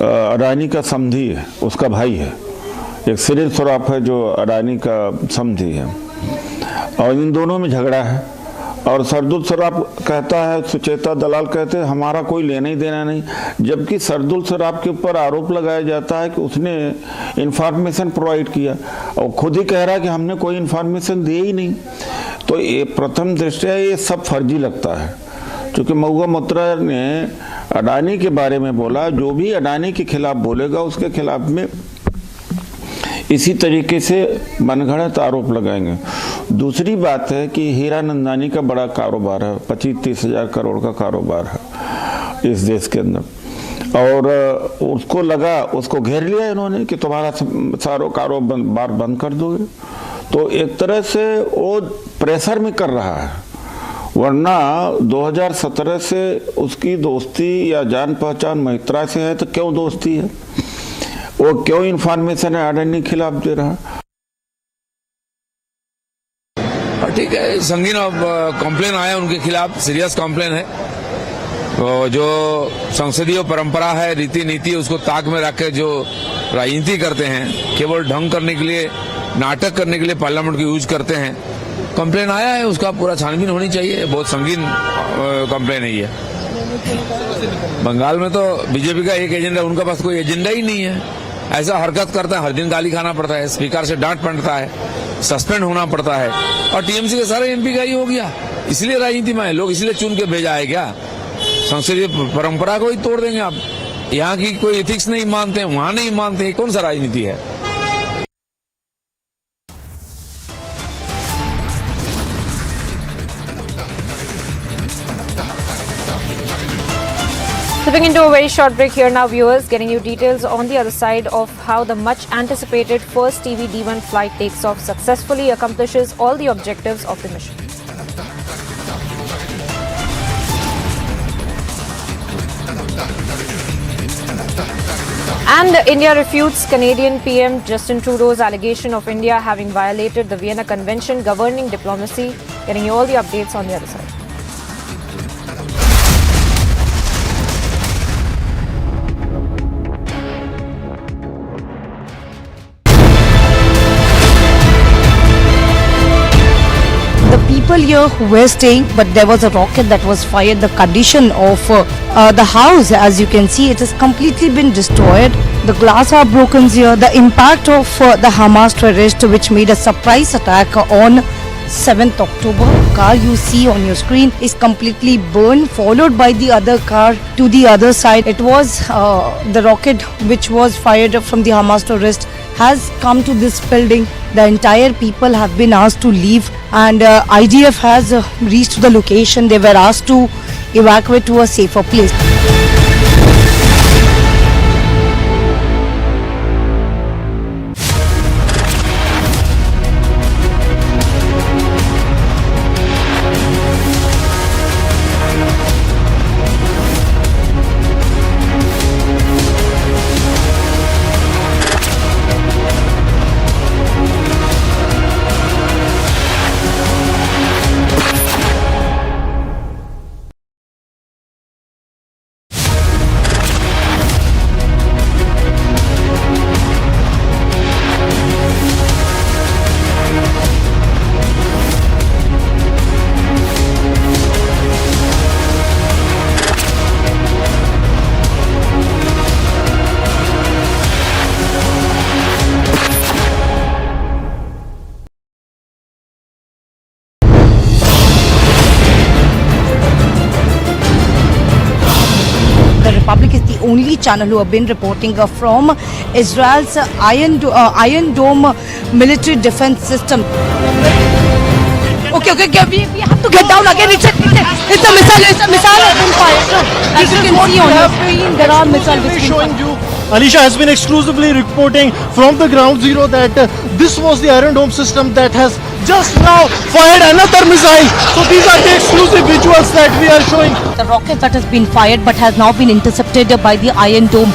अडानी का समधी है, उसका भाई है, एक सिरिल सराफ है जो अडानी का समधी है, और इन दोनों में झगड़ा है। और सरदुल सराफ कहता है, सुचेता दलाल कहते हैं हमारा कोई लेना ही देना नहीं, जबकि सरदुल सराफ के ऊपर आरोप लगाया जाता है कि उसने इंफॉर्मेशन प्रोवाइड किया, और खुद ही कह रहा है कि हमने कोई इंफॉर्मेशन दी ही नहीं। तो ये प्रथम दृष्टया ये सब फर्जी लगता है, क्योंकि महुआ मोइत्रा ने अडानी के बारे में बोला, जो भी अडानी के खिलाफ बोलेगा उसके खिलाफ में इसी तरीके से मनगढ़ंत आरोप लगाएंगे। दूसरी बात है कि हीरानंदानी का बड़ा कारोबार है, 25-30 हजार करोड़ का कारोबार है इस देश के अंदर, और उसको लगा, उसको घेर लिया इन्होंने कि तुम्हारा सारा कारोबार बंद कर दोगे। तो एक तरह से वो प्रेशर में कर रहा है, वरना 2017 से उसकी दोस्ती या जान पहचान मोइत्रा से है, तो क्यों दोस्ती है? वो क्यों इंफॉर्मेशन अडानी के खिलाफ दे रहा? ठीक है, संगीन कंप्लेन आया उनके खिलाफ, सीरियस कंप्लेन है। तो जो संसदीय परंपरा है, रीति नीति, उसको ताक में रख के जो राजनीति करते हैं, केवल ढंग करने के लिए, नाटक करने के लिए पार्लियामेंट को यूज करते हैं। कंप्लेन आया है, उसका पूरा छानबीन होनी चाहिए। बहुत संगीन कंप्लेन है ये। बंगाल में तो बीजेपी का एक एजेंडा, उनका पास कोई एजेंडा ही नहीं है। ऐसा हरकत करता है, हर दिन गाली खाना पड़ता है, स्पीकर से डांट पड़ता है, सस्पेंड होना पड़ता है, और टीएमसी के सारे एमपी का ही हो गया। इसलिए राजनीति में लोग इसलिए चुन के भेजा है क्या? संसदीय परंपरा को ही तोड़ देंगे आप? यहाँ की कोई एथिक्स नहीं मानते, वहां नहीं मानते, कौन सा राजनीति है? Slipping into a very short break here now, viewers, getting you details on the other side of how the much anticipated first TV-D1 flight takes off successfully, accomplishes all the objectives of the mission. And India refutes Canadian PM Justin Trudeau's allegation of India having violated the Vienna Convention governing diplomacy. Getting you all the updates on the other side. People here who were staying, but there was a rocket that was fired. The condition of the house, as you can see, it has completely been destroyed. The glass are broken here. The impact of the Hamas terrorist, which made a surprise attack on 7th October. Car you see on your screen is completely burned, followed by the other car to the other side. It was the rocket which was fired from the Hamas terrorist has come to this building. The entire people have been asked to leave, and IDF has reached the location. They were asked to evacuate to a safer place. only channel who have been reporting from Israel's Iron Dome military defense system. Okay, we have to get down again. It's a missile has been fired. As you can see on your screen, there are missiles showing you. Alisha has been exclusively reporting from the ground zero that this was the Iron Dome system that has just now fired another missile. So these are the exclusive visuals that we are showing. The rocket that has been fired but has now been intercepted by the Iron Dome.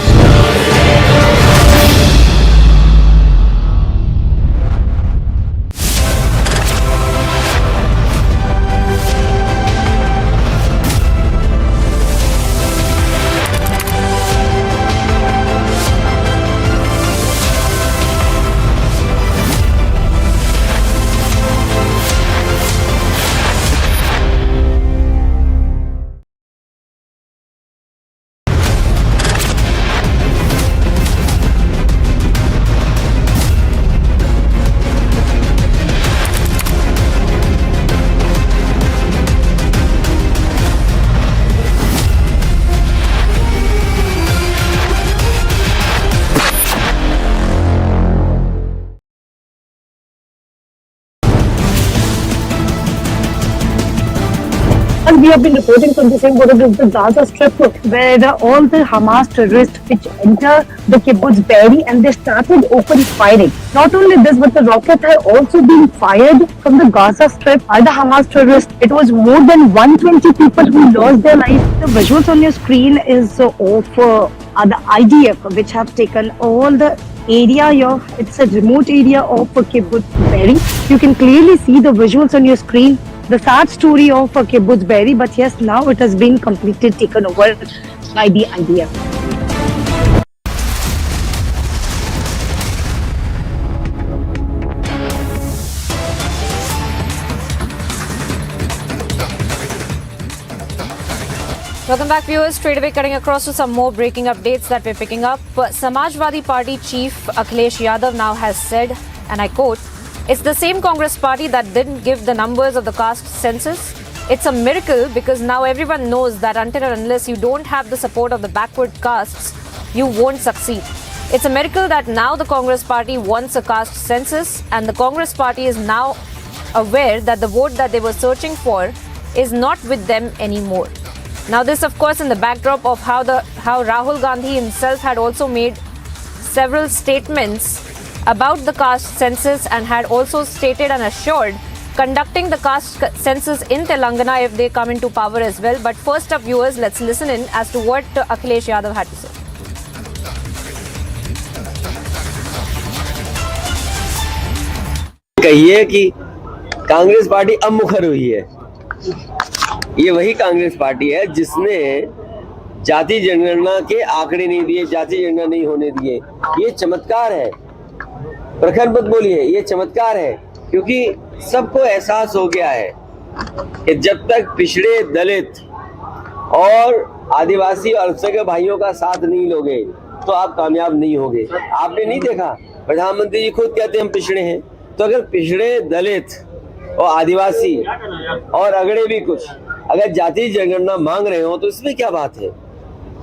We have been reporting from the same border of the Gaza Strip where all the Hamas terrorists which enter the kibbutz Be'eri and they started open firing. Not only this, but the rocket had also been fired from the Gaza Strip by the Hamas terrorists. It was more than 120 people who lost their lives. The visuals on your screen is of the IDF which have taken all the area it's a remote area of kibbutz Be'eri. You can clearly see the visuals on your screen. The sad story of kibbutz Be'eri, but yes, now it has been completely taken over by the IDF. Welcome back, viewers. Straight away cutting across to some more breaking updates that we're picking up. Samajwadi Party chief Akhilesh Yadav now has said, and I quote, "It's the same Congress party that didn't give the numbers of the caste census. It's a miracle because now everyone knows that until and unless you don't have the support of the backward castes, you won't succeed. It's a miracle that now the Congress party wants a caste census and the Congress party is now aware that the vote that they were searching for is not with them anymore." Now this, of course, in the backdrop of how Rahul Gandhi himself had also made several statements about the caste census and had also stated and assured conducting the caste census in Telangana if they come into power as well. But first up, viewers, let's listen in as to what Akhilesh Yadav had to say. कहिए कि Congress party अब मुखर हुई है। ये वही Congress party है जिसने जाति जनगणना के आंकड़े नहीं दिए, जाति जनगणना नहीं होने दिए। ये चमत्कार है, प्रखर मत बोलिए, ये चमत्कार है, क्योंकि सबको एहसास हो गया है कि जब तक पिछड़े, दलित और आदिवासी और अल्पसंख्यक भाइयों का साथ नहीं लोगे तो आप कामयाब नहीं होगे। आपने नहीं देखा, प्रधानमंत्री जी खुद कहते हैं हम पिछड़े हैं, तो अगर पिछड़े, दलित और आदिवासी और अगड़े भी कुछ अगर जाति जनगणना मांग रहे हो तो इसमें क्या बात है।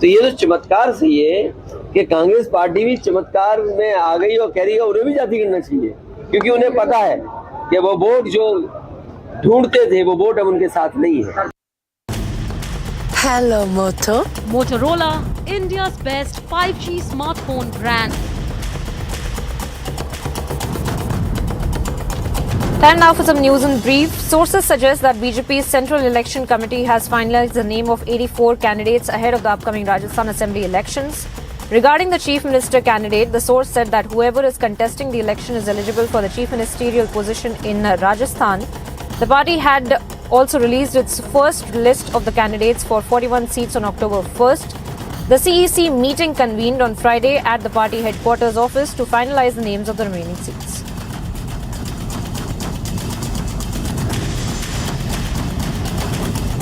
तो ये तो चमत्कार सही है कि कांग्रेस पार्टी भी चमत्कार में आ गई और कह रही है उन्हें भी जाति करना चाहिए, क्योंकि उन्हें पता है कि वो वोट जो ढूंढते थे वो वोट अब उनके साथ नहीं है। Hello, Moto. Motorola, India's best 5G smartphone brand. And now for some news in brief. Sources suggest that BJP's Central Election Committee has finalized the name of 84 candidates ahead of the upcoming Rajasthan Assembly elections. Regarding the Chief Minister candidate, the source said that whoever is contesting the election is eligible for the Chief Ministerial position in Rajasthan. The party had also released its first list of the candidates for 41 seats on October 1st. The CEC meeting convened on Friday at the party headquarters office to finalize the names of the remaining seats.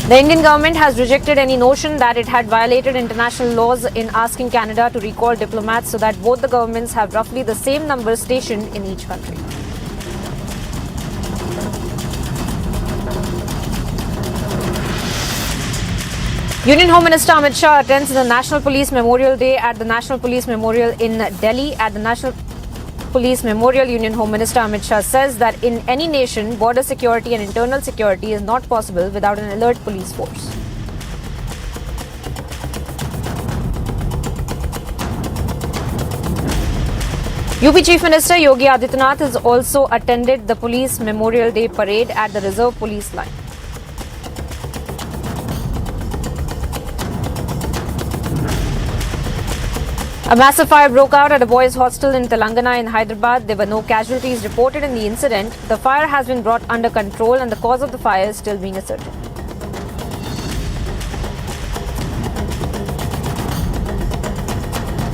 The Indian government has rejected any notion that it had violated international laws in asking Canada to recall diplomats so that both the governments have roughly the same number stationed in each country. Union Home Minister Amit Shah attends the National Police Memorial Day at the National Police Memorial in Delhi. At the National Police Memorial, Union Home Minister Amit Shah says that in any nation, border security and internal security is not possible without an alert police force. UP Chief Minister Yogi Adityanath has also attended the Police Memorial Day parade at the Reserve Police Line. A massive fire broke out at a boys' hostel in Telangana in Hyderabad. There were no casualties reported in the incident. The fire has been brought under control and the cause of the fire is still being ascertained.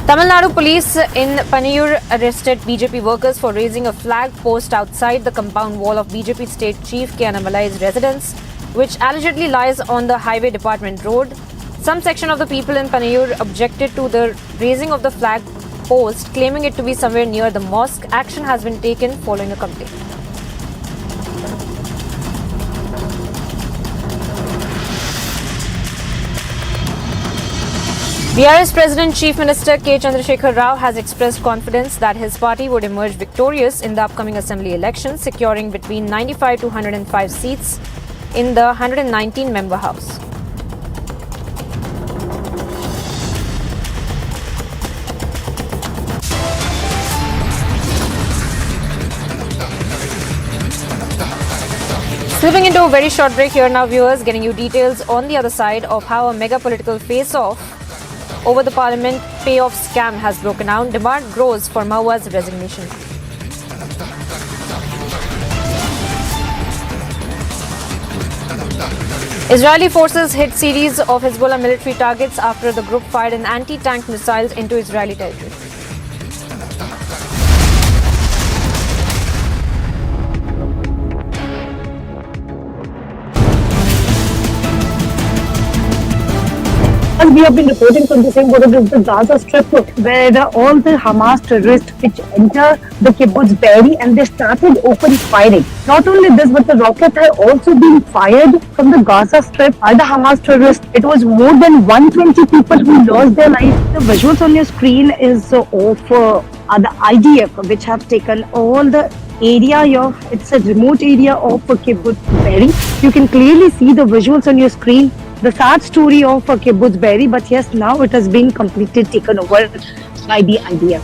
Tamil Nadu police in Paniyur arrested BJP workers for raising a flag post outside the compound wall of BJP State Chief K. Annamalai's residence, which allegedly lies on the Highway Department Road. Some section of the people in Paniyur objected to the raising of the flag post, claiming it to be somewhere near the mosque. Action has been taken following a complaint. BRS President Chief Minister K. Chandrasekhar Rao has expressed confidence that his party would emerge victorious in the upcoming assembly elections, securing between 95 to 105 seats in the 119-member House. Slipping into a very short break here now, viewers, getting you details on the other side of how a mega political face-off over the parliament payoff scam has broken out. Demand grows for Mahua's resignation. Israeli forces hit series of Hezbollah military targets after the group fired an anti-tank missiles into Israeli territory. As we have been reporting from the same border of the Gaza Strip, where all the Hamas terrorists which enter the kibbutz Be'eri and they started open firing. Not only this, but the rocket had also been fired from the Gaza Strip by the Hamas terrorists. It was more than 120 people who lost their lives. The visuals on your screen is of the IDF, which have taken all the area of, it's a remote area of kibbutz Be'eri. You can clearly see the visuals on your screen. The sad story of kibbutz Be'eri, but yes, now it has been completely taken over by the IDF.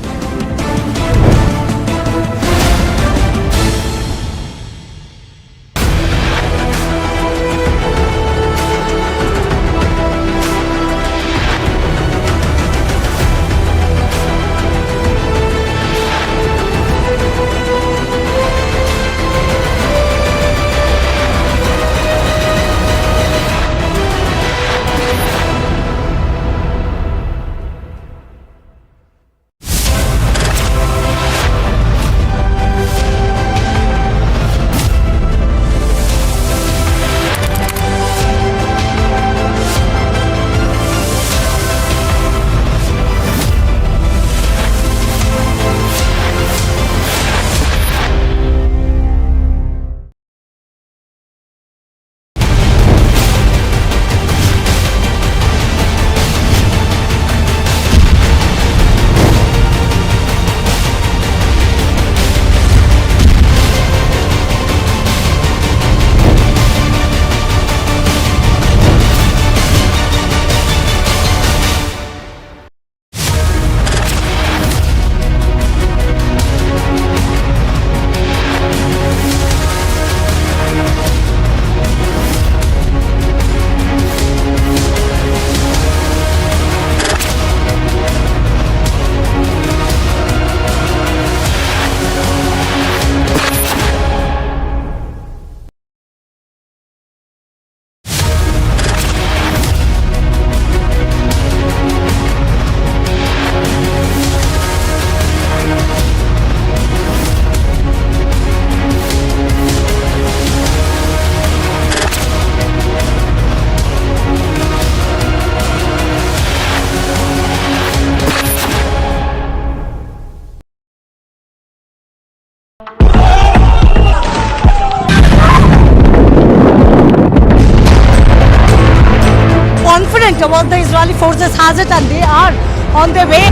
confident about the Israeli forces has it, and they are on their way.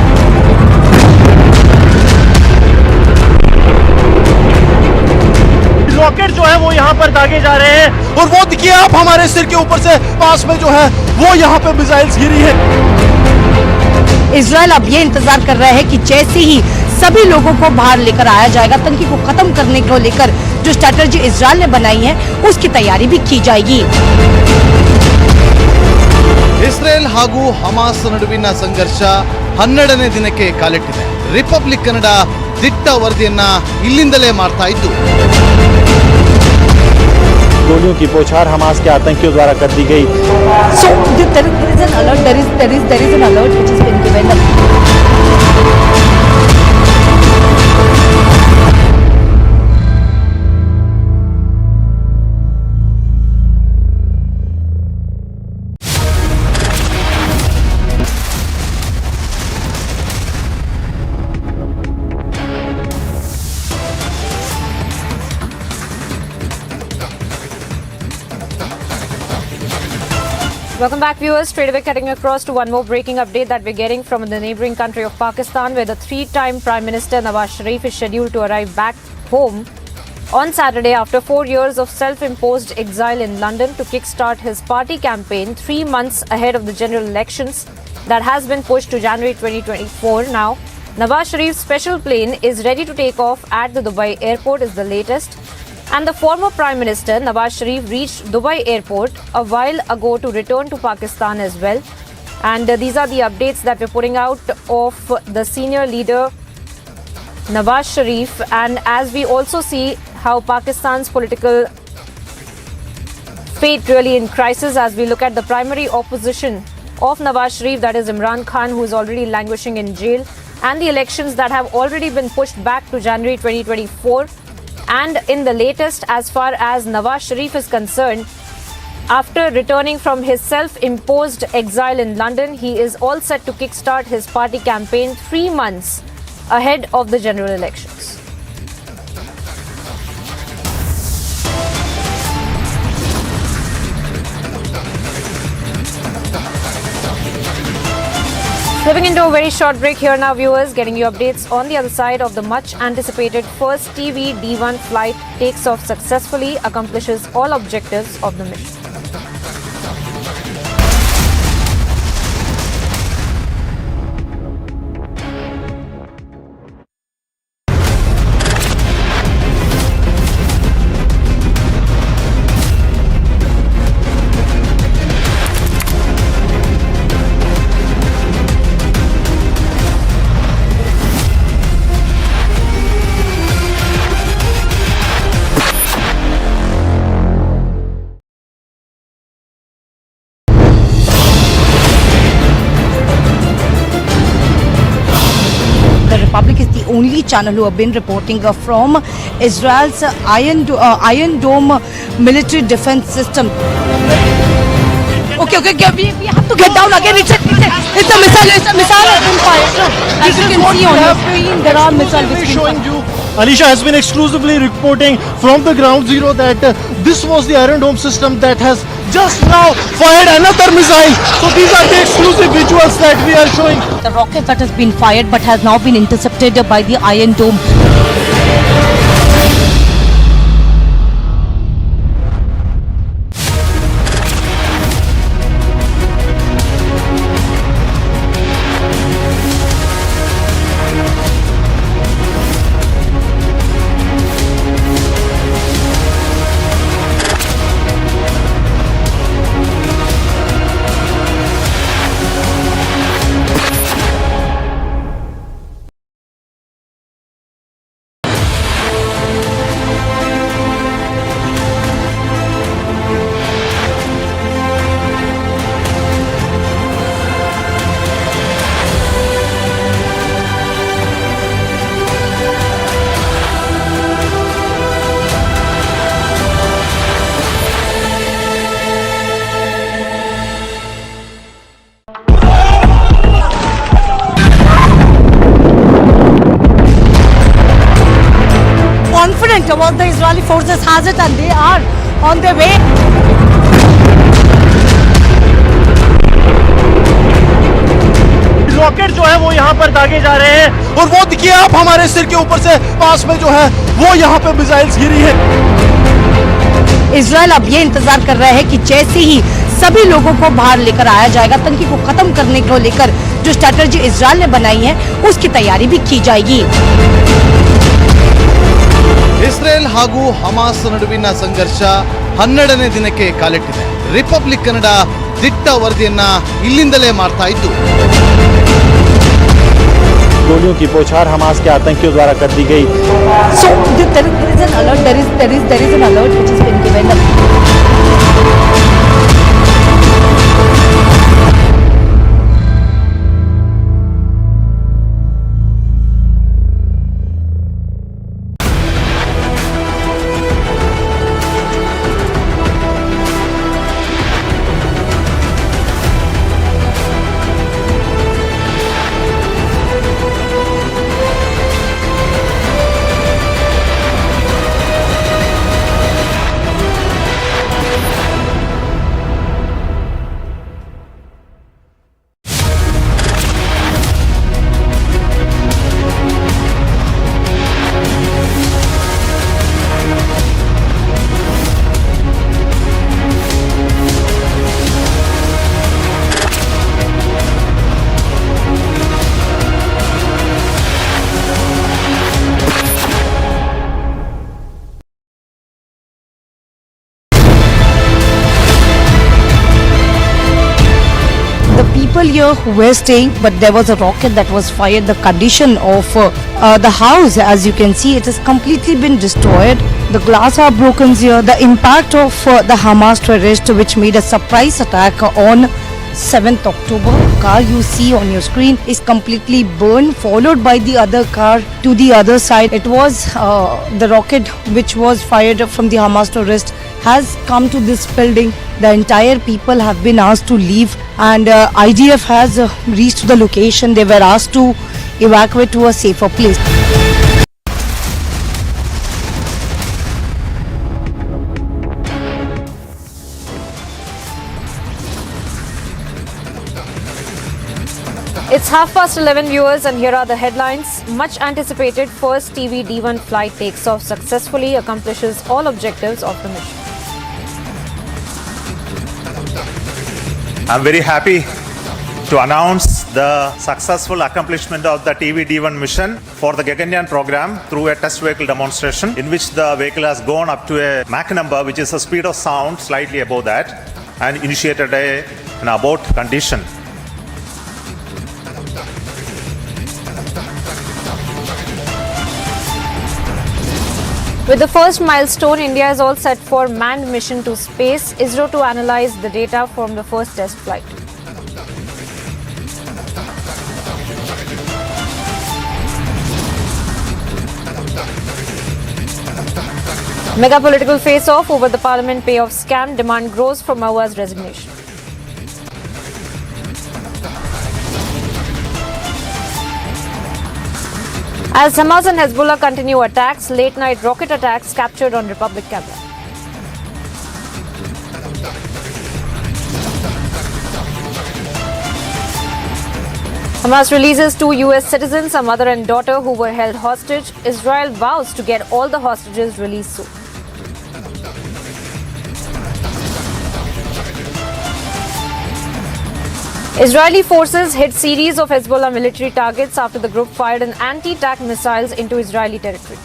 Rocket जो है वो यहाँ पर दागे जा रहे हैं और वो देखिए आप हमारे सिर के ऊपर से पास में जो है वो यहाँ पे मिसाइल्स गिरी है। इजराइल अब ये इंतजार कर रहा है कि जैसे ही सभी लोगों को बाहर लेकर आया जाएगा, आतंकी को खत्म करने को लेकर जो स्ट्रेटजी इजराइल ने बनाई है उसकी तैयारी भी की जाएगी। ಇಸ್ರೇಲ್ ಹಾಗೂ ಹಮಾಸ್ ನಡುವಿನ ಸಂಘರ್ಷ 12ನೇ ದಿನಕ್ಕೆ ಕಾಲಿಟ್ಟಿದೆ. ರಿಪಬ್ಲಿಕ್ ಕನ್ನಡ ದಿಟ್ಟ ವರದಿಯನ್ನ ಇಲ್ಲಿಂದಲೇ ಮಾಡ್ತಾ ಇದ್ದು, गोलियों की बौछार हमास के आतंकियों द्वारा कर दी गई। So there is an alert. There is an alert which has been given. Welcome back, viewers. Straight away cutting across to one more breaking update that we're getting from the neighbouring country of Pakistan, where the three-time Prime Minister Nawaz Sharif is scheduled to arrive back home on Saturday after 4 years of self-imposed exile in London to kickstart his party campaign 3 months ahead of the general elections that has been pushed to January 2024 now. Nawaz Sharif's special plane is ready to take off at the Dubai airport is the latest. And the former Prime Minister Nawaz Sharif reached Dubai airport a while ago to return to Pakistan as well. And these are the updates that we're putting out of the senior leader Nawaz Sharif. And as we also see how Pakistan's political fate really in crisis, as we look at the primary opposition of Nawaz Sharif, that is Imran Khan, who is already languishing in jail, and the elections that have already been pushed back to January 2024. And in the latest, as far as Nawaz Sharif is concerned, after returning from his self-imposed exile in London, he is all set to kickstart his party campaign 3 months ahead of the general elections. Slipping into a very short break here now, viewers, getting you updates on the other side of the much anticipated first TV-D1 flight takes off successfully, accomplishes all objectives of the mission. Republic is the only channel who have been reporting from Israel's Iron Dome military defense system. Okay, we have to get down again. It's a missile. It's a missile has been fired. As you can see on your screen, there are missiles showing you. Alisha has been exclusively reporting from the ground zero that this was the Iron Dome system that has just now fired another missile. So these are the exclusive visuals that we are showing. The rocket that has been fired but has now been intercepted by the Iron Dome. Confident about the Israeli forces has it, and they are on their way. Rocket जो है वो यहाँ पर दागे जा रहे हैं और वो देखिए आप हमारे सिर के ऊपर से पास में जो है वो यहाँ पे मिसाइल्स गिरी है। इजराइल अब ये इंतजार कर रहा है कि जैसे ही सभी लोगों को बाहर लेकर आया जाएगा, आतंकी को खत्म करने को लेकर जो स्ट्रैटेजी इजराइल ने बनाई है उसकी तैयारी भी की जाएगी। ಇಸ್ರೇಲ್ ಹಾಗೂ ಹಮಾಸ್ ನಡುವಿನ ಸಂಘರ್ಷ 12ನೇ ದಿನಕ್ಕೆ ಕಾಲಿಟ್ಟಿದೆ. ರಿಪಬ್ಲಿಕ್ ಕನ್ನಡ ದಿಟ್ಟ ವರದಿಯನ್ನ ಇಲ್ಲಿಂದಲೇ ಮಾಡ್ತಾ ಇದ್ದು, गोलियों की बौछार हमास के आतंकियों द्वारा कर दी गई। So there is an alert. There is an alert which has been given. People here who were staying, but there was a rocket that was fired. The condition of the house, as you can see, it has completely been destroyed. The glass are broken here. The impact of the Hamas terrorist, which made a surprise attack on 7th October. Car you see on your screen is completely burned, followed by the other car to the other side. It was the rocket which was fired from the Hamas terrorist has come to this building. The entire people have been asked to leave, and IDF has reached the location. They were asked to evacuate to a safer place. It's 11:30 viewers, and here are the headlines. Much anticipated first TV-D1 flight takes off successfully, accomplishes all objectives of the mission. I'm very happy to announce the successful accomplishment of the TV-D1 mission for the Gaganyaan program through a test vehicle demonstration in which the vehicle has gone up to a Mach number, which is a speed of sound slightly above that, and initiated an abort condition. With the first milestone, India is all set for manned mission to space. Isro to analyze the data from the first test flight. Mega political face-off over the parliament payoff scam. Demand grows for Mahua's resignation. As Hamas and Hezbollah continue attacks, late-night rocket attacks captured on Republic camera. Hamas releases 2 US citizens, a mother and daughter who were held hostage. Israel vows to get all the hostages released soon. Israeli forces hit series of Hezbollah military targets after the group fired an anti-tank missiles into Israeli territory.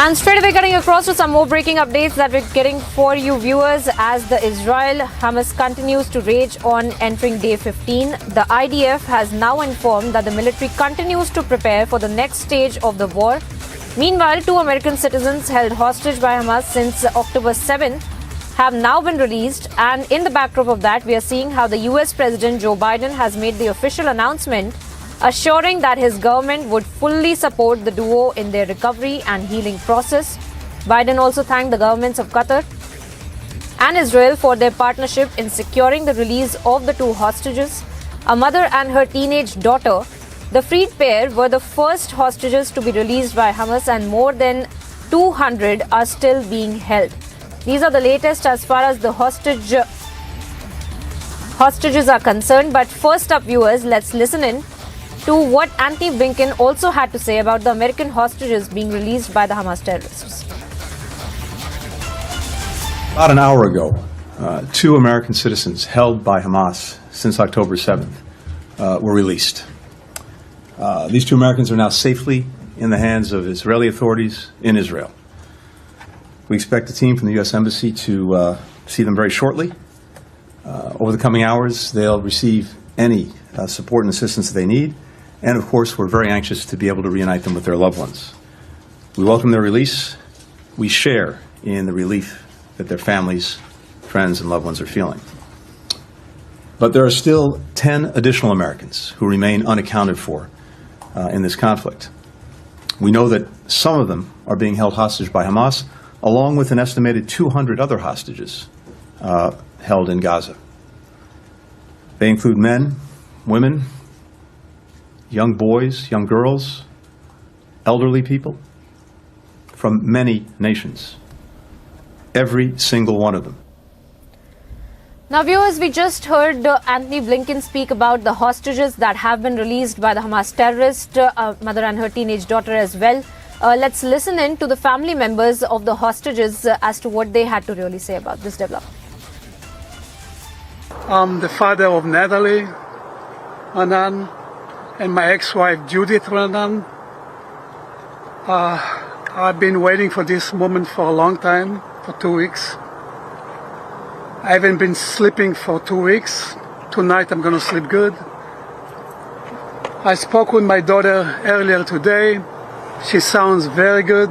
And straight away getting across to some more breaking updates that we're getting for you viewers as the Israel-Hamas continues to rage on entering day 15. The IDF has now informed that the military continues to prepare for the next stage of the war. Meanwhile, 2 American citizens held hostage by Hamas since October 7 have now been released, and in the backdrop of that, we are seeing how the US President Joe Biden has made the official announcement assuring that his government would fully support the duo in their recovery and healing process. Biden also thanked the governments of Qatar and Israel for their partnership in securing the release of the 2 hostages. a mother and her teenage daughter. The freed pair were the first hostages to be released by Hamas, and more than 200 are still being held. These are the latest as far as the hostages are concerned. But first up, viewers, let's listen in to what Antony Blinken also had to say about the American hostages being released by the Hamas terrorists. About an hour ago, 2 American citizens held by Hamas since October 7th were released. These 2 Americans are now safely in the hands of Israeli authorities in Israel. We expect a team from the U.S. Embassy to see them very shortly. Over the coming hours, they'll receive any support and assistance they need. And of course, we're very anxious to be able to reunite them with their loved ones. We welcome their release. We share in the relief that their families, friends, and loved ones are feeling. But there are still 10 additional Americans who remain unaccounted for in this conflict. We know that some of them are being held hostage by Hamas, along with an estimated 200 other hostages held in Gaza. They include men, women, young boys, young girls, elderly people from many nations. Every single one of them. Now, viewers, we just heard Antony Blinken speak about the hostages that have been released by the Hamas terrorist, mother and her teenage daughter as well. Let's listen in to the family members of the hostages as to what they had to really say about this development. I'm the father of Natalie Ranan and my ex-wife Judith Ranan. I've been waiting for this moment for a long time, for 2 weeks. I haven't been sleeping for 2 weeks. Tonight I'm going to sleep good. I spoke with my daughter earlier today. She sounds very good.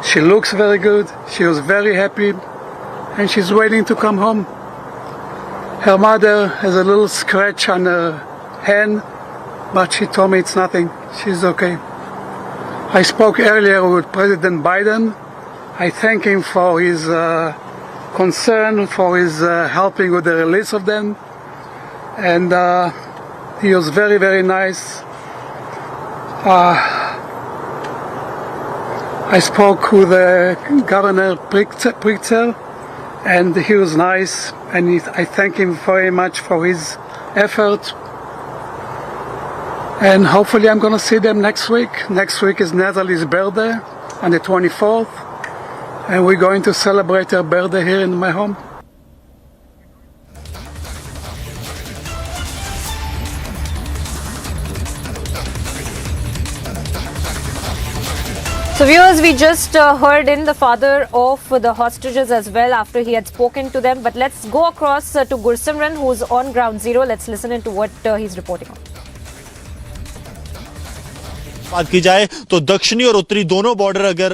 She looks very good. She was very happy. And she's waiting to come home. Her mother has a little scratch on her hand, but she told me it's nothing. She's okay. I spoke earlier with President Biden. I thank him for his concern, for his helping with the release of them. And he was very, very nice. I spoke with Governor Pritzker, and he was nice. And I thank him very much for his effort. And hopefully I'm going to see them next week. Next week is Natalie's birthday on the 24th. And we're going to celebrate her birthday here in my home. So viewers, we just heard in the father of the hostages as well after he had spoken to them. But let's go across to Gursimran, who's on ground zero. Let's listen into what he's reporting on. बात की जाए तो दक्षिणी और उत्तरी दोनों border अगर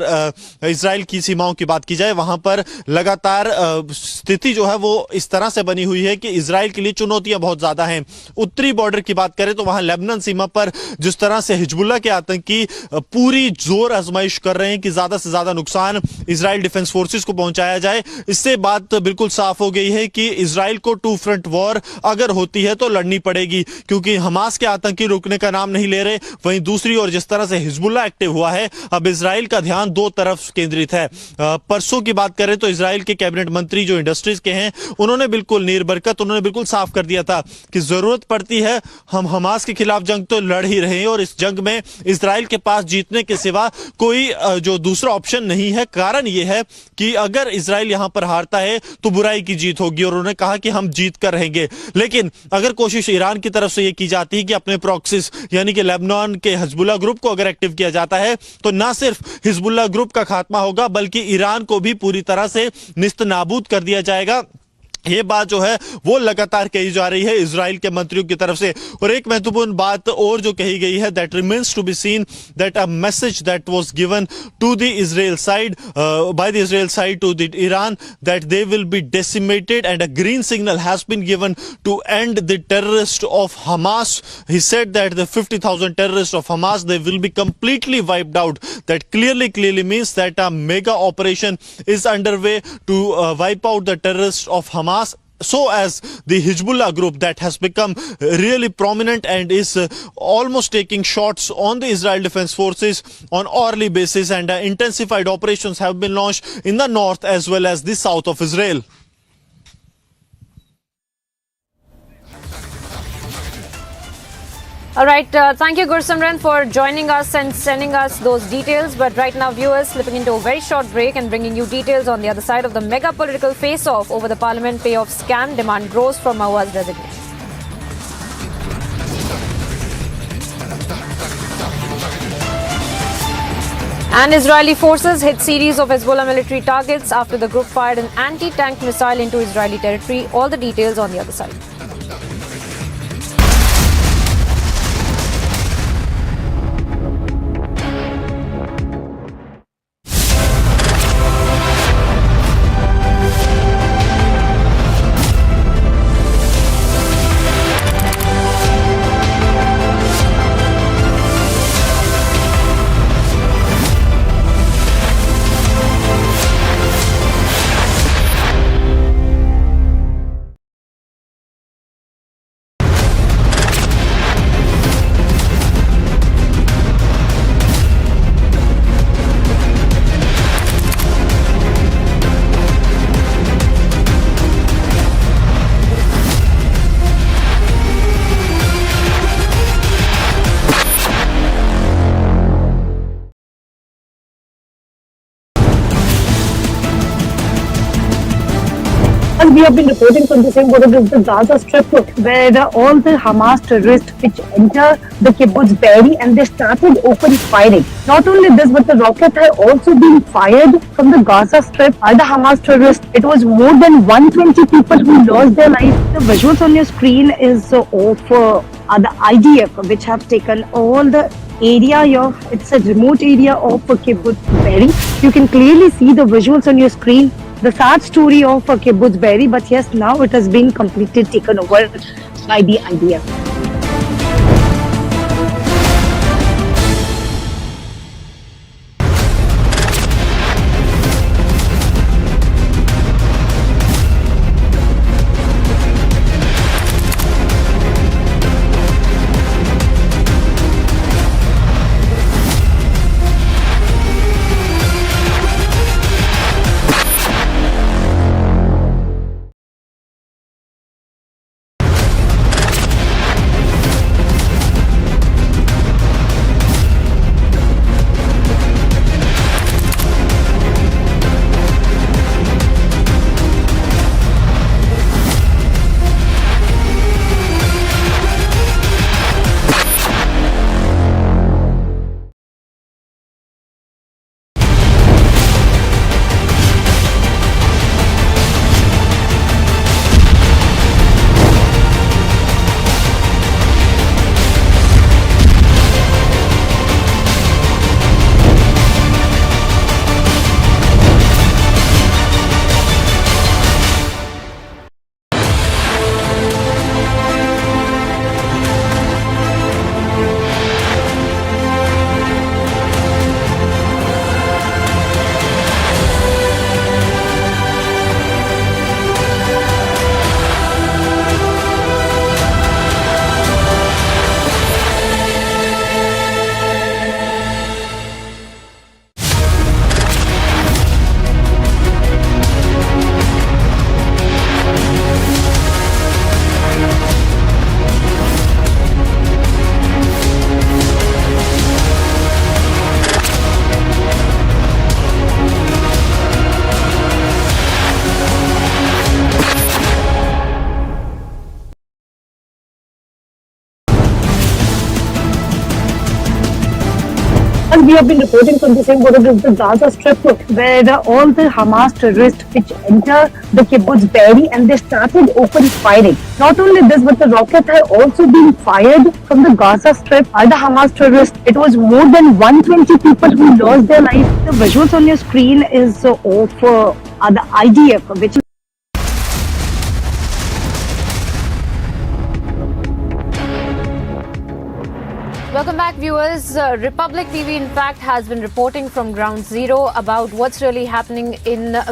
Israel की सीमाओं की बात की जाए वहां पर लगातार स्थिति जो है वो इस तरह से बनी हुई है कि इजराइल के लिए चुनौतियां बहुत ज्यादा हैं। उत्तरी बॉर्डर की बात करें तो वहां लेबनान सीमा पर जिस तरह से हिजबुल्लाह के आतंकी पूरी जोर आजमाइश कर रहे हैं कि ज्यादा से ज्यादा नुकसान इजराइल डिफेंस फोर्सेस को पहुंचाया जाए, इससे बात बिल्कुल साफ हो गई है कि इजराइल को 2 फ्रंट वॉर अगर होती है तो लड़नी पड़ेगी, क्योंकि हमास के आतंकी रुकने का नाम नहीं ले रहे। वहीं दूसरी ओर जिस तरह से हिजबुल्लाह एक्टिव हुआ है, अब इजराइल का ध्यान 2 तरफ केंद्रित है। परसों की बात करें तो इजराइल के कैबिनेट मंत्री जो इंडस्ट्रीज के हैं उन्होंने बिल्कुल नीरबरकत उन्होंने बिल्कुल साफ कर दिया था कि जरूरत पड़ती है हम हमास के खिलाफ जंग तो लड़ ही रहे हैं और इस जंग में इजराइल के पास जीतने के सिवा कोई जो दूसरा ऑप्शन नहीं है। कारण यह है कि अगर इजराइल यहां पर हारता है तो बुराई की जीत होगी और उन्होंने कहा कि हम जीत कर रहेंगे। लेकिन अगर कोशिश ईरान की तरफ से यह की जाती है कि अपने प्रॉक्सिस यानी कि लेबनान के हिजबुल्लाह ग्रुप को अगर एक्टिव किया जाता है तो ना सिर्फ हिजबुल्लाह ग्रुप का खात्मा होगा बल्कि ईरान को भी पूरी तरह से निस्तनाबूद कर दिया जाएगा। ये बात जो है वो लगातार कही जा रही है इजराइल के मंत्रियों की तरफ से। और एक महत्वपूर्ण बात और जो कही गई है, that remains to be seen that a message that was given to the Israel side by the Israel side to the Iran that they will be decimated and a green signal has been given to and the terrorist of Hamas. He said that the 50,000 terrorists of Hamas, they will be completely wiped out. That clearly means that a mega operation is underway to wipe out the terrorists of Hamas. so as the Hezbollah group that has become really prominent and is almost taking shots on the Israel Defense Forces on hourly basis, and intensified operations have been launched in the north as well as the south of Israel. All right, thank you Gursimran for joining us and sending us those details. But right now, viewers, slipping into a very short break and bringing you details on the other side of the mega political face-off over the parliament payoff scam. Demand grows for Mahua's resignation. And Israeli forces hit series of Hezbollah military targets after the group fired an anti-tank missile into Israeli territory. All the details on the other side. We have been reporting from the same border as the Gaza Strip, where all the Hamas terrorists which enter the kibbutz Be'eri and they started open firing. Not only this, but the rocket had also been fired from the Gaza Strip by the Hamas terrorists. It was more than 120 people who lost their lives. The visuals on your screen is of the IDF, which have taken all the area of, it's a remote area of kibbutz Be'eri. You can clearly see the visuals on your screen. The sad story of kibbutz Be'eri, but yes, now it has been completely taken over by the IDF. And we have been reporting from the same border as the Gaza Strip, where all the Hamas terrorists which enter the kibbutz Be'eri and they started open firing. Not only this, but the rocket had also been fired from the Gaza Strip by the Hamas terrorists. It was more than 120 people who lost their lives. The visuals on your screen is of the IDF, which Welcome back. back, viewers. Republic TV, in fact, has been reporting from ground zero about what's really happening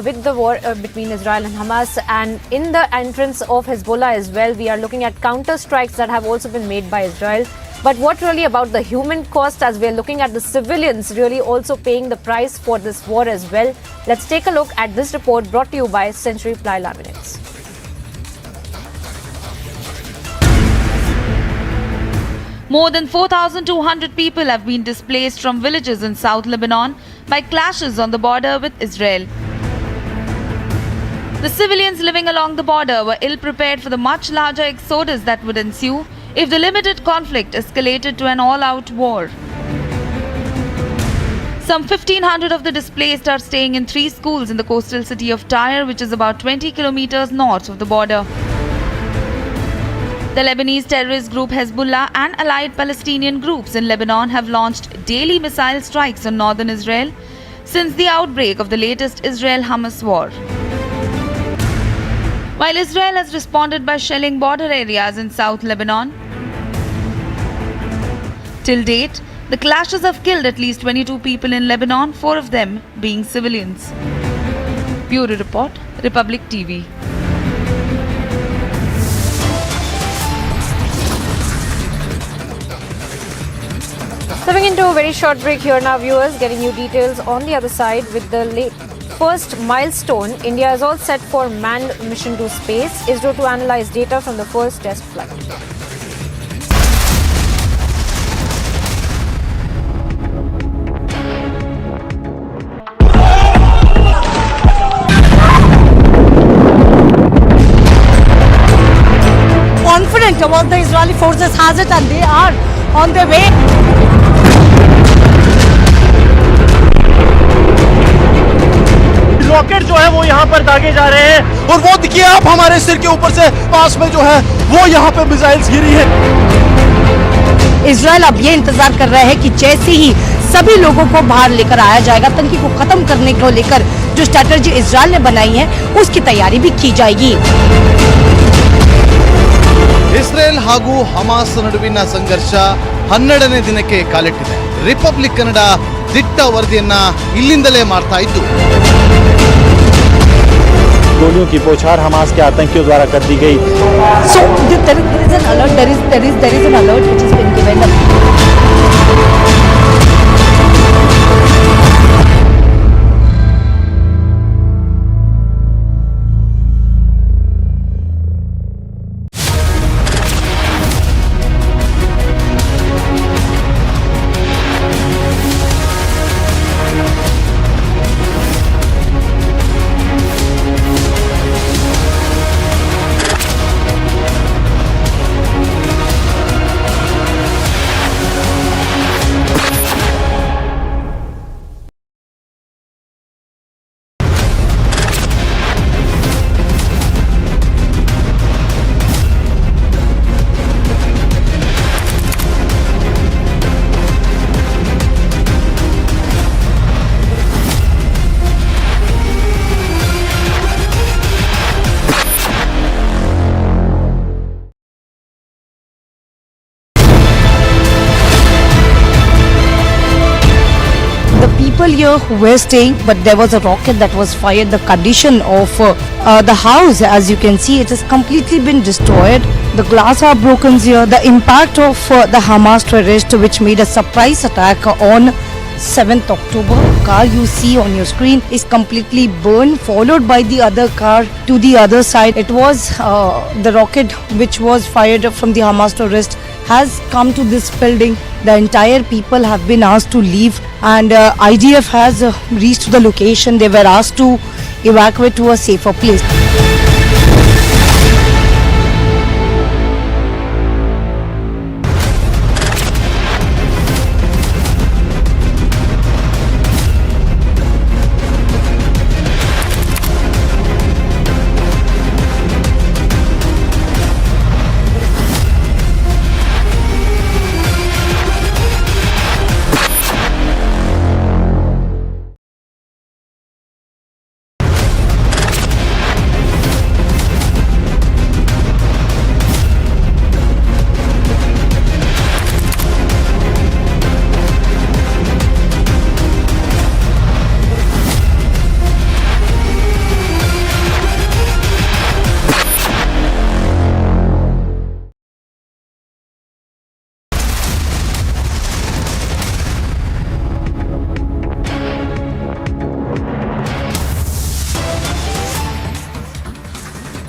with the war between Israel and Hamas, and in the entrance of Hezbollah as well. We are looking at counter strikes that have also been made by Israel. But what really about the human cost, as we're looking at the civilians really also paying the price for this war as well? Let's take a look at this report brought to you by Century Ply Laminates. More than 4,200 people have been displaced from villages in South Lebanon by clashes on the border with Israel. The civilians living along the border were ill-prepared for the much larger exodus that would ensue if the limited conflict escalated to an all-out war. Some 1,500 of the displaced are staying in 3 schools in the coastal city of Tyre, which is about 20 kilometers north of the border. The Lebanese terrorist group Hezbollah and allied Palestinian groups in Lebanon have launched daily missile strikes on northern Israel since the outbreak of the latest Israel-Hamas war. While Israel has responded by shelling border areas in South Lebanon, till date, the clashes have killed at least 22 people in Lebanon, 4 of them being civilians. Bureau Report, Republic TV. Stepping into a very short break here now, viewers, getting you details on the other side with the first milestone. India is all set for manned mission to space. Isro to analyze data from the first test flight. Confident about the Israeli forces has it, and they are on their way. Rocket जो है वो यहाँ पर दागे जा रहे हैं और वो देखिए आप हमारे सिर के ऊपर से पास में जो है वो यहाँ पे मिसाइल्स गिरी है। इजराइल अब ये इंतजार कर रहा है कि जैसे ही सभी लोगों को बाहर लेकर आया जाएगा, आतंकी को खत्म करने को लेकर जो स्ट्रैटेजी इजराइल ने बनाई है उसकी तैयारी भी की जाएगी। ಇಸ್ರೇಲ್ ಹಾಗೂ ಹಮಾಸ್ ನಡುವಿನ ಸಂಘರ್ಷ 12ನೇ ದಿನಕ್ಕೆ ಕಾಲಿಟ್ಟಿದೆ. ರಿಪಬ್ಲಿಕ್ ಕನ್ನಡ ದಿಟ್ಟ ವರದಿಯನ್ನ ಇಲ್ಲಿಂದಲೇ ಮಾಡ್ತಾ ಇದ್ದು, गोलियों की बौछार हमास के आतंकियों द्वारा कर दी गई। So there is an alert. There is an alert which has been given. People here who were staying, but there was a rocket that was fired. The condition of the house, as you can see, it has completely been destroyed. The glass are broken here. The impact of the Hamas terrorist, which made a surprise attack on 7th October. Car you see on your screen is completely burned, followed by the other car to the other side. It was the rocket which was fired from the Hamas terrorist has come to this building. The entire people have been asked to leave, and IDF has reached the location. They were asked to evacuate to a safer place.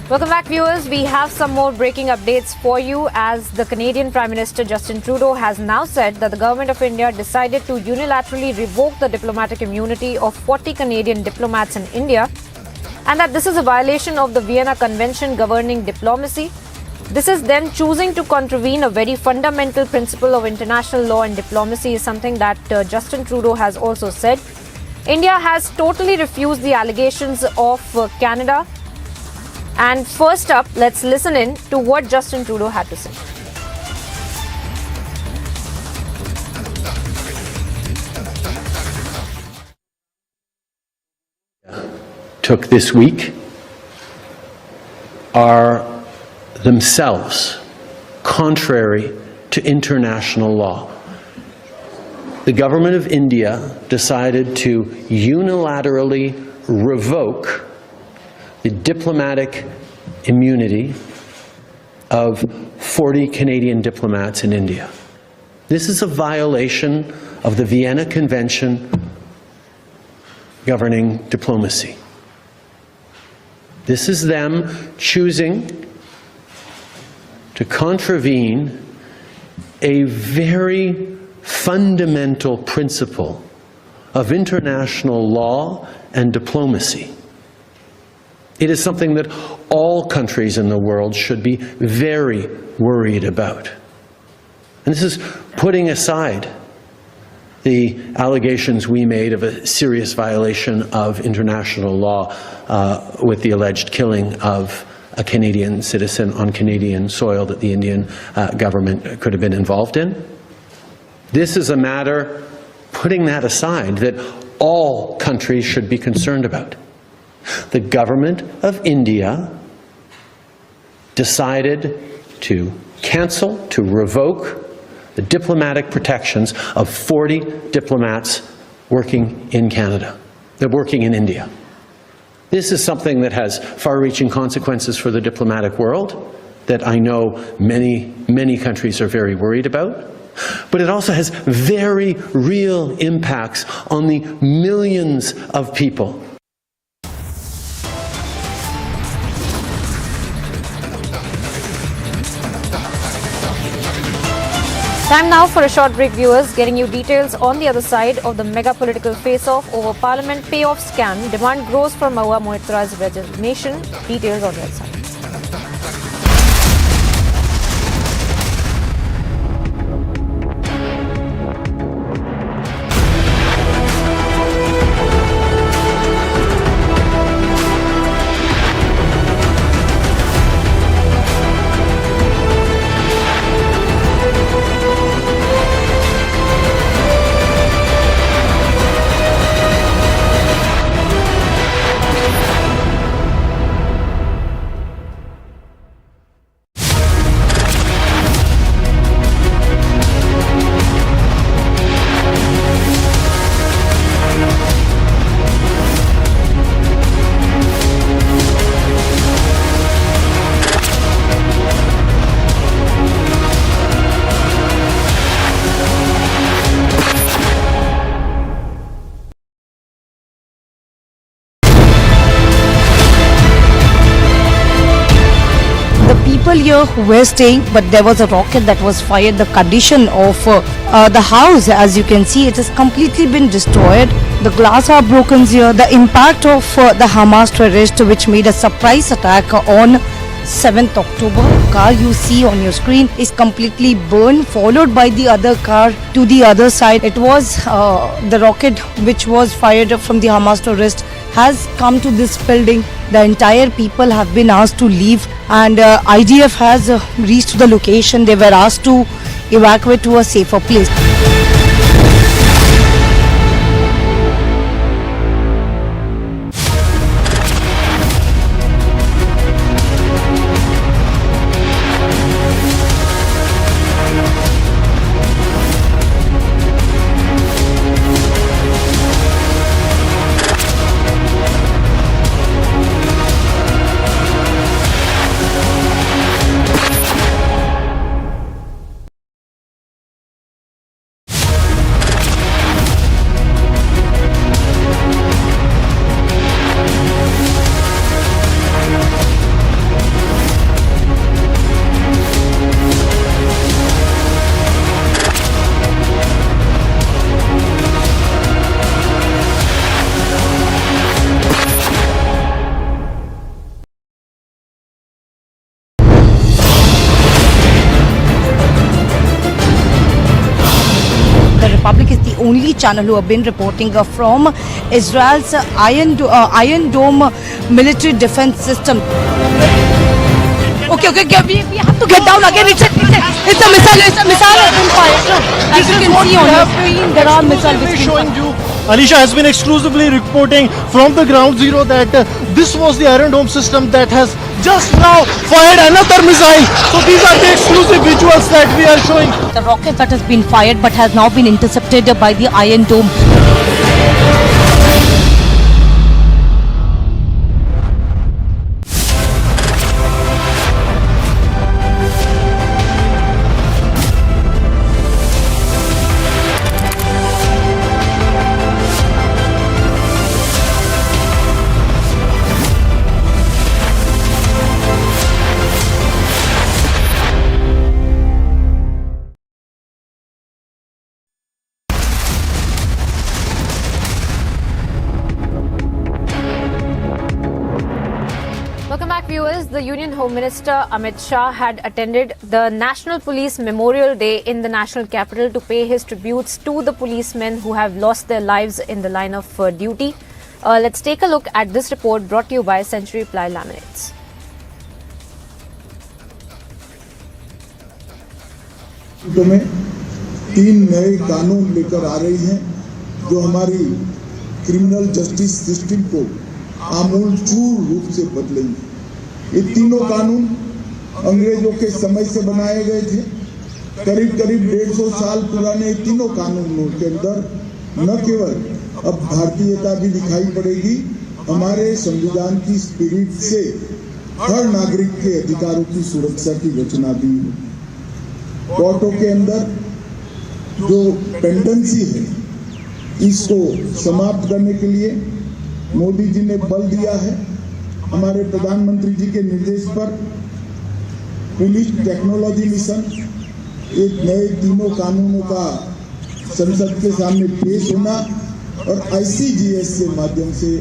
Welcome back, viewers. We have some more breaking updates for you as the Canadian Prime Minister Justin Trudeau has now said that the government of India decided to unilaterally revoke the diplomatic immunity of 40 Canadian diplomats in India and that this is a violation of the Vienna Convention governing diplomacy. This is them choosing to contravene a very fundamental principle of international law and diplomacy is something that Justin Trudeau has also said. India has totally refused the allegations of Canada. And first up, let's listen in to what Justin Trudeau had to say. Took this week are themselves contrary to international law. The government of India decided to unilaterally revoke the diplomatic immunity of 40 Canadian diplomats in India. This is a violation of the Vienna Convention governing diplomacy. This is them choosing to contravene a very fundamental principle of international law and diplomacy. It is something that all countries in the world should be very worried about. And this is putting aside the allegations we made of a serious violation of international law with the alleged killing of a Canadian citizen on Canadian soil that the Indian government could have been involved in. This is a matter, putting that aside, that all countries should be concerned about. The government of India decided to cancel, to revoke the diplomatic protections of 40 diplomats working in Canada. They're working in India. This is something that has far-reaching consequences for the diplomatic world that I know many countries are very worried about. But it also has very real impacts on the millions of people. Time now for a short break, viewers, getting you details on the other side of the mega political face-off over Parliament payoff scam. Demand grows for Mahua Moitra's resignation. Details on the other side. Here who were staying, but there was a rocket that was fired. The condition of the house, as you can see, it has completely been destroyed. The glass are broken here. The impact of the Hamas terrorist which made a surprise attack on 7th October. The car you see on your screen is completely burned, followed by the other car to the other side. It was the rocket which was fired from the Hamas terrorist has come to this building. The entire people have been asked to leave, and IDF has reached the location. They were asked to evacuate to a safer place. only channel who have been reporting from Israel's Iron Dome military defense system. Okay, we have to get down again. It's a missile. It's a missile has been fired. As you can see on your screen, there are missiles showing you. Alisha has been exclusively reporting from the ground zero that this was the Iron Dome system that has just now fired another missile. So these are the exclusive visuals that we are showing. The rocket that has been fired but has now been intercepted by the Iron Dome. Welcome back, viewers. The Union Home Minister Amit Shah had attended the National Police Memorial Day in the national capital to pay his tributes to the policemen who have lost their lives in the line of duty. Let's take a look at this report brought to you by Century Ply Laminates. में 3 नए कानून लेकर आ रही हैं जो हमारी criminal justice system को आमूलचूल रूप से बदलेंगे। ये तीनों कानून अंग्रेजों के समय से बनाए गए थे। करीब 150 साल पुराने तीनों कानूनों के अंदर न केवल अब भारतीयता भी दिखाई पड़ेगी, हमारे संविधान की स्पिरिट से हर नागरिक के अधिकारों की सुरक्षा की रचना भी। कोर्टों के अंदर जो पेंडेंसी है इसको समाप्त करने के लिए मोदी जी ने बल दिया है। हमारे प्रधानमंत्री जी के निर्देश पर पुलिस टेक्नोलॉजी मिशन एक नए तीनों कानूनों का संसद के सामने पेश होना और ICGS के माध्यम से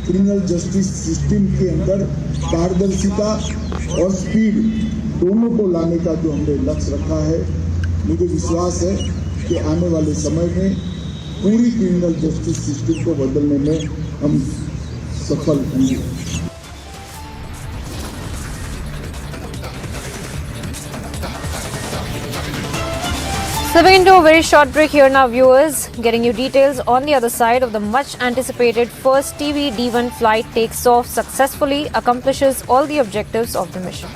क्रिमिनल जस्टिस सिस्टम के अंदर पारदर्शिता और स्पीड दोनों को लाने का जो हमने लक्ष्य रखा है, मुझे विश्वास है कि आने वाले समय में पूरी क्रिमिनल जस्टिस सिस्टम को बदलने में हम सफल होंगे। Stepping into a very short break here now, viewers, getting you details on the other side of the much anticipated first TV-D1 flight takes off successfully, accomplishes all the objectives of the mission.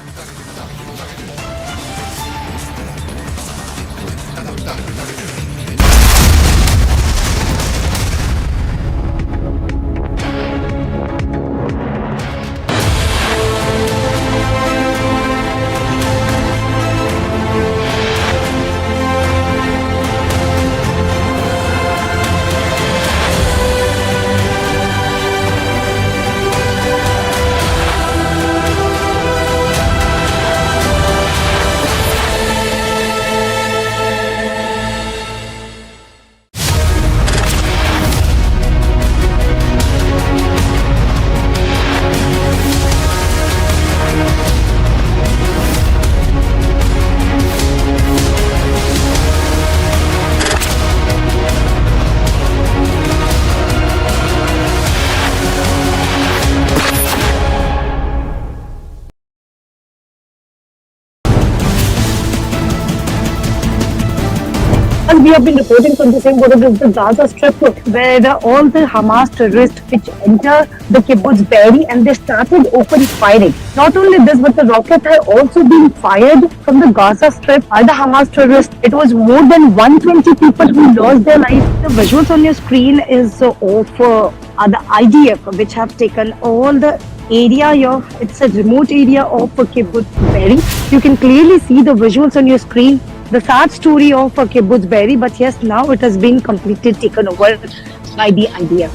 And we have been reporting from the same border, the Gaza Strip, where all the Hamas terrorists which enter the kibbutz Be'eri and they started open firing. Not only this, but the rocket had also been fired from the Gaza Strip by the Hamas terrorists. It was more than 120 people who lost their lives. The visuals on your screen is of the IDF, which have taken all the area of, it's a remote area of kibbutz Be'eri. You can clearly see the visuals on your screen. The sad story of kibbutz Be'eri, but yes, now it has been completely taken over by the IDF.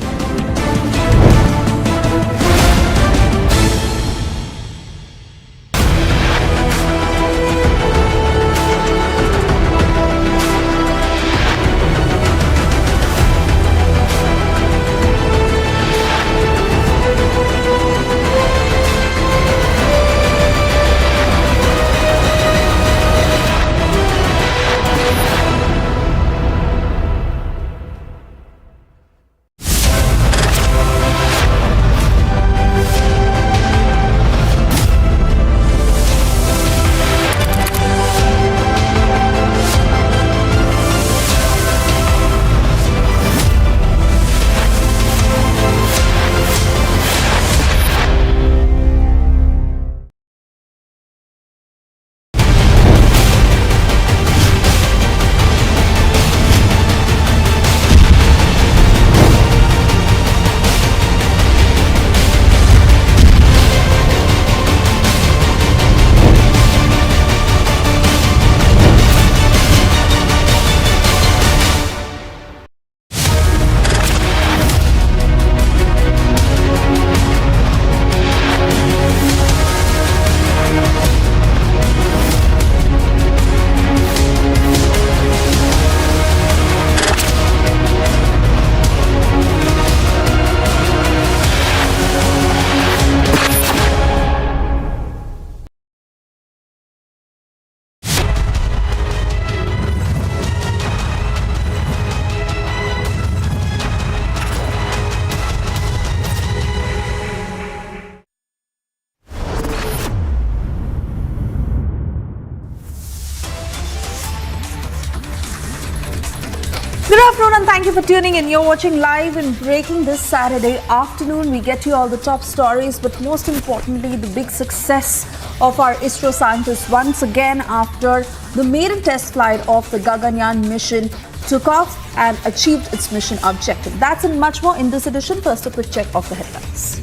Thank you for tuning in. You're watching Live and Breaking this Saturday afternoon. We get you all the top stories, but most importantly, the big success of our Isro scientists once again after the maiden test flight of the Gaganyaan mission took off and achieved its mission objective. That's and much more in this edition. First, a quick check of the headlines.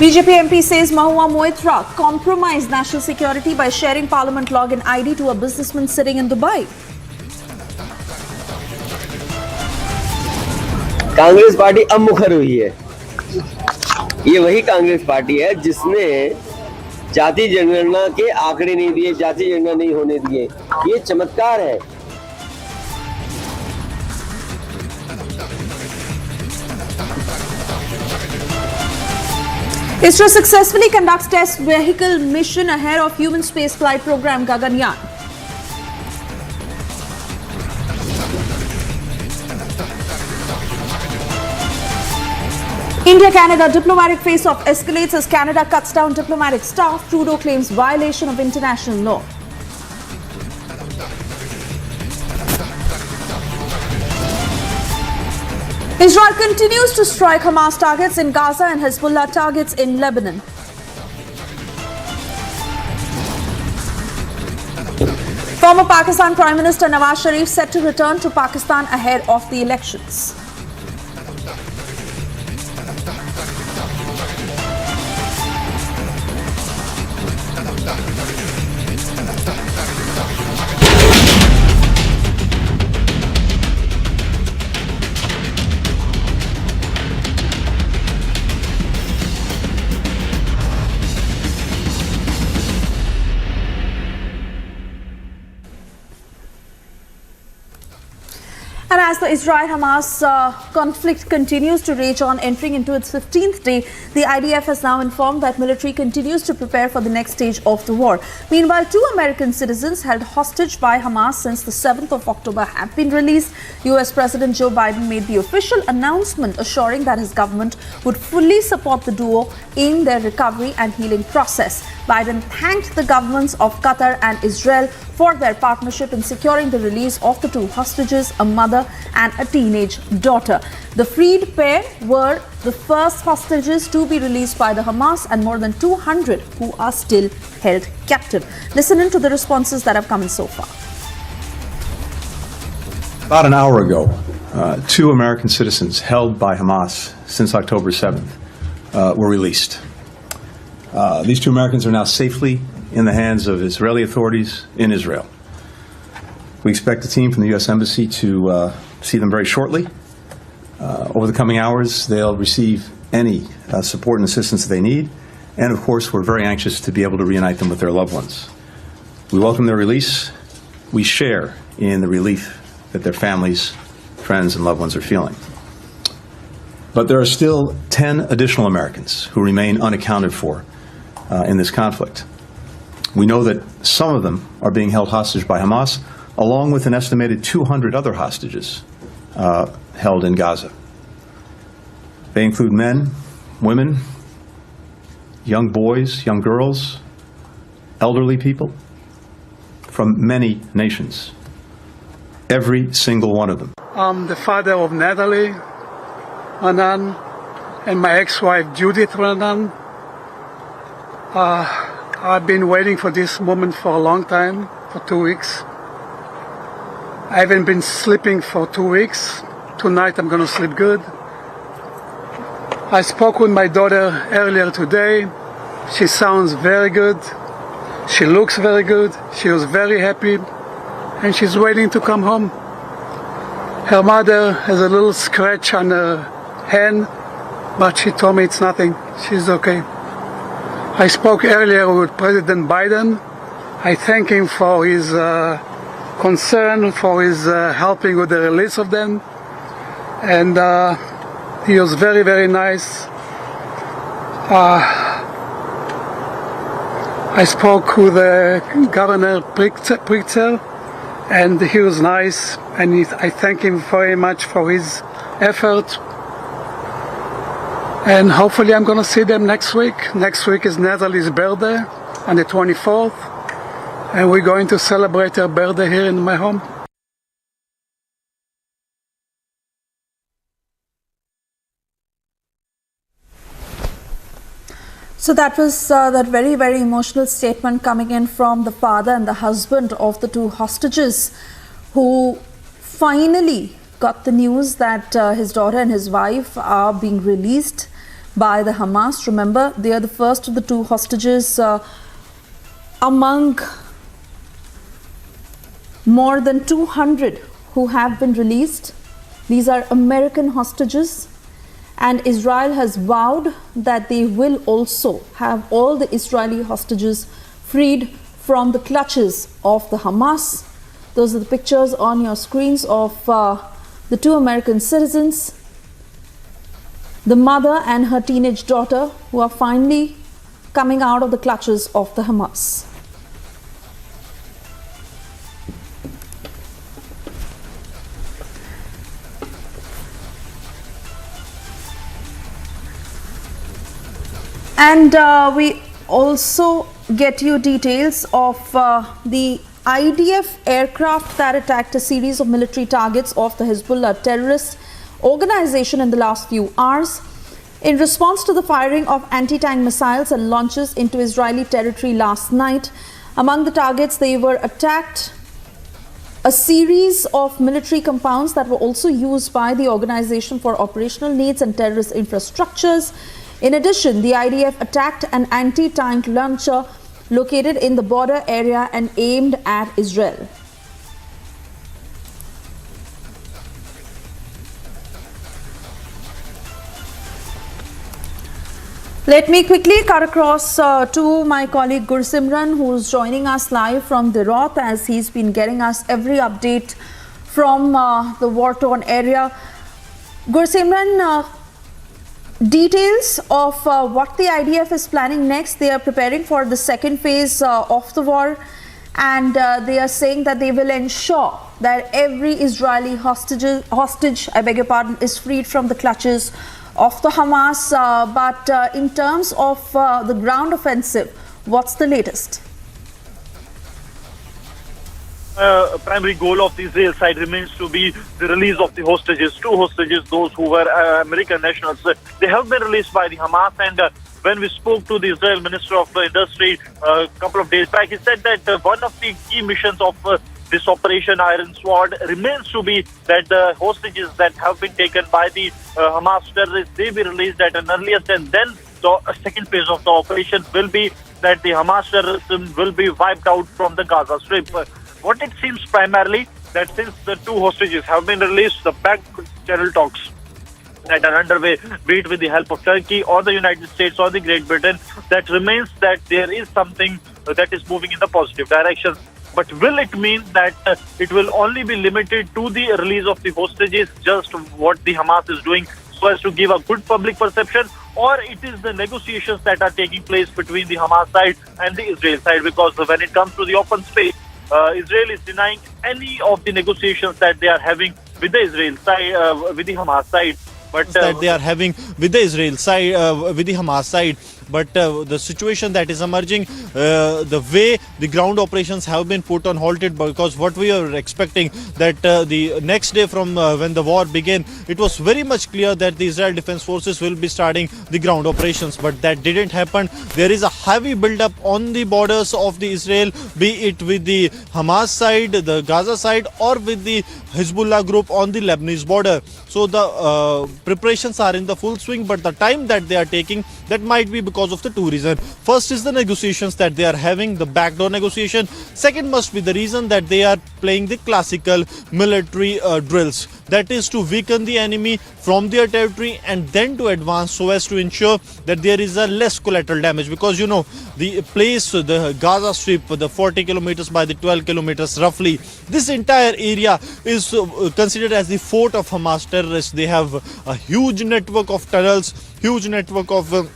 BJP MP says Mahua Moitra compromised national security by sharing parliament login ID to a businessman sitting in Dubai. Congress party अब मुखर हुई है। ये वही Congress party है जिसने जाति जनगणना के आंकड़े नहीं दिए, जाति जनगणना नहीं होने दिए। ये चमत्कार है। ISRO successfully conducts test vehicle mission ahead of human space flight program Gaganyaan. India-Canada diplomatic face-off escalates as Canada cuts down diplomatic staff. Trudeau claims violation of international law. Israel continues to strike Hamas targets in Gaza and Hezbollah targets in Lebanon. Former Pakistan Prime Minister Nawaz Sharif set to return to Pakistan ahead of the elections. And as the Israel-Hamas conflict continues to rage on, entering into its 15th day, the IDF has now informed that military continues to prepare for the next stage of the war. Meanwhile, 2 American citizens held hostage by Hamas since the 7th of October have been released. US President Joe Biden made the official announcement assuring that his government would fully support the duo in their recovery and healing process. Biden thanked the governments of Qatar and Israel for their partnership in securing the release of the 2 hostages, a mother and a teenage daughter. The freed pair were the first hostages to be released by the Hamas and more than 200 who are still held captive. Listen in to the responses that have come in so far. About an hour ago, 2 American citizens held by Hamas since October 7th were released. These 2 Americans are now safely in the hands of Israeli authorities in Israel. We expect a team from the U.S. Embassy to see them very shortly. Over the coming hours, they'll receive any support and assistance they need. And of course, we're very anxious to be able to reunite them with their loved ones. We welcome their release. We share in the relief that their families, friends, and loved ones are feeling. But there are still 10 additional Americans who remain unaccounted for in this conflict. We know that some of them are being held hostage by Hamas, along with an estimated 200 other hostages held in Gaza. They include men, women, young boys, young girls, elderly people from many nations. Every single one of them. I'm the father of Natalie Ranan and my ex-wife Judith Ranan. I've been waiting for this moment for a long time, for 2 weeks. I haven't been sleeping for 2 weeks. Tonight I'm going to sleep good. I spoke with my daughter earlier today. She sounds very good. She looks very good. She was very happy. And she's waiting to come home. Her mother has a little scratch on her hand, but she told me it's nothing. She's okay. I spoke earlier with President Biden. I thank him for his concern, for his helping with the release of them. And he was very, very nice. I spoke with Governor Pritzker, and he was nice. And I thank him very much for his effort. And hopefully I'm going to see them next week. Next week is Natalie's birthday on the 24th. and we're going to celebrate her birthday here in my home. So that was that very, very emotional statement coming in from the father and the husband of the two hostages, who finally got the news that his daughter and his wife are being released by the Hamas. Remember, they are the first of the two hostages among more than 200 who have been released. These are American hostages. And Israel has vowed that they will also have all the Israeli hostages freed from the clutches of the Hamas. Those are the pictures on your screens of the two American citizens, the mother and her teenage daughter, who are finally coming out of the clutches of the Hamas. And we also get you details of the IDF aircraft that attacked a series of military targets of the Hezbollah terrorist organization in the last few hours. In response to the firing of anti-tank missiles and launches into Israeli territory last night, among the targets they were attacked a series of military compounds that were also used by the organization for operational needs and terrorist infrastructures. In addition, the IDF attacked an anti-tank launcher located in the border area and aimed at Israel. Let me quickly cut across to my colleague Gursimran, who is joining us live from Dirot, as he's been getting us every update from the war-torn area. Gursimran, details of what the IDF is planning next. They are preparing for the second phase of the war, and they are saying that they will ensure that every Israeli hostage, is freed from the clutches of the Hamas. But in terms of the ground offensive, what's the latest? Primary goal of the Israel side remains to be the release of the hostages. Two hostages, those who were American nationals, they have been released by the Hamas. And when we spoke to the Israel Minister of Industry a couple of days back, he said that one of the key missions of this Operation Iron Sword remains to be that the hostages that have been taken by the Hamas terrorists, they be released at an earliest, and then the second phase of the operation will be that the Hamas terrorism will be wiped out from the Gaza Strip. What it seems primarily that since the two hostages have been released, the back-channel talks that are underway, be it with the help of Turkey or the United States or the Great Britain, that remains that there is something that is moving in the positive direction. But will it mean that it will only be limited to the release of the hostages, just what the Hamas is doing so as to give a good public perception, or it is the negotiations that are taking place between the Hamas side and the Israel side? Because when it comes to the open space, Israel is denying any of the negotiations that they are having with the Israel side, with the Hamas side. But that they are having with the Israel side, with the Hamas side. But the situation that is emerging, the way the ground operations have been put on halted, because what we are expecting that the next day from when the war began, it was very much clear that the Israel Defense Forces will be starting the ground operations. But that didn't happen. There is a heavy build-up on the borders of the Israel, be it with the Hamas side, the Gaza side, or with the Hezbollah group on the Lebanese border. So the preparations are in the full swing, but the time that they are taking, that might be because of the two reasons. First is the negotiations that they are having, the backdoor negotiation. Second must be the reason that they are playing the classical military drills. That is to weaken the enemy from their territory and then to advance so as to ensure that there is a less collateral damage. Because you know, the place, the Gaza Strip, the 40 kilometers by the 12 kilometers roughly, this entire area is considered as the fort of Hamas terrorists. They have a huge network of tunnels, huge network of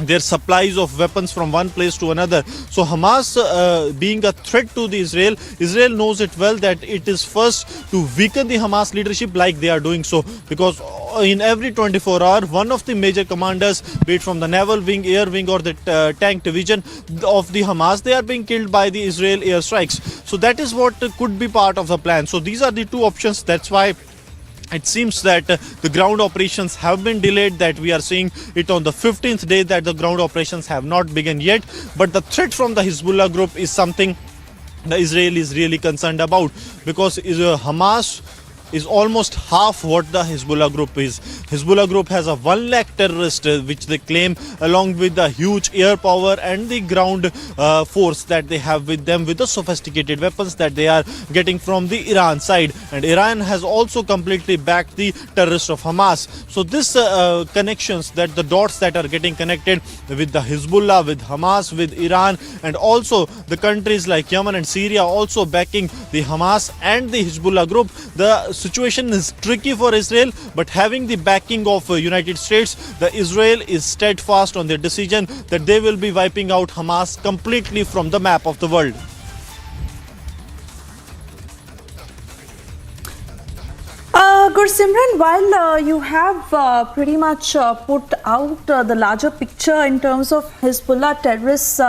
their supplies of weapons from one place to another. So Hamas being a threat to the Israel knows it well that it is first to weaken the Hamas leadership like they are doing so, because in every 24 hours one of the major commanders, be it from the naval wing, air wing or the tank division of the Hamas, they are being killed by the Israel airstrikes. So that is what could be part of the plan. So these are the two options. That's why it seems that the ground operations have been delayed, that we are seeing it on the 15th day that the ground operations have not begun yet. But the threat from the Hezbollah group is something the Israel is really concerned about, because Hamas is almost half what the Hezbollah group is. Hezbollah group has a 1 lakh terrorists which they claim, along with the huge air power and the ground force that they have with them, with the sophisticated weapons that they are getting from the Iran side. And Iran has also completely backed the terrorists of Hamas. So this connections, that the dots that are getting connected with the Hezbollah, with Hamas, with Iran, and also the countries like Yemen and Syria also backing the Hamas and the Hezbollah group, the situation is tricky for Israel. But having the backing of United States, the Israel is steadfast on their decision that they will be wiping out Hamas completely from the map of the world. Gursimran, while you have pretty much put out the larger picture in terms of Hezbollah terrorists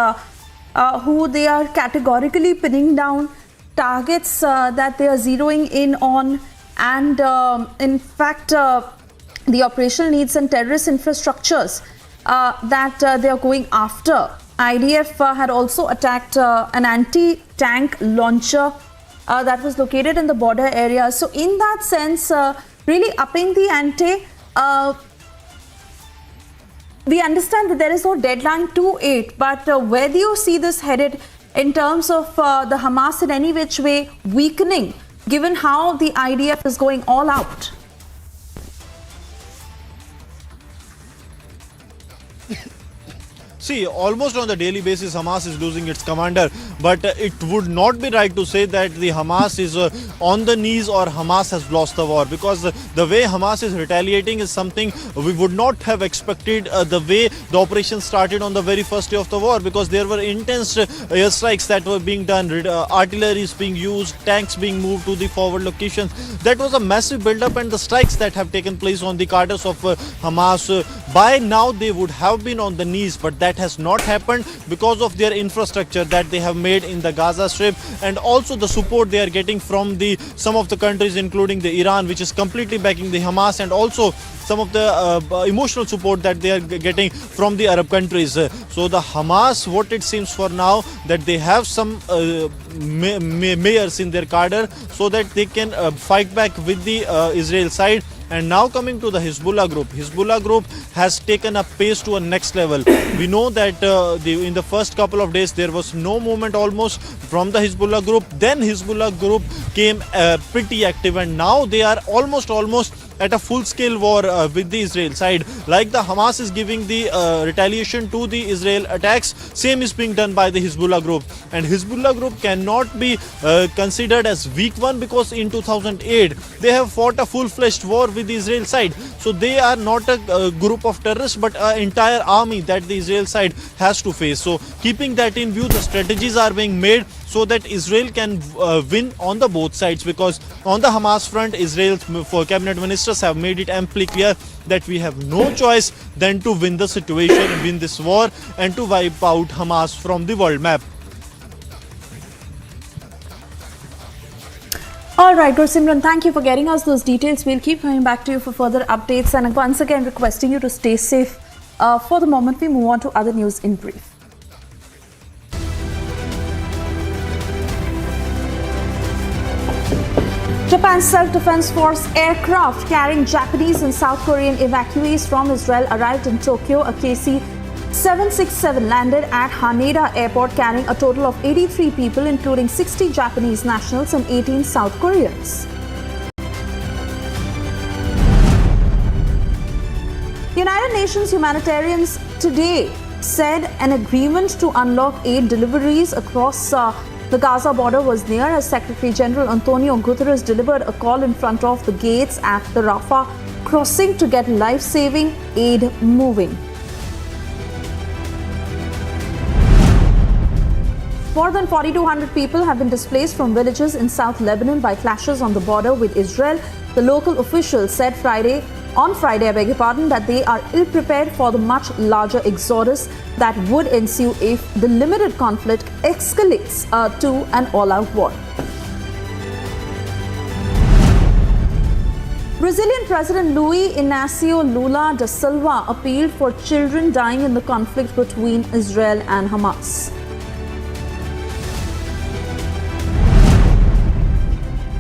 who they are categorically pinning down, targets that they are zeroing in on, and in fact the operational needs and terrorist infrastructures that they are going after. IDF had also attacked an anti-tank launcher that was located in the border area. So in that sense, really upping the ante. We understand that there is no deadline to it, but where do you see this headed in terms of the Hamas in any which way weakening, given how the IDF is going all out? See, almost on the daily basis Hamas is losing its commander, but it would not be right to say that the Hamas is on the knees or Hamas has lost the war, because the way Hamas is retaliating is something we would not have expected the way the operation started on the very first day of the war, because there were intense airstrikes that were being done, artillery is being used, tanks being moved to the forward locations. That was a massive build-up, and the strikes that have taken place on the cadres of Hamas, by now they would have been on the knees, but that has not happened because of their infrastructure that they have made in the Gaza Strip, and also the support they are getting from some of the countries, including the Iran, which is completely backing the Hamas, and also some of the emotional support that they are getting from the Arab countries. So the Hamas, what it seems for now, that they have some mayors in their cadre so that they can fight back with the Israel side. And now coming to the Hezbollah group has taken a pace to a next level. We know that in the first couple of days there was no movement almost from the Hezbollah group. Then Hezbollah group came pretty active, and now they are almost at a full-scale war with the Israel side. Like the Hamas is giving the retaliation to the Israel attacks, same is being done by the Hezbollah group. And Hezbollah group cannot be considered as weak one, because in 2008 they have fought a full-fledged war with the Israel side. So they are not a group of terrorists, but an entire army that the Israel side has to face. So keeping that in view, the strategies are being made so that Israel can win on the both sides, because on the Hamas front, Israel's cabinet ministers have made it amply clear that we have no choice than to win the situation, win this war, and to wipe out Hamas from the world map. All right, Gursimran, thank you for getting us those details. We'll keep coming back to you for further updates, and once again requesting you to stay safe. For the moment, we move on to other news in brief. Japan's self-defense force aircraft carrying Japanese and South Korean evacuees from Israel arrived in Tokyo. A KC-767 landed at Haneda Airport carrying a total of 83 people, including 60 Japanese nationals and 18 South Koreans. United Nations humanitarians today said an agreement to unlock aid deliveries across the Gaza border was near, as Secretary General Antonio Guterres delivered a call in front of the gates at the Rafah crossing to get life-saving aid moving. More than 4,200 people have been displaced from villages in South Lebanon by clashes on the border with Israel. The local officials said on Friday, that they are ill-prepared for the much larger exodus that would ensue if the limited conflict escalates to an all-out war. Brazilian President Luiz Inácio Lula da Silva appealed for children dying in the conflict between Israel and Hamas.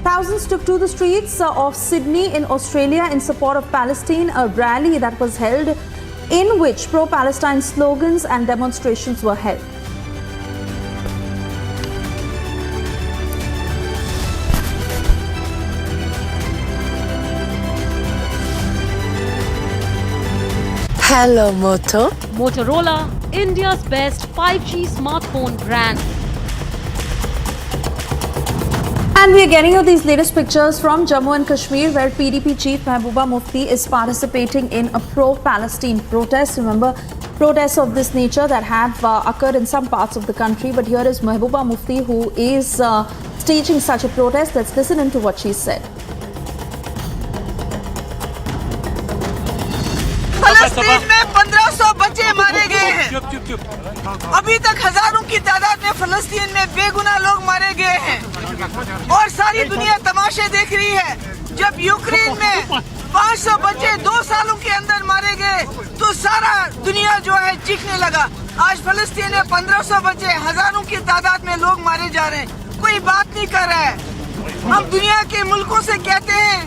Thousands took to the streets of Sydney in Australia in support of Palestine, a rally that was held in which pro-Palestine slogans and demonstrations were held. Hello, Moto. Motorola, India's best 5G smartphone brand. And we are getting you these latest pictures from Jammu and Kashmir, where PDP chief Mehbooba Mufti is participating in a pro-Palestine protest. Remember, protests of this nature that have occurred in some parts of the country. But here is Mehbooba Mufti, who is staging such a protest. Let's listen into what she said. फलस्तीन में 1500 बच्चे मारे गए हैं। अभी तक हजारों की तादाद में फलस्तीन में बेगुनाह लोग मारे गए हैं और सारी दुनिया तमाशे देख रही है। जब यूक्रेन में 500 बच्चे 2 सालों के अंदर मारे गए तो सारा दुनिया जो है चीखने लगा। आज फलस्तीन में 1500 बच्चे, हजारों की तादाद में लोग मारे जा रहे हैं, कोई बात नहीं कर रहा है। हम दुनिया के मुल्कों से कहते हैं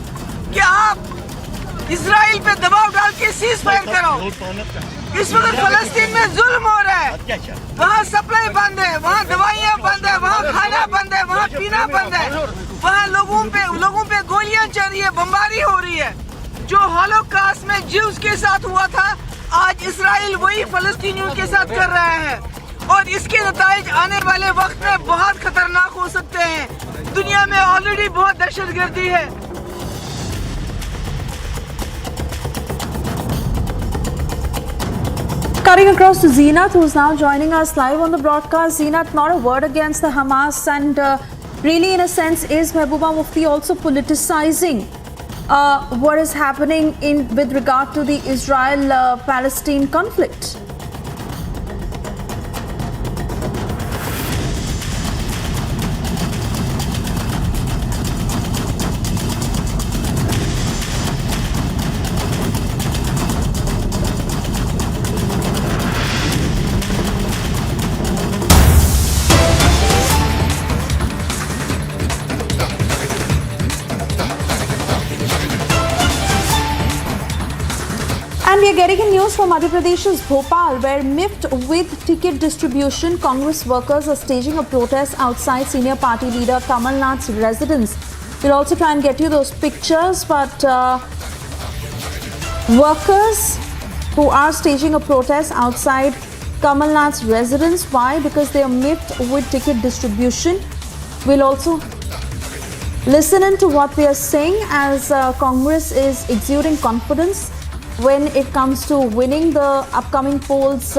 कि आप इजराइल पे दबाव डाल के सीज फायर करो। इस वक्त फलस्तीन में जुल्म हो रहा है, वहाँ सप्लाई बंद है, वहाँ दवाइयाँ बंद है, वहाँ खाना बंद है, वहाँ पीना बंद है, वहाँ लोगों पे गोलियां चल रही है, बमबारी हो रही है। जो हॉलोकॉस्ट में ज्यूज के साथ हुआ था, आज इजराइल वही फलस्तीनियों के साथ कर रहा है और इसके नताइज आने वाले वक्त में बहुत खतरनाक हो सकते हैं। दुनिया में ऑलरेडी बहुत दहशतगर्दी है। Cutting across to Zeenat, who's now joining us live on the broadcast. Zeenat, not a word against the Hamas, and really, in a sense, is Mehbooba Mufti also politicizing what is happening with regard to the Israel-Palestine conflict? And we are getting in news from Madhya Pradesh's Bhopal, where miffed with ticket distribution, Congress workers are staging a protest outside senior party leader Kamal Nath's residence. We'll also try and get you those pictures, but workers who are staging a protest outside Kamal Nath's residence. Why? Because they are miffed with ticket distribution. We'll also listen into what they are saying as Congress is exuding confidence when it comes to winning the upcoming polls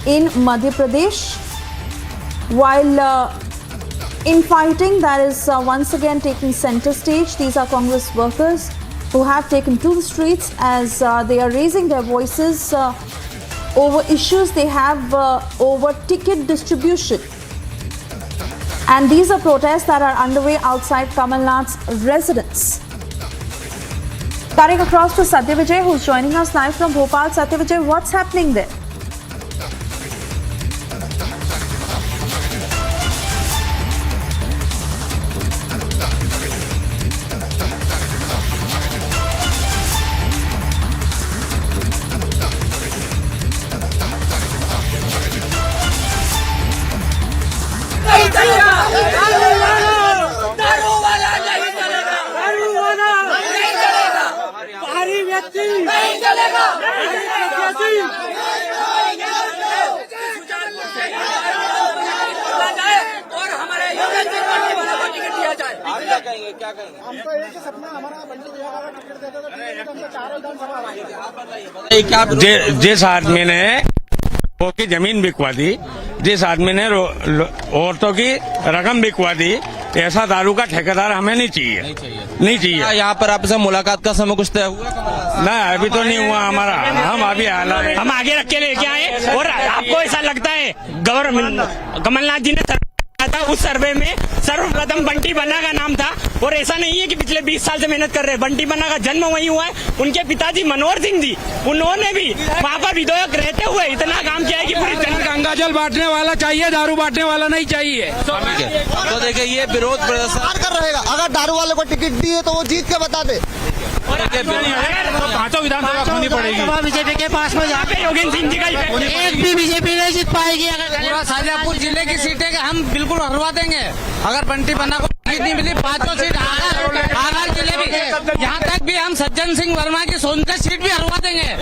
in Madhya Pradesh, while infighting that is once again taking center stage. These are Congress workers who have taken to the streets as they are raising their voices over issues they have over ticket distribution. And these are protests that are underway outside Kamal Nath's residence. Cutting across to Satyavijay, who's joining us live from Bhopal. Satyavijay, what's happening there? जिस आदमी ने की जमीन बिकवा दी, जिस आदमी ने औरतों की रकम बिकवा दी, ऐसा दारू का ठेकेदार हमें नहीं चाहिए। नहीं चाहिए। यहाँ पर आपसे मुलाकात का समय कुछ तय हुआ? नहीं, अभी तो नहीं हुआ हमारा। हम अभी हम आगे रख के लेके आए और आपको ऐसा लगता है गवर्नमेंट कमलनाथ जी ने था उस सर्वे में सर्वप्रथम बंटी बन्ना का नाम था, और ऐसा नहीं है कि पिछले 20 साल से मेहनत कर रहे हैं। बंटी बन्ना का जन्म वहीं हुआ है। उनके पिताजी मनोहर सिंह जी, उन्होंने भी वहाँ पर विधायक रहते हुए इतना काम किया है कि पूरी गंगा जल बांटने वाला चाहिए, दारू बांटने वाला नहीं चाहिए। तो देखिए ये विरोध प्रदर्शन कर रहेगा। अगर दारू वाले को टिकट दी है तो वो जीत के बता दे। पांचों विधानसभा खोनी पड़ेगी। बीजेपी के पास में जहाँ पे योगेंद्र सिंह जी का एक भी बीजेपी नहीं जीत पाएगी। अगर पूरा शाजापुर जिले की सीटें हम बिल्कुल हरवा देंगे। अगर बंटी बन्ना को टिकट नहीं मिली, 5 सीट आधार जिले भी, यहाँ तक भी हम सज्जन सिंह वर्मा की सोनकर सीट भी हरवा देंगे।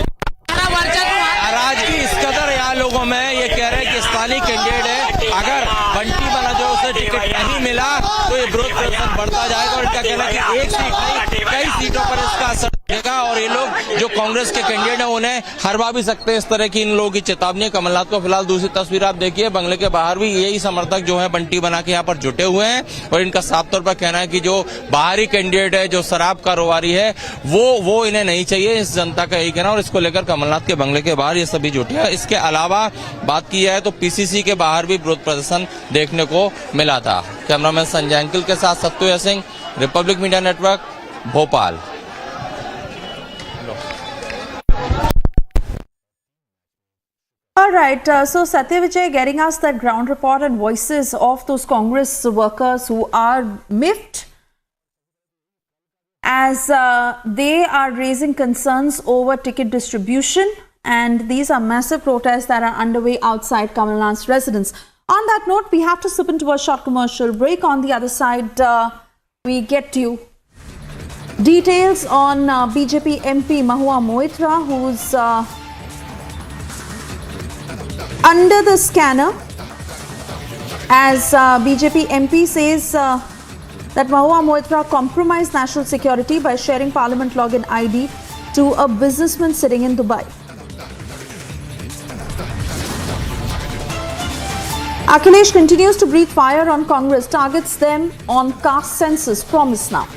नाराज की इस कदर यहाँ लोगों में ये कह रहे हैं कि स्थानीय कैंडिडेट है, अगर बंटी बन्ना जो उसे टिकट नहीं मिला तो ये विरोध प्रदर्शन बढ़ता जाएगा। और इनका कहना है कि एक सीट नहीं कई सीटों पर इसका असर देगा, और ये लोग जो कांग्रेस के कैंडिडेट हैं उन्हें हरवा भी सकते हैं। इस तरह की इन लोगों की चेतावनी है कमलनाथ को। फिलहाल दूसरी तस्वीर आप देखिए, बंगले के बाहर भी यही समर्थक जो है बंटी बना के यहाँ पर जुटे हुए हैं, और इनका साफ तौर पर कहना है कि जो बाहरी कैंडिडेट है, जो शराब कारोबारी है, वो इन्हें नहीं चाहिए। इस जनता का यही कहना, और इसको लेकर कमलनाथ के बंगले के बाहर ये सभी जुटे हैं। इसके अलावा बात की जाए तो पीसीसी के बाहर भी विरोध प्रदर्शन देखने को मिला था। कैमरामैन संजय अंकिल के साथ Sattu Singh, Republic media network, Bhopal. All right, so Satya Vijay getting us that ground report and voices of those Congress workers who are miffed as they are raising concerns over ticket distribution, and these are massive protests that are underway outside Kamalnath's residence. On that note, we have to slip into a short commercial break. On the other side, we get you details on BJP MP Mahua Moitra, who's under the scanner, as BJP MP says that Mahua Moitra compromised national security by sharing Parliament login ID to a businessman sitting in Dubai. Akhilesh continues to breathe fire on Congress, targets them on caste census. Promise now.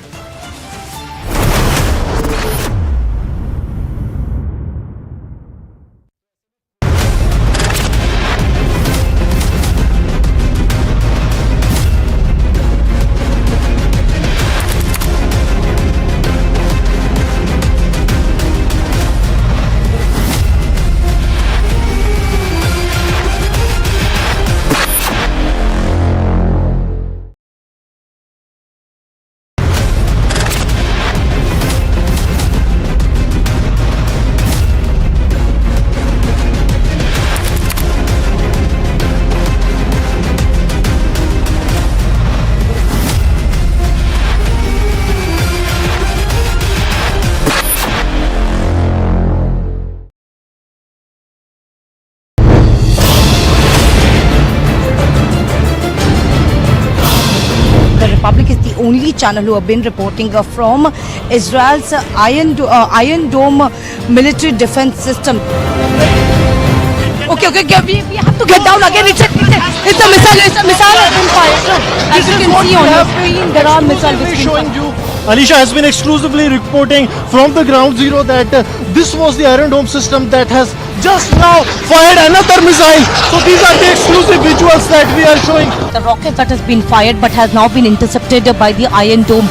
Only channel who have been reporting from Israel's Iron Dome military defense system. Okay, we have to get down again. It's a missile. It's a missile has been fired. As you can see on your screen, there are missiles showing you. Alisha has been exclusively reporting from the ground zero that this was the Iron Dome system that has just now fired another missile. So these are the exclusive visuals that we are showing. The rocket that has been fired but has now been intercepted by the Iron Dome.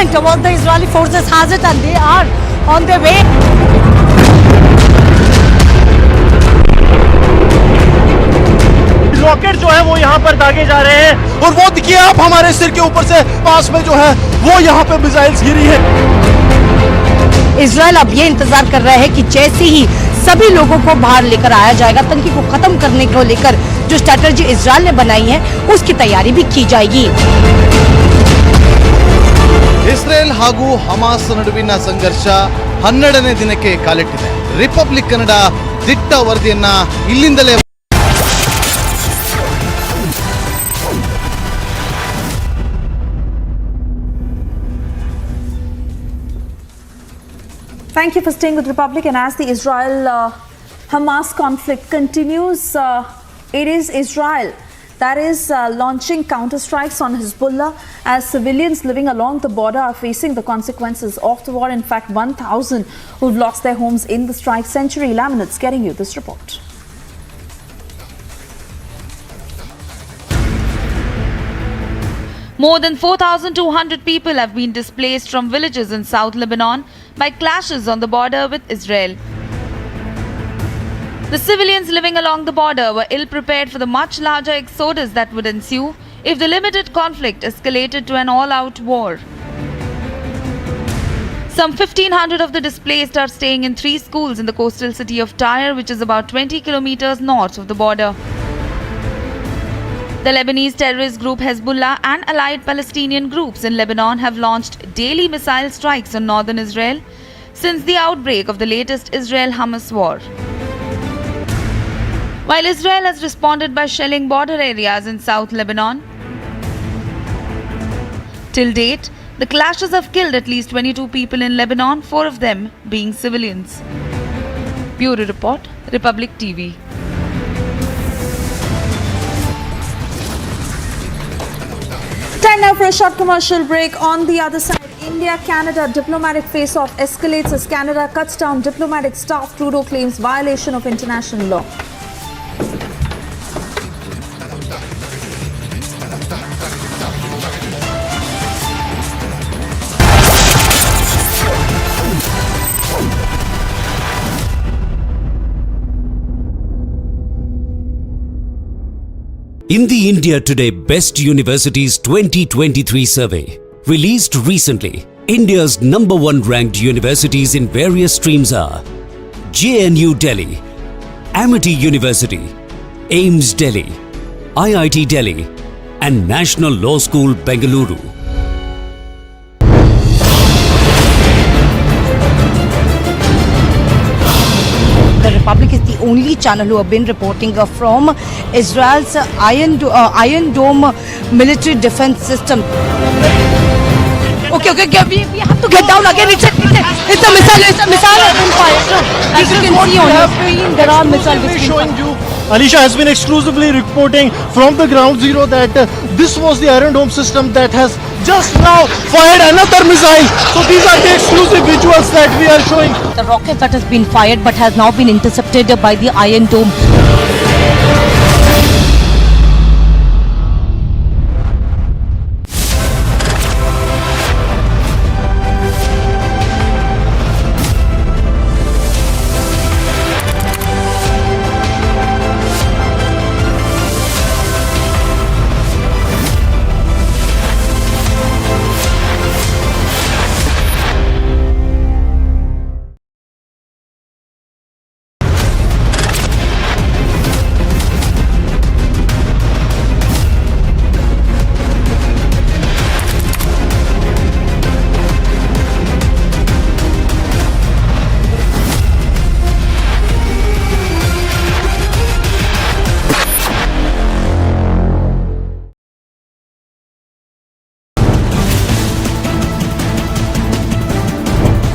movement towards the Israeli forces has it, and they are on their way. Rocket जो है वो यहाँ पर दागे जा रहे हैं और वो देखिए आप हमारे सिर के ऊपर से पास में जो है वो यहाँ पे मिसाइल्स गिरी है। इजराइल अब ये इंतजार कर रहा है कि जैसे ही सभी लोगों को बाहर लेकर आया जाएगा, आतंकी को खत्म करने को लेकर जो स्ट्रैटेजी इजराइल ने बनाई है उसकी तैयारी भी की जाएगी। ಇಸ್ರೇಲ್ ಹಾಗೂ ಹಮಾಸ್ ನಡುವಿನ ಸಂಘರ್ಷ 12ನೇ ದಿನಕ್ಕೆ ಕಾಲಿಟ್ಟಿದೆ. ರಿಪಬ್ಲಿಕ್ ಕನ್ನಡ ದಿಟ್ಟ ವರದಿಯನ್ನ ಇಲ್ಲಿಂದಲೇ Thank you for staying with Republic. And as the Israel-Hamas conflict continues, it is Israel that is launching counter-strikes on Hezbollah as civilians living along the border are facing the consequences of the war. In fact, 1,000 who've lost their homes in the strike. Century Laminates getting you this report. More than 4,200 people have been displaced from villages in South Lebanon by clashes on the border with Israel. The civilians living along the border were ill-prepared for the much larger exodus that would ensue if the limited conflict escalated to an all-out war. Some 1,500 of the displaced are staying in 3 schools in the coastal city of Tyre, which is about 20 kilometers north of the border. The Lebanese terrorist group Hezbollah and allied Palestinian groups in Lebanon have launched daily missile strikes on northern Israel since the outbreak of the latest Israel-Hamas war. While Israel has responded by shelling border areas in South Lebanon, till date, the clashes have killed at least 22 people in Lebanon, 4 of them being civilians. Bureau Report, Republic TV. Time now for a short commercial break. On the other side, India-Canada diplomatic face-off escalates as Canada cuts down diplomatic staff. Trudeau claims violation of international law. In the India Today Best Universities 2023 survey, released recently, India's #1 ranked universities in various streams are JNU Delhi, Amity University, AIMS Delhi, IIT Delhi, and National Law School Bengaluru. The Republic is the only channel who have been reporting from Israel's Iron Dome military defense system. Okay, we have to get down again. It's a missile. It's a missile has been fired. As you can see on your screen, there are missiles showing you. Alisha has been exclusively reporting from the ground zero that this was the Iron Dome system that has just now fired another missile. So these are the exclusive visuals that we are showing. The rocket that has been fired but has now been intercepted by the Iron Dome.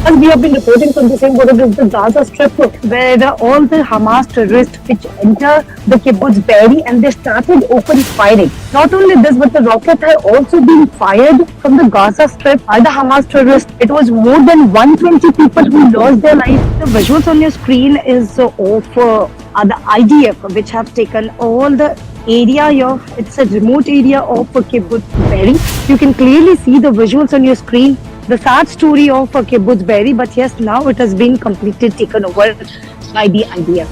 And we have been reporting from the same border as the Gaza Strip, where all the Hamas terrorists which enter the kibbutz Be'eri and they started open firing. Not only this, but the rocket had also been fired from the Gaza Strip by the Hamas terrorists. It was more than 120 people who lost their lives. The visuals on your screen is of the IDF, which have taken all the area of, it's a remote area of kibbutz Be'eri. You can clearly see the visuals on your screen. the sad story of Kibbutz Be'eri, but yes, now it has been completely taken over by the IDF.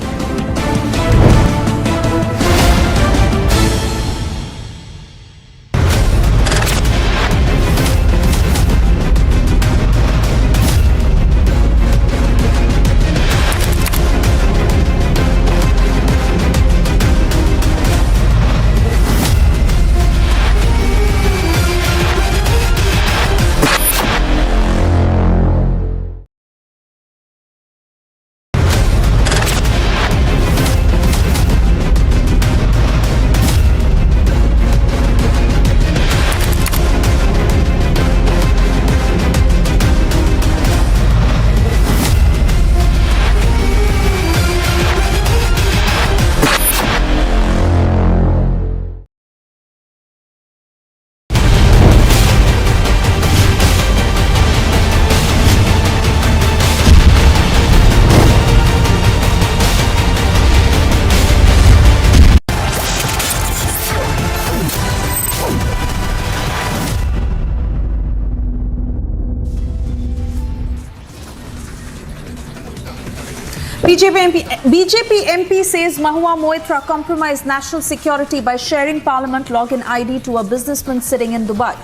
BJP MP says Mahua Moitra compromised national security by sharing Parliament login ID to a businessman sitting in Dubai.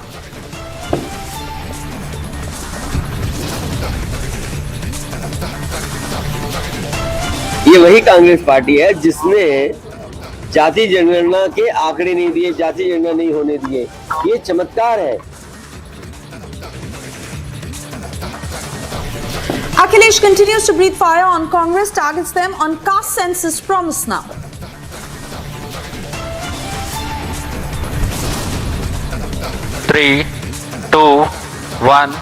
ये वही Congress party है जिसने जाति जनगणना के आंकड़े नहीं दिए, जाति जनगणना नहीं होने दिए। ये चमत्कार है। Akhilesh continues to breathe fire on Congress, targets them on caste census promise now. Three, two, 1,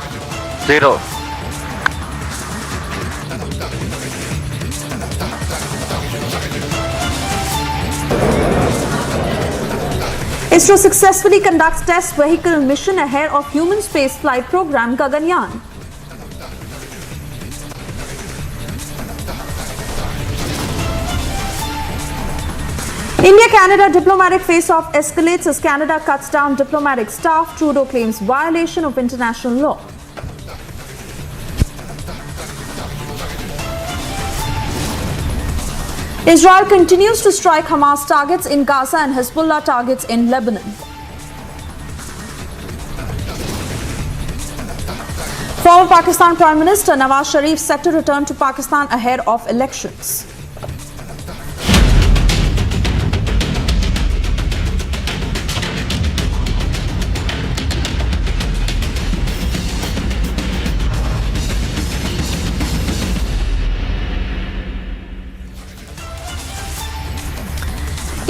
0. Isro successfully conducts test vehicle mission ahead of human space flight program Gaganyaan. India-Canada diplomatic face-off escalates as Canada cuts down diplomatic staff. Trudeau claims violation of international law. Israel continues to strike Hamas targets in Gaza and Hezbollah targets in Lebanon. Former Pakistan Prime Minister Nawaz Sharif set to return to Pakistan ahead of elections.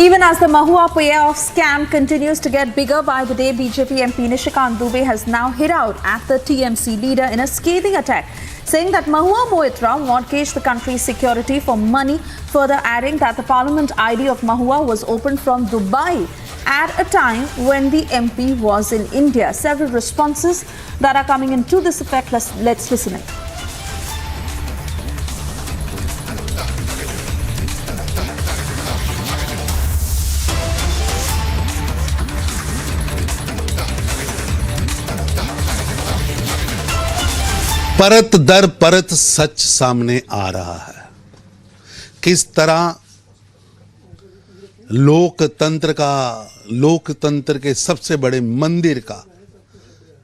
Even as the Mahua payoff scam continues to get bigger by the day, BJP MP Nishikant Dubey has now hit out at the TMC leader in a scathing attack, saying that Mahua Moitra mortgaged the country's security for money, further adding that the Parliament ID of Mahua was opened from Dubai at a time when the MP was in India. Several responses that are coming in to this effect. Let's listen in. परत दर परत सच सामने आ रहा है। किस तरह लोकतंत्र के सबसे बड़े मंदिर का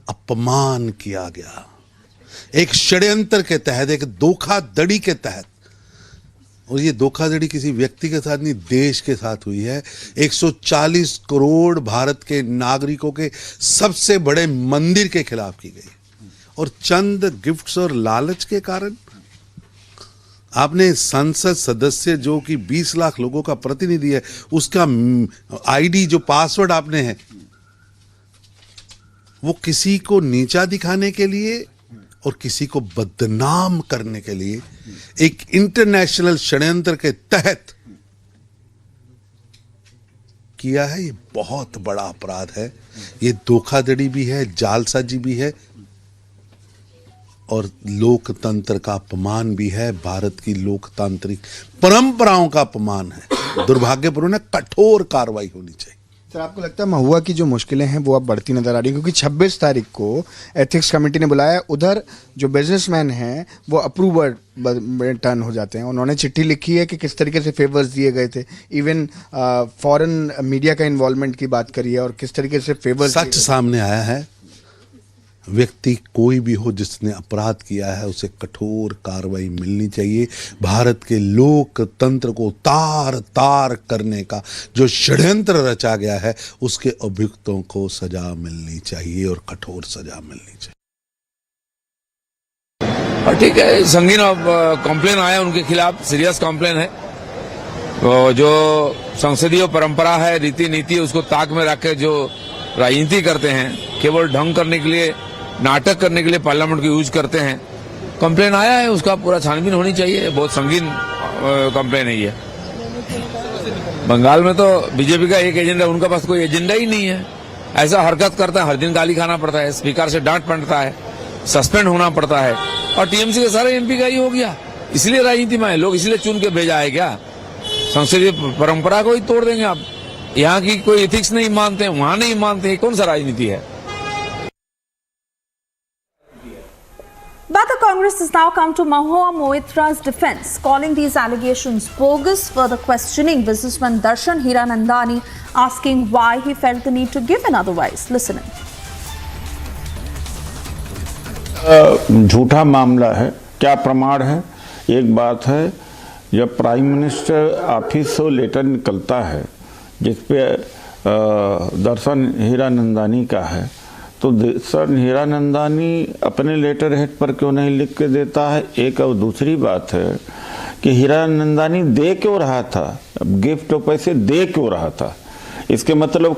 अपमान किया गया, एक षड्यंत्र के तहत, एक धोखाधड़ी के तहत। और ये धोखाधड़ी किसी व्यक्ति के साथ नहीं, देश के साथ हुई है। 140 करोड़ भारत के नागरिकों के सबसे बड़े मंदिर के खिलाफ की गई, और चंद गिफ्ट्स और लालच के कारण आपने संसद सदस्य जो कि 20 लाख लोगों का प्रतिनिधि है, उसका आईडी जो पासवर्ड आपने है, वो किसी को नीचा दिखाने के लिए और किसी को बदनाम करने के लिए एक इंटरनेशनल षड्यंत्र के तहत किया है। ये बहुत बड़ा अपराध है। ये धोखाधड़ी भी है, जालसाजी भी है, और लोकतंत्र का अपमान भी है। भारत की लोकतांत्रिक परंपराओं का अपमान है। दुर्भाग्यपूर्ण, कठोर कार्रवाई होनी चाहिए। सर आपको लगता है महुआ की जो मुश्किलें हैं वो अब बढ़ती नजर आ रही हैं, क्योंकि 26 तारीख को एथिक्स कमेटी ने बुलाया, उधर जो बिजनेसमैन हैं वो अप्रूवर में टर्न हो जाते हैं। उन्होंने चिट्ठी लिखी है कि किस तरीके से फेवर्स दिए गए थे, इवन फॉरेन मीडिया का इन्वॉल्वमेंट की बात करी है और किस तरीके से फेवर्स। सच सामने आया है, व्यक्ति कोई भी हो जिसने अपराध किया है उसे कठोर कार्रवाई मिलनी चाहिए। भारत के लोकतंत्र को तार तार करने का जो षड्यंत्र रचा गया है उसके अभियुक्तों को सजा मिलनी चाहिए और कठोर सजा मिलनी चाहिए। और ठीक है, संगीन कॉम्प्लेन आया उनके खिलाफ, सीरियस कॉम्प्लेन है। तो जो संसदीय परंपरा है, रीति नीति, उसको ताक में रख के जो राजनीति करते हैं, केवल ढंग करने के लिए, नाटक करने के लिए पार्लियामेंट को यूज करते हैं। कंप्लेन आया है, उसका पूरा छानबीन होनी चाहिए। बहुत संगीन कंप्लेन है ये। बंगाल में तो बीजेपी का एक एजेंडा, उनका पास कोई एजेंडा ही नहीं है। ऐसा हरकत करता है, हर दिन गाली खाना पड़ता है, स्पीकर से डांट पड़ता है, सस्पेंड होना पड़ता है। और टीएमसी के सारे एमपी का ही हो गया। इसलिए राजनीति में लोग इसलिए चुन के भेजा है क्या? संसदीय परंपरा को ही तोड़ देंगे आप? यहाँ की कोई एथिक्स नहीं मानते, वहां नहीं मानते, कौन सा राजनीति है? But the Congress has now come to Mahua Moitra's defense, calling these allegations bogus, further questioning businessman Darshan Hiranandani, asking why he felt the need to give in otherwise. Listen in. झूठा मामला है, क्या प्रमाण है? एक बात है, जब प्राइम मिनिस्टर ऑफिस से लेटर निकलता है जिसपे दर्शन हीरानंदानी का है, तो दर्शन हीरानंदानी अपने लेटर हेड पर क्यों नहीं लिख के देता है? एक। और दूसरी बात है कि हीरानंदानी दे क्यों रहा था, गिफ्ट और पैसे दे क्यों रहा था? इसके मतलब